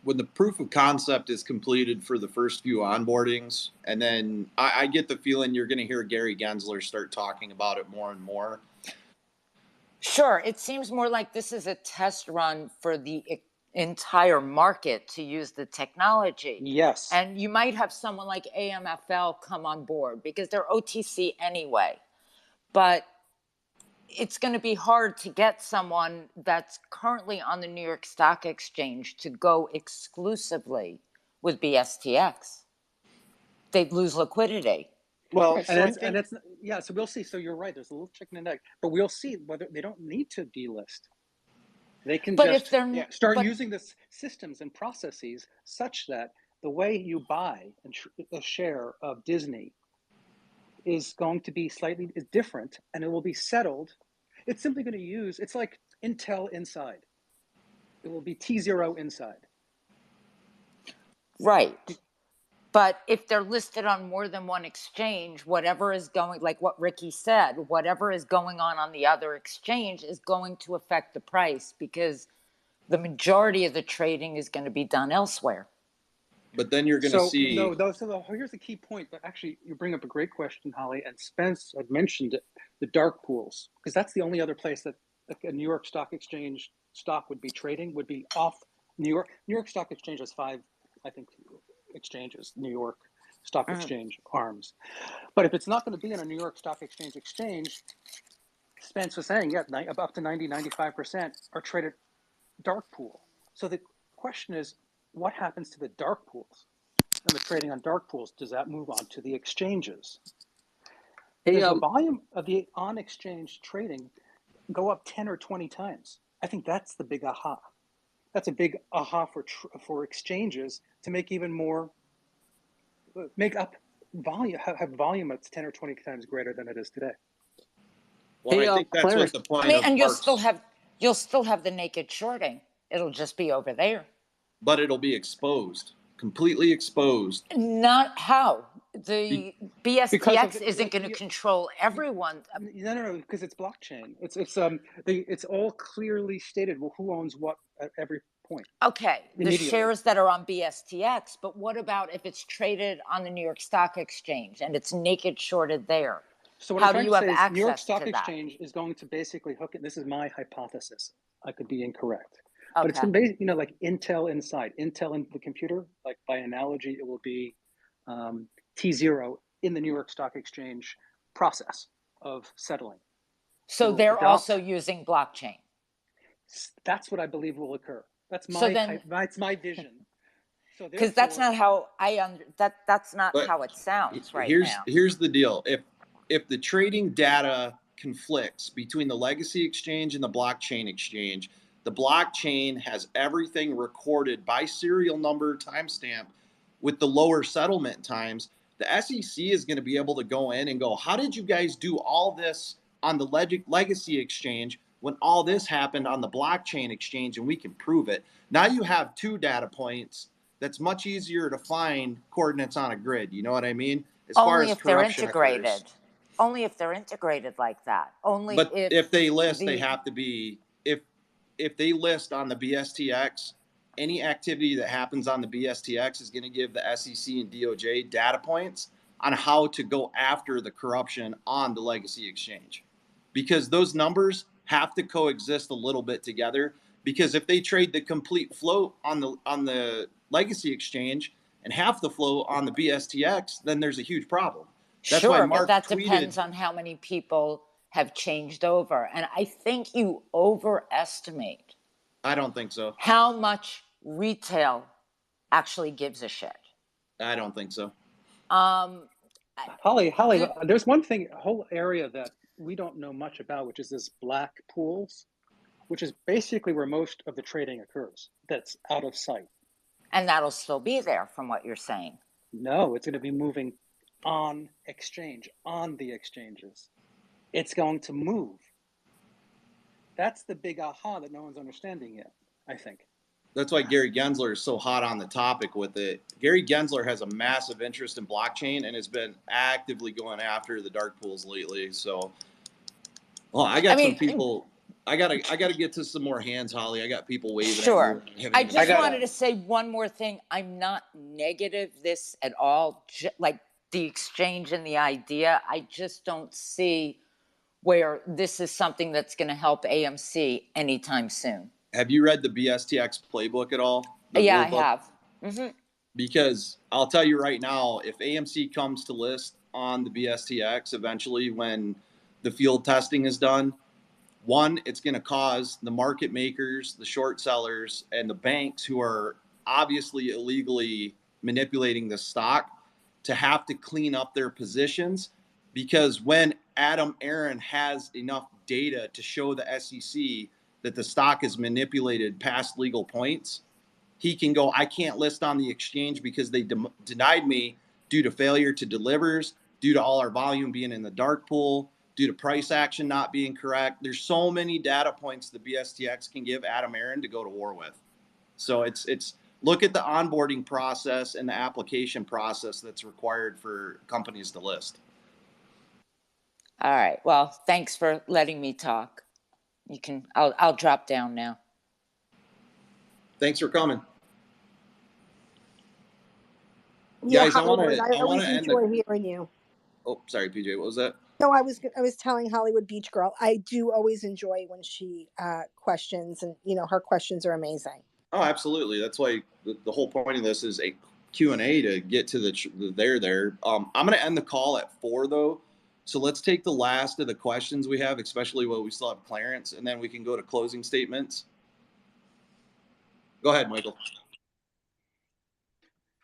When the proof of concept is completed for the first few onboardings, and then I get the feeling you're going to hear Gary Gensler start talking about it more and more. Sure, it seems more like this is a test run for the entire market to use the technology. Yes. And you might have someone like AMFL come on board because they're OTC anyway. But it's going to be hard to get someone that's currently on the New York Stock Exchange to go exclusively with BSTX. They'd lose liquidity. Well, Right. so So we'll see. So you're right. There's a little chicken and egg, but we'll see whether they don't need to delist. They can just start using the systems and processes such that the way you buy a share of Disney is going to be slightly different, and it will be settled. It's simply going to use. It's like Intel Inside. It will be T0 Inside. Right. But if they're listed on more than one exchange, whatever is going, like what Ricky said, whatever is going on the other exchange is going to affect the price because the majority of the trading is going to be done elsewhere. But then you're going to see. Here's the key point. But actually, you bring up a great question, Holly. And Spence had mentioned it, the dark pools, because that's the only other place that a New York Stock Exchange stock would be trading, would be off New York. New York Stock Exchange has 5, I think, exchanges, New York Stock Exchange arms. But if it's not going to be in a New York Stock Exchange, Spence was saying, up to 95% are traded dark pool. So the question is, what happens to the dark pools and the trading on dark pools? Does that move on to the exchanges? Does the volume of the on-exchange trading go up 10 or 20 times? I think that's the big aha. That's a big aha for exchanges to make even more, make up volume, have volume that's 10 or 20 times greater than it is today. Well, I think that's what the point of and you'll still have the naked shorting. It'll just be over there. But it'll be exposed, completely exposed. Not how. The BSTX isn't going to control everyone. No, because it's blockchain. It's all clearly stated who owns what at every point. Okay, the shares that are on BSTX, but what about if it's traded on the New York Stock Exchange and it's naked shorted there? So what I'm trying to say is New York Stock Exchange is going to basically hook it. This is my hypothesis. I could be incorrect. Okay. But it's going to be, like Intel Inside. Intel in the computer, like by analogy, it will be T0 in the New York Stock Exchange process of settling. So they're also using blockchain. That's what I believe will occur. That's my vision. Because that's not how that's not how it sounds now. Here's the deal. If the trading data conflicts between the legacy exchange and the blockchain exchange, the blockchain has everything recorded by serial number timestamp with the lower settlement times. The SEC is going to be able to go in and go, how did you guys do all this on the legacy exchange when all this happened on the blockchain exchange and we can prove it? Now you have 2 data points that's much easier to find coordinates on a grid. You know what I mean? As far as they're integrated. Occurs. Only if they're integrated like that. But if they list, they have to be, if they list on the BSTX, any activity that happens on the BSTX is going to give the SEC and DOJ data points on how to go after the corruption on the legacy exchange. Because those numbers have to coexist a little bit together. Because if they trade the complete float on the legacy exchange and half the float on the BSTX, then there's a huge problem. That's why Mark but that depends on how many people have changed over. And I think you overestimate. I don't think so. How much retail actually gives a shit. I don't think so. Holly, there's one thing, a whole area that we don't know much about, which is this black pools, which is basically where most of the trading occurs. That's out of sight. And that'll still be there from what you're saying. No, it's going to be moving on the exchanges. it's going to move. That's the big aha that no one's understanding yet, I think. That's why Gary Gensler is so hot on the topic with it. Gary Gensler has a massive interest in blockchain and has been actively going after the dark pools lately. So, well, I got some people. I gotta get to some more hands, Holly. I got people waving Sure. at me. I just wanted to say one more thing. I'm not negative this at all. Like the exchange and the idea, I just don't see where this is something that's going to help AMC anytime soon. Have you read the BSTX playbook at all? Yeah, I have. Mm-hmm. Because I'll tell you right now, if AMC comes to list on the BSTX eventually when the field testing is done, one, it's going to cause the market makers, the short sellers, and the banks who are obviously illegally manipulating the stock to have to clean up their positions, because when Adam Aaron has enough data to show the SEC that the stock is manipulated past legal points, he can go, I can't list on the exchange because they denied me due to failure to delivers, due to all our volume being in the dark pool, due to price action not being correct. There's so many data points the BSTX can give Adam Aaron to go to war with. So it's look at the onboarding process and the application process that's required for companies to list. All right. Well, thanks for letting me talk. You can. I'll drop down now. Thanks for coming. Yeah, guys, Hollywood, I always enjoy hearing you. Oh, sorry, PJ. What was that? No, I was telling Hollywood Beach Girl, I do always enjoy when she questions, and her questions are amazing. Oh, absolutely. That's why the whole point of this is a Q&A to get to the there. I'm going to end the call at 4 though. So let's take the last of the questions we have, especially while we still have Clarence, and then we can go to closing statements. Go ahead, Michael.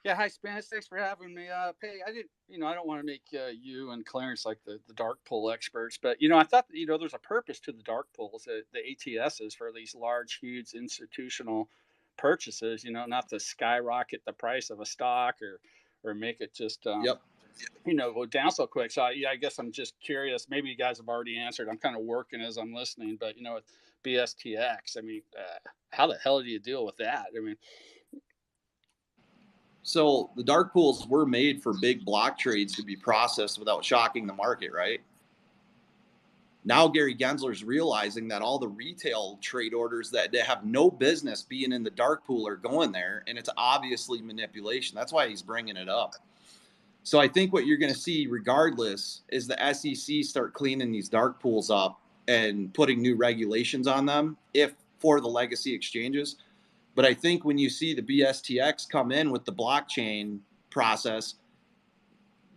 Yeah, hi, Spanish. Thanks for having me. Hey, I don't want to make you and Clarence like the dark pool experts, but I thought that, there's a purpose to the dark pools, the ATSs, for these large, huge institutional purchases. Not to skyrocket the price of a stock or make it just go down so quick. So I guess I'm just curious. Maybe you guys have already answered. I'm kind of working as I'm listening, but with BSTX, how the hell do you deal with that? So the dark pools were made for big block trades to be processed without shocking the market, right? Now Gary Gensler's realizing that all the retail trade orders that have no business being in the dark pool are going there, and it's obviously manipulation. That's why he's bringing it up. So I think what you're going to see regardless is the SEC start cleaning these dark pools up and putting new regulations on them for the legacy exchanges. But I think when you see the BSTX come in with the blockchain process,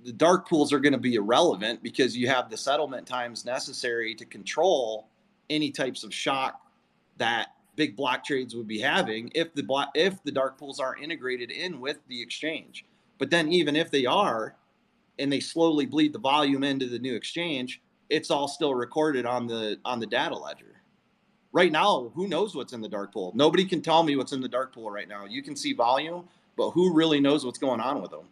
the dark pools are going to be irrelevant because you have the settlement times necessary to control any types of shock that big block trades would be having if the dark pools aren't integrated in with the exchange. But then even if they are, and they slowly bleed the volume into the new exchange, it's all still recorded on the data ledger. Right now, who knows what's in the dark pool? Nobody can tell me what's in the dark pool right now. You can see volume, but who really knows what's going on with them?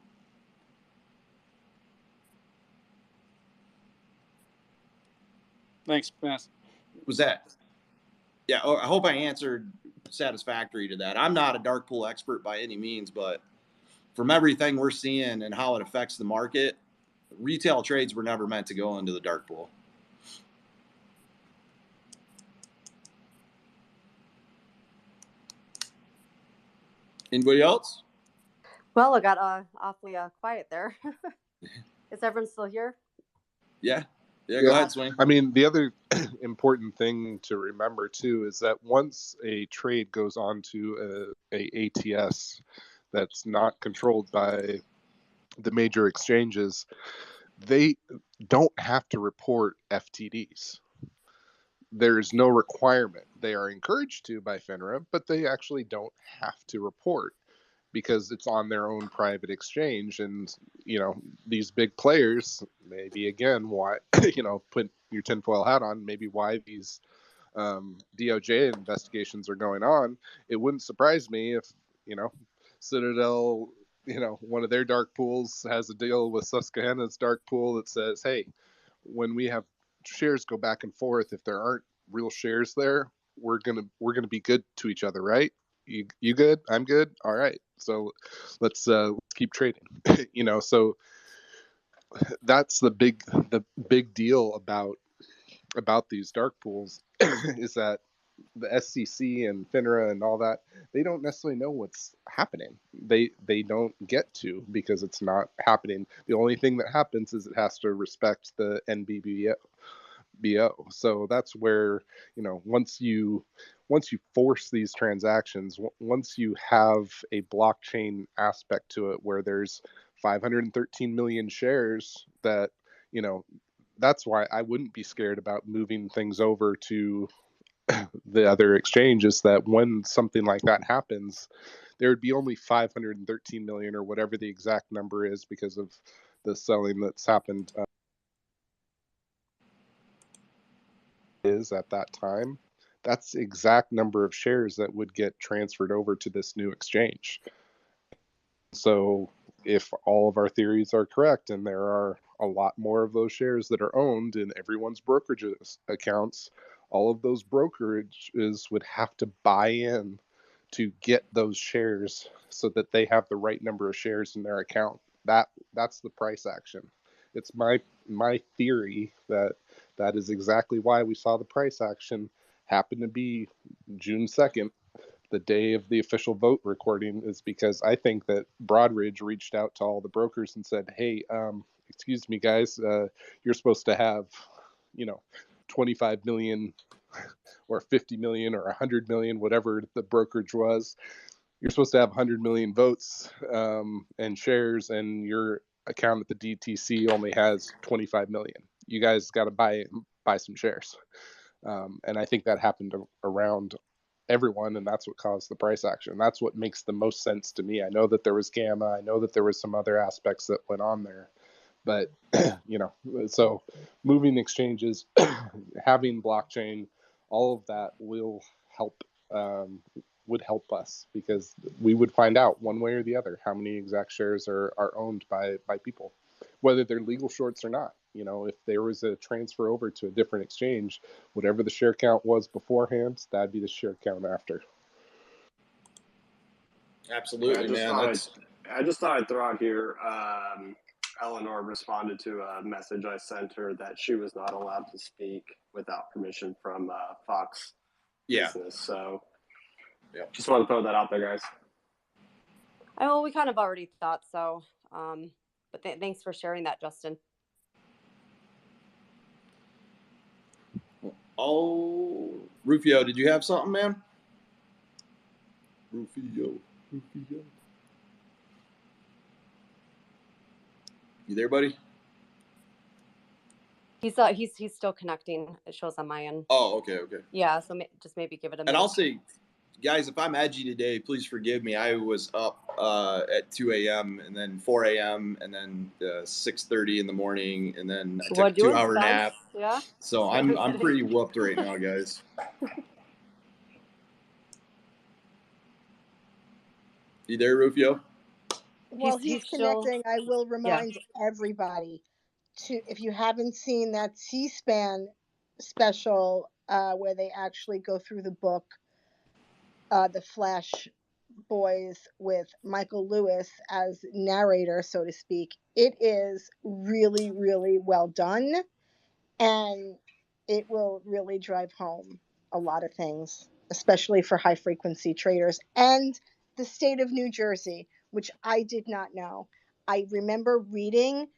Thanks, Spence. Was that? Yeah, I hope I answered satisfactory to that. I'm not a dark pool expert by any means, but from everything we're seeing and how it affects the market, retail trades were never meant to go into the dark pool. Anybody else? Well, I got awfully quiet there. Is everyone still here? Yeah. Go ahead, Swain. The other important thing to remember too is that once a trade goes on to a ATS that's not controlled by the major exchanges, they don't have to report FTDs. There's no requirement. They are encouraged to by FINRA, but they actually don't have to report because it's on their own private exchange. And, these big players, maybe again, why, put your tinfoil hat on, maybe why these DOJ investigations are going on. It wouldn't surprise me if, Citadel, one of their dark pools has a deal with Susquehanna's dark pool that says, hey, when we have shares go back and forth, if there aren't real shares there, we're gonna be good to each other, right? You good? I'm good. All right. So let's keep trading. So that's the big deal about these dark pools is that the SCC and FINRA and all that, they don't necessarily know what's happening. They don't get to, because it's not happening. The only thing that happens is it has to respect the NBBO. So that's where, once you force these transactions, once you have a blockchain aspect to it where there's 513 million shares, that, that's why I wouldn't be scared about moving things over to the other exchanges, that when something like that happens, there would be only 513 million or whatever the exact number is because of the selling that's happened is at that time. That's the exact number of shares that would get transferred over to this new exchange. So if all of our theories are correct and there are a lot more of those shares that are owned in everyone's brokerage accounts, all of those brokerages would have to buy in to get those shares so that they have the right number of shares in their account. That's the price action. It's my theory that is exactly why we saw the price action happen to be June 2nd, the day of the official vote recording, is because I think that Broadridge reached out to all the brokers and said, hey, excuse me, guys, you're supposed to have, 25 million or 50 million or 100 million, whatever the brokerage was. You're supposed to have 100 million votes and shares, and your account at the DTC only has 25 million. You guys got to buy some shares. And I think that happened around everyone, and that's what caused the price action. That's what makes the most sense to me. I know that there was gamma. I know that there was some other aspects that went on there, but so moving exchanges, having blockchain, all of that will help. Would help us, because we would find out one way or the other how many exact shares are owned by people, whether they're legal shorts or not. If there was a transfer over to a different exchange, whatever the share count was beforehand, that'd be the share count after. Absolutely, man. I just thought I'd throw out here, Eleanor responded to a message I sent her that she was not allowed to speak without permission from Fox Business. So just want to throw that out there, guys. Well, we kind of already thought so. But thanks for sharing that, Justin. Oh, Rufio, did you have something, man? Rufio. You there, buddy? He's still connecting. It shows on my end. Oh, okay. Yeah, so just maybe give it a minute. And I'll say, guys, if I'm edgy today, please forgive me. I was up at 2 a.m. and then 4 a.m. and then 6:30 in the morning, and then I took a 2-hour nap. Yeah. So I'm pretty whooped right now, guys. You there, Rufio? While he's connecting, I will remind everybody to, if you haven't seen that C-SPAN special where they actually go through the book, The Flash Boys, with Michael Lewis as narrator, so to speak, it is really, really well done, and it will really drive home a lot of things, especially for high frequency traders and the state of New Jersey, which I did not know. I remember reading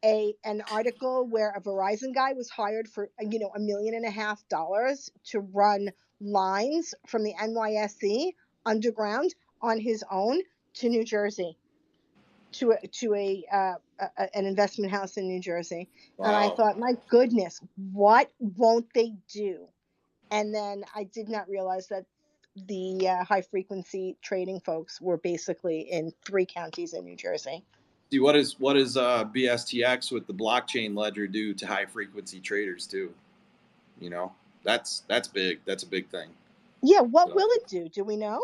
an article where a Verizon guy was hired for $1.5 million to run lines from the NYSE underground on his own to New Jersey, to an investment house in New Jersey. Wow. And I thought, my goodness, what won't they do? And then I did not realize that the high frequency trading folks were basically in 3 counties in New Jersey. See, what is BSTX with the blockchain ledger do to high frequency traders too? That's big. That's a big thing. Yeah, what will it do? Do we know?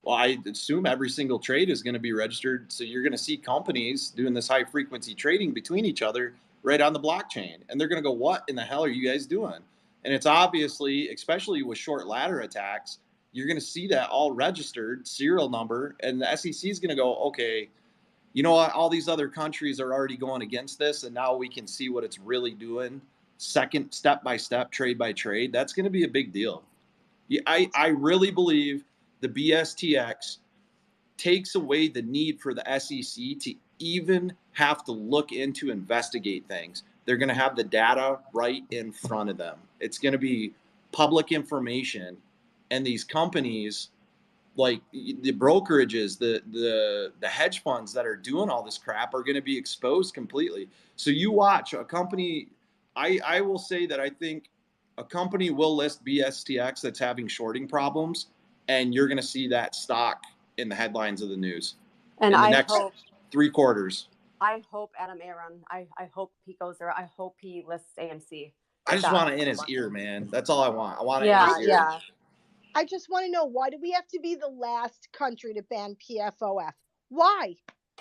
Well, I assume every single trade is going to be registered. So you're going to see companies doing this high frequency trading between each other right on the blockchain. And they're going to go, what in the hell are you guys doing? And it's obviously, especially with short ladder attacks, you're going to see that all registered, serial number, and the SEC is going to go, okay, you know what? All these other countries are already going against this, and now we can see what it's really doing, second, step by step, trade by trade. That's going to be a big deal. I really believe the BSTX takes away the need for the SEC to even have to look into investigate things. They're going to have the data right in front of them. It's going to be public information, and these companies, like the brokerages, the hedge funds that are doing all this crap, are going to be exposed completely. So you watch a company. I will say that I think a company will list BSTX that's having shorting problems, and you're going to see that stock in the headlines of the news And in the I next hope 3 quarters. I hope Adam Aaron. I hope he goes there. I hope he lists AMC. I just want it in his ear, man. That's all I want. I want it Yeah, in his ear. yeah. I just want to know, why do we have to be the last country to ban PFOF? Why?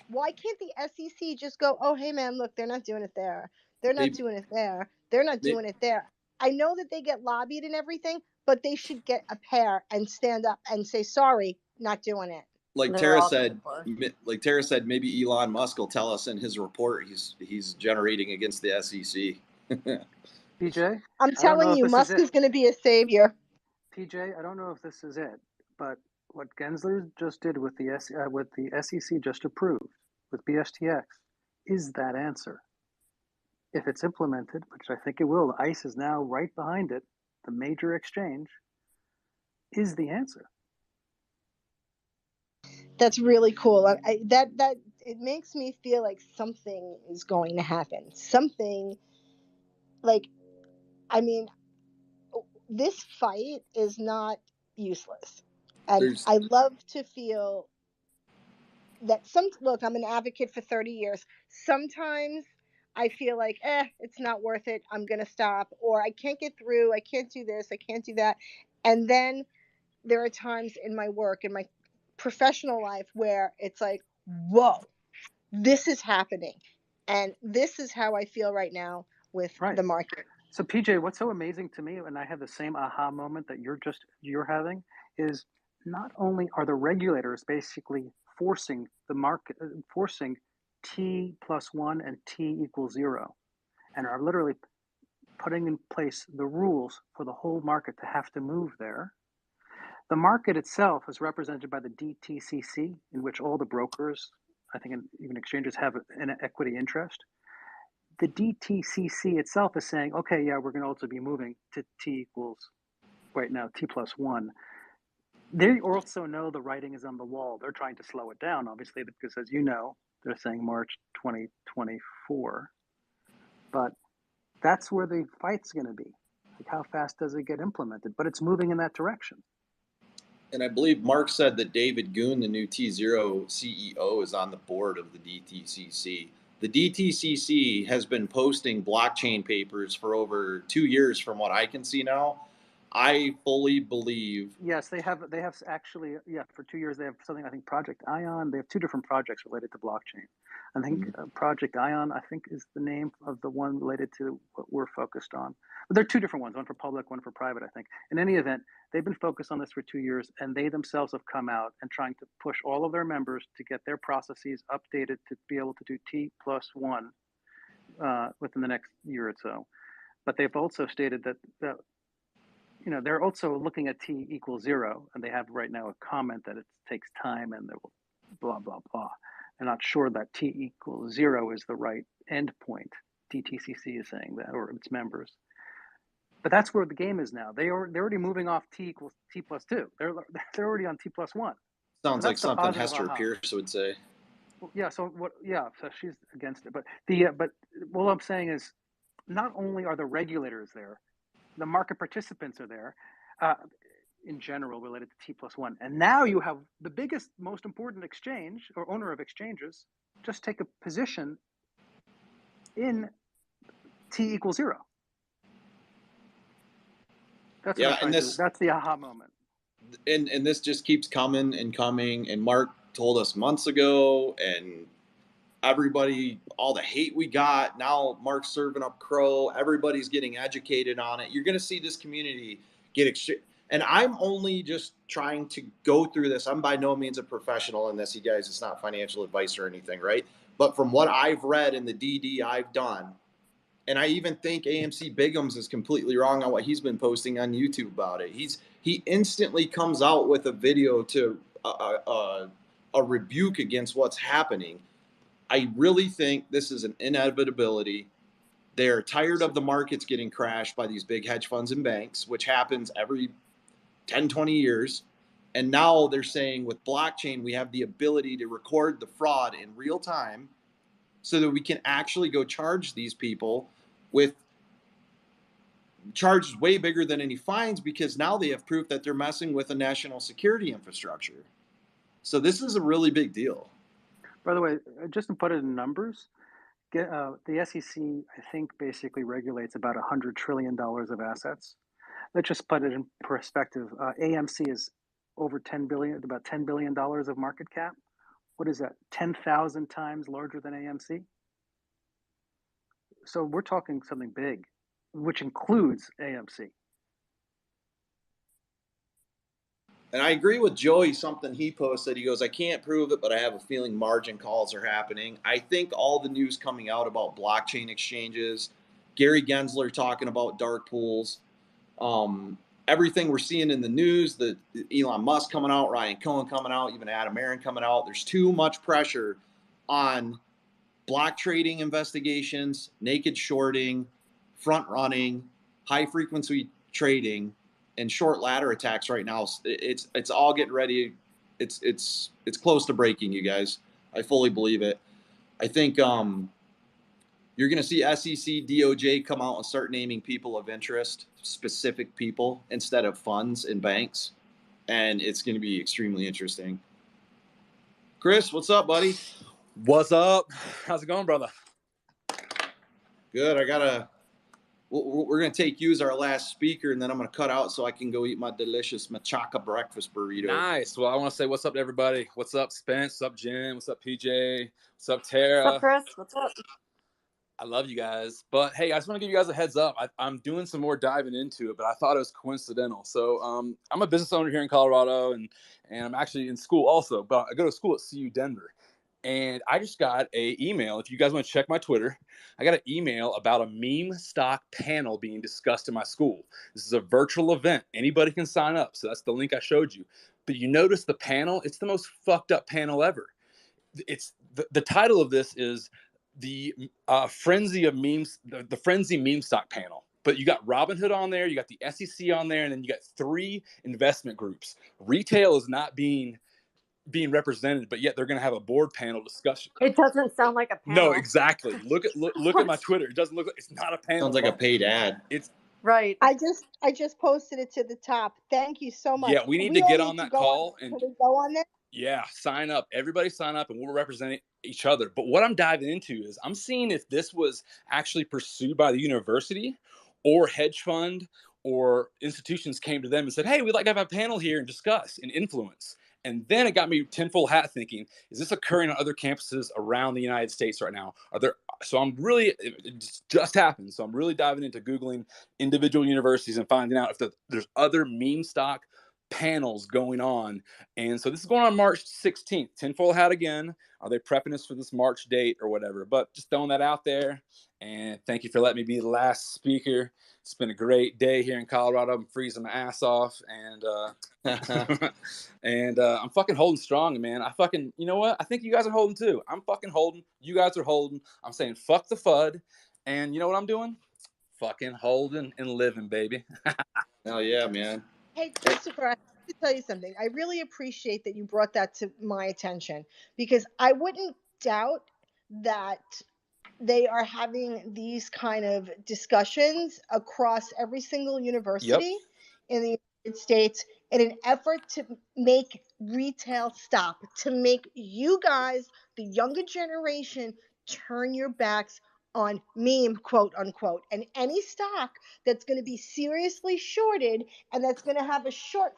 Why can't the SEC just go, oh, hey, man, look, they're not doing it there. They're not doing it there. They're not doing it there. I know that they get lobbied and everything, but they should get a pair and stand up and say, sorry, not doing it. Like Tara said, maybe Elon Musk will tell us in his report he's generating against the SEC. PJ, I'm telling you, Musk is going to be a savior. PJ, I don't know if this is it, but what Gensler just did with the SEC just approved with BSTX is that answer. If it's implemented, which I think it will, ICE is now right behind it, the major exchange, is the answer. That's really cool. That it makes me feel like something is going to happen. Something, like, I mean, this fight is not useless. And I love to feel that look, I'm an advocate for 30 years. Sometimes I feel like, it's not worth it. I'm going to stop, or I can't get through. I can't do this. I can't do that. And then there are times in my work, in my professional life, where it's like, whoa, this is happening. And this is how I feel right now with the market. So PJ, what's so amazing to me, and I have the same aha moment that you're having, is not only are the regulators basically forcing the market, forcing T+1 and T=0, and are literally putting in place the rules for the whole market to have to move there. The market itself is represented by the DTCC, in which all the brokers, I think even exchanges, have an equity interest. The DTCC itself is saying, okay, yeah, we're going to also be moving to T+1. They also know the writing is on the wall. They're trying to slow it down, obviously, because as you know, they're saying March 2024. But that's where the fight's going to be. Like, how fast does it get implemented? But it's moving in that direction. And I believe Mark said that David Goon, the new T0 CEO, is on the board of the DTCC. The DTCC has been posting blockchain papers for over 2 years, from what I can see now. I fully believe. Yes, they have actually, for 2 years they have something, I think Project Ion. They have 2 different projects related to blockchain. I think Project Ion, I think, is the name of the one related to what we're focused on. But there are 2 different ones, one for public, one for private, I think. In any event, they've been focused on this for 2 years, and they themselves have come out and trying to push all of their members to get their processes updated to be able to do T+1 within the next year or so. But they've also stated that they're also looking at T=0, and they have right now a comment that it takes time and they will blah, blah, blah. They're not sure that T=0 is the right endpoint. DTCC is saying that, or its members. But that's where the game is now. They're already moving off T+2. They're already on T+1. Sounds like something Hester Pierce would say. Well, yeah. So what? Yeah. So she's against it. But but what I'm saying is, not only are the regulators there, the market participants are there, in general related to T+1. And now you have the biggest, most important exchange or owner of exchanges just take a position in T=0. That's that's the aha moment. And this just keeps coming and coming. And Mark told us months ago, and everybody, all the hate we got. Now Mark's serving up crow. Everybody's getting educated on it. You're going to see this community get and I'm only just trying to go through this. I'm by no means a professional in this, you guys. It's not financial advice or anything, right? But from what I've read in the DD I've done, and I even think AMC Bigums is completely wrong on what he's been posting on YouTube about it. He instantly comes out with a video to a rebuke against what's happening. I really think this is an inevitability. They're tired of the markets getting crashed by these big hedge funds and banks, which happens every 10, 20 years. And now they're saying with blockchain, we have the ability to record the fraud in real time so that we can actually go charge these people with charges way bigger than any fines, because now they have proof that they're messing with a national security infrastructure. So this is a really big deal. By the way, just to put it in numbers, the SEC, I think, basically regulates about $100 trillion of assets. Let's just put it in perspective. AMC is over $10 billion, about $10 billion of market cap. What is that? 10,000 times larger than AMC. So we're talking something big, which includes AMC. And I agree with Joey, something he posted. He goes, I can't prove it, but I have a feeling margin calls are happening. I think all the news coming out about blockchain exchanges, Gary Gensler talking about dark pools, everything we're seeing in the news, the Elon Musk coming out, Ryan Cohen coming out, even Adam Aaron coming out. There's too much pressure on block trading investigations, naked shorting, front running, high frequency trading, and short ladder attacks right now. It's all getting ready. It's close to breaking, you guys. I fully believe it. I think you're going to see SEC, DOJ come out and start naming people of interest, specific people, instead of funds and banks. And it's going to be extremely interesting. Chris, what's up, buddy? What's up? How's it going, brother? Good. We're going to take you as our last speaker, and then I'm going to cut out so I can go eat my delicious machaca breakfast burrito. Nice. Well, I want to say what's up to everybody. What's up, Spence? What's up, Jim? What's up, PJ? What's up, Tara? What's up, Chris? What's up? I love you guys. But hey, I just want to give you guys a heads up. I'm doing some more diving into it, but I thought it was coincidental. So I'm a business owner here in Colorado, and I'm actually in school also, but I go to school at CU Denver. And I just got an email. If you guys want to check my Twitter, I got an email about a meme stock panel being discussed in my school. This is a virtual event. Anybody can sign up. So that's the link I showed you. But you notice the panel, it's the most fucked up panel ever. It's the title of this is the frenzy of memes, the frenzy meme stock panel. But you got Robinhood on there, you got the SEC on there, and then you got 3 investment groups. Retail is not being represented, but yet they're going to have a board panel discussion. It doesn't sound like a panel. No, exactly. Look at my Twitter. It doesn't look like it's not a panel. Sounds like a paid ad. It's right. I just posted it to the top. Thank you so much. Yeah, we need to get on that call and can we go on there? Yeah, sign up. Everybody sign up, and we'll represent each other. But what I'm diving into is I'm seeing if this was actually pursued by the university or hedge fund or institutions came to them and said, hey, we'd like to have a panel here and discuss and influence. And then it got me tinfoil hat thinking, is this occurring on other campuses around the United States right now? So I'm really, it just happened. So I'm really diving into Googling individual universities and finding out if there's other meme stock panels going on. And so this is going on March 16th. Tinfoil hat again. Are they prepping us for this March date or whatever? But just throwing that out there. And thank you for letting me be the last speaker. It's been a great day here in Colorado. I'm freezing my ass off, and I'm fucking holding strong, man. You know what? I think you guys are holding too. I'm fucking holding. You guys are holding. I'm saying fuck the FUD, and you know what I'm doing? Fucking holding and living, baby. Hell yeah, man. Hey, Christopher, I have to tell you something. I really appreciate that you brought that to my attention, because I wouldn't doubt that they are having these kind of discussions across every single university in the United States in an effort to make retail stop, to make you guys, the younger generation, turn your backs on meme, quote unquote, and any stock that's going to be seriously shorted and that's going to have a short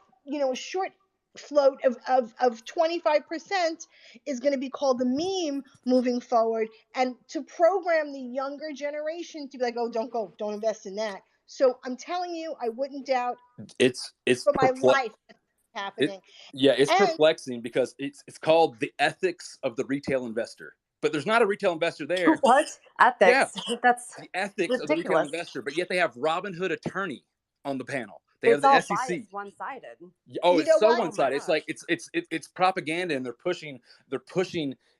float of 25% is going to be called the meme moving forward, and to program the younger generation to be like, oh, don't invest in that. So I'm telling you, I wouldn't doubt It's for my life that's happening. It's And perplexing because it's called the ethics of the retail investor, but there's not a retail investor there. What? Ethics? Yeah, That's the ethics of the retail ridiculous. investor, but yet they have Robinhood attorney on the panel. They have It's the all SEC. biased, one-sided. Oh, you it's know so what? one-sided. It's like it's propaganda, and they're pushing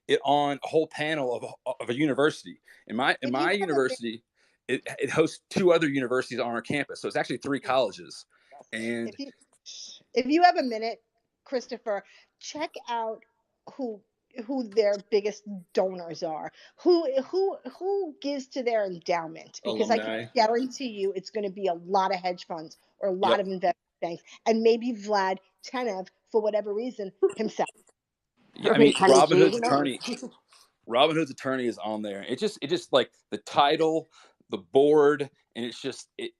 it on a whole panel of a university. In my university, it hosts 2 other universities on our campus, so it's actually 3 colleges. And if you have a minute, Christopher, check out who their biggest donors are, who gives to their endowment, because I Alumni. can guarantee you it's going to be a lot of hedge funds or a lot Yep. of investment banks, and maybe Vlad Tenev, for whatever reason, himself. Yeah, I mean, Robinhood's attorney is on there. It just like the title, the board, and it's just it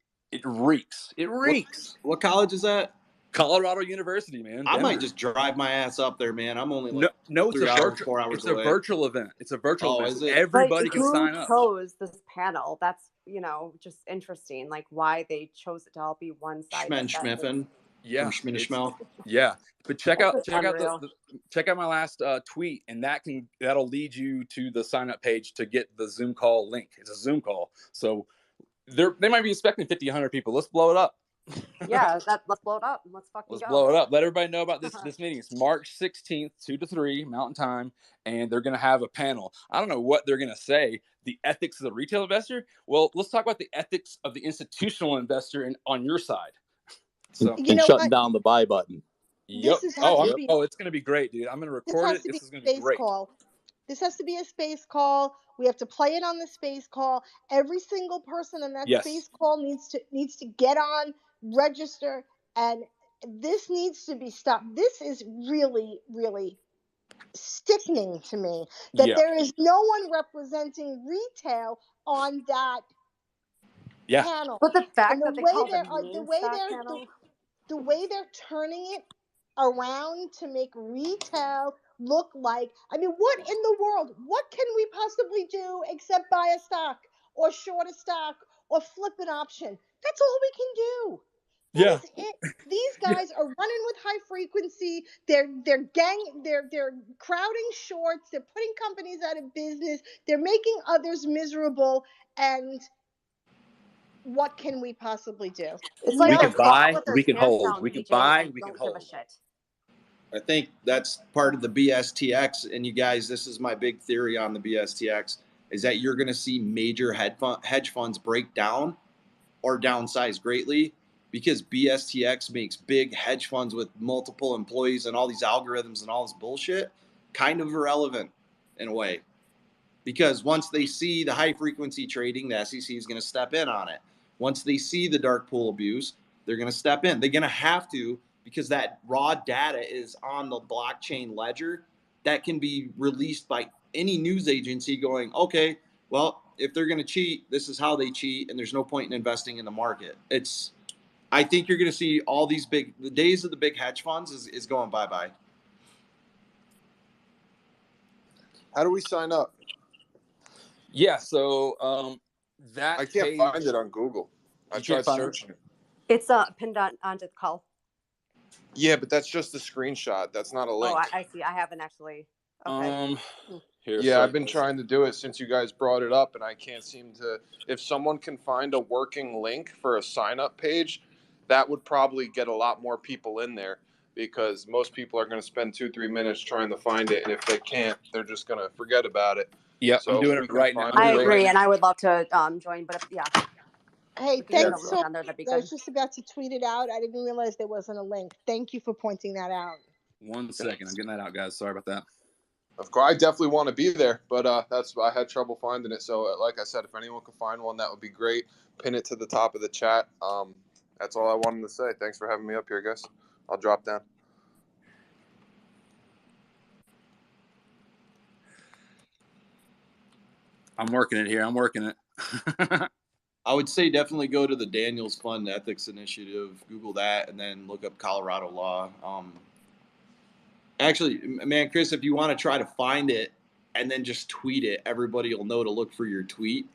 reeks. It reeks. What college is that? Colorado University, man. I might Denver. just drive my ass up there, man. I'm only like no, it's 3 a hours, virtual, 4 hours it's away. a virtual event. It's a virtual event. Is it? Everybody can who sign up. chose this panel? That's just interesting. Like why they chose it to all be one-sided. Schmiffen. Yeah, from Schminnishmel. Yeah, but check out unreal. check out my last tweet, and that'll lead you to the sign up page to get the Zoom call link. It's a Zoom call, so they might be expecting 50, 100 people. Let's blow it up. Yeah, let's blow it up. Let's blow it up. Let everybody know about this meeting. It's March 16th, 2 to 3 Mountain Time, and they're going to have a panel. I don't know what they're going to say. The ethics of the retail investor. Well, let's talk about the ethics of the institutional investor on your side. So and shutting down the buy button. Yep. It's going to be great, dude. I'm going to record it. This is going to be great. This has to be a space call. We have to play it on the space call. Every single person on that space call needs to get on, register, and this needs to be stopped. This is really, really sickening to me that there is no one representing retail on that panel. But the fact that the way they're turning it around to make retail look like, I mean, what in the world? What can we possibly do except buy a stock or short a stock or flip an option? That's all we can do. That is it. These guys are running with high frequency. They're crowding shorts. They're putting companies out of business. They're making others miserable. And what can we possibly do? It's like we can buy, we can hold. We can buy, we can hold. I think that's part of the BSTX. And you guys, this is my big theory on the BSTX, is that you're going to see major hedge funds break down or downsize greatly, because BSTX makes big hedge funds with multiple employees and all these algorithms and all this bullshit kind of irrelevant in a way. Because once they see the high frequency trading, the SEC is going to step in on it. Once they see the dark pool abuse, they're going to step in. They're going to have to, because that raw data is on the blockchain ledger that can be released by any news agency going, okay, well, if they're going to cheat, this is how they cheat, and there's no point in investing in the market. I think you're going to see all these the days of the big hedge funds is going bye-bye. How do we sign up? Yeah, so that I can't find it on Google. I tried searching it. It's pinned onto the call. Yeah, but that's just a screenshot. That's not a link. Oh, I see. I haven't actually. Okay. Yeah, I've been trying to do it since you guys brought it up, and I can't seem to. If someone can find a working link for a sign-up page, that would probably get a lot more people in there, because most people are going to spend 2-3 minutes trying to find it, and if they can't, they're just going to forget about it. Yeah, so I'm doing it right now. I agree, and I would love to join, but Hey, thanks so much. I was just about to tweet it out. I didn't realize there wasn't a link. Thank you for pointing that out. 1 second. I'm getting that out, guys. Sorry about that. Of course, I definitely want to be there, but I had trouble finding it. So, like I said, if anyone can find one, that would be great. Pin it to the top of the chat. That's all I wanted to say. Thanks for having me up here, guys. I'll drop down. I'm working it here. I'm working it. I would say definitely go to the Daniels Fund Ethics Initiative, Google that, and then look up Colorado law. Actually, man, Chris, if you want to try to find it and then just tweet it, everybody will know to look for your tweet.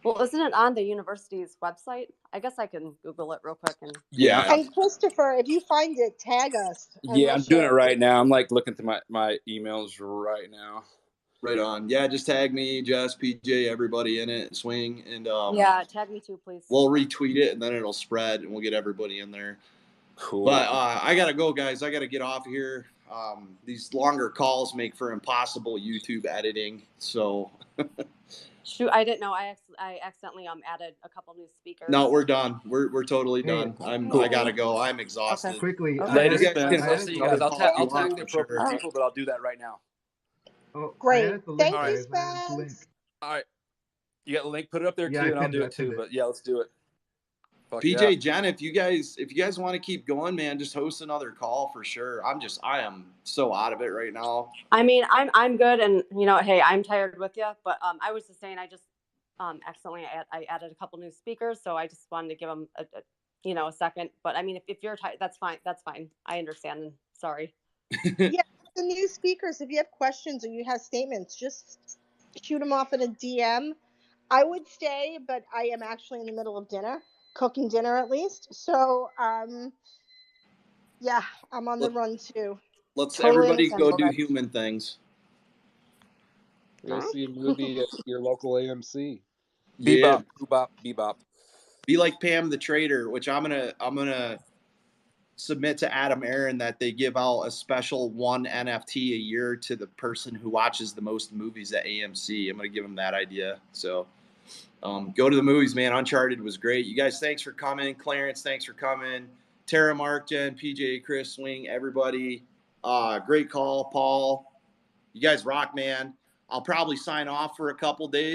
Well, isn't it on the university's website? I guess I can Google it real quick and. Yeah. And Christopher, if you find it, tag us. Yeah, I'm doing it right now. I'm like looking through my emails right now. Right on. Yeah, just tag me, Jess, PJ, everybody in it, Swing, and yeah, tag me too, please. We'll retweet it, and then it'll spread, and we'll get everybody in there. Cool. But I gotta go, guys. I gotta get off here. These longer calls make for impossible YouTube editing. So. Shoot, I didn't know. I accidentally added a couple new speakers. No, we're done. We're totally done. I gotta go. I'm exhausted. Okay. Quickly, Okay. I'll see you guys. I'll tag the appropriate people, but I'll do that right now. Oh, great. Thank you, Spence. All right. You got the link. Put it up there Yeah, too, and I'll do I it too. pinned But yeah, let's do it. Fuck PJ, yeah. Jen, if you guys want to keep going, man, just host another call for sure. I am so out of it right now. I mean, I'm good, and hey, I'm tired with you. But I was just saying, I just accidentally I added a couple new speakers, so I just wanted to give them a second. But I mean, if you're tired, that's fine. That's fine. I understand. Sorry. Yeah, the new speakers. If you have questions or you have statements, just shoot them off in a DM. I would stay, but I am actually in the middle of cooking dinner at least. So, yeah, I'm on the run too. Let's Totally everybody go do understandable. human things. Go see a movie at your local AMC. Bebop, boobop, bebop. Be like Pam the Trader, which I'm gonna submit to Adam Aaron that they give out a special 1 NFT a year to the person who watches the most movies at AMC. I'm gonna give him that idea. So go to the movies, man. Uncharted was great. You guys, thanks for coming. Clarence, thanks for coming. Tara, Mark, Jen, PJ, Chris, Swing, everybody. Great call, Paul. You guys rock, man. I'll probably sign off for a couple days.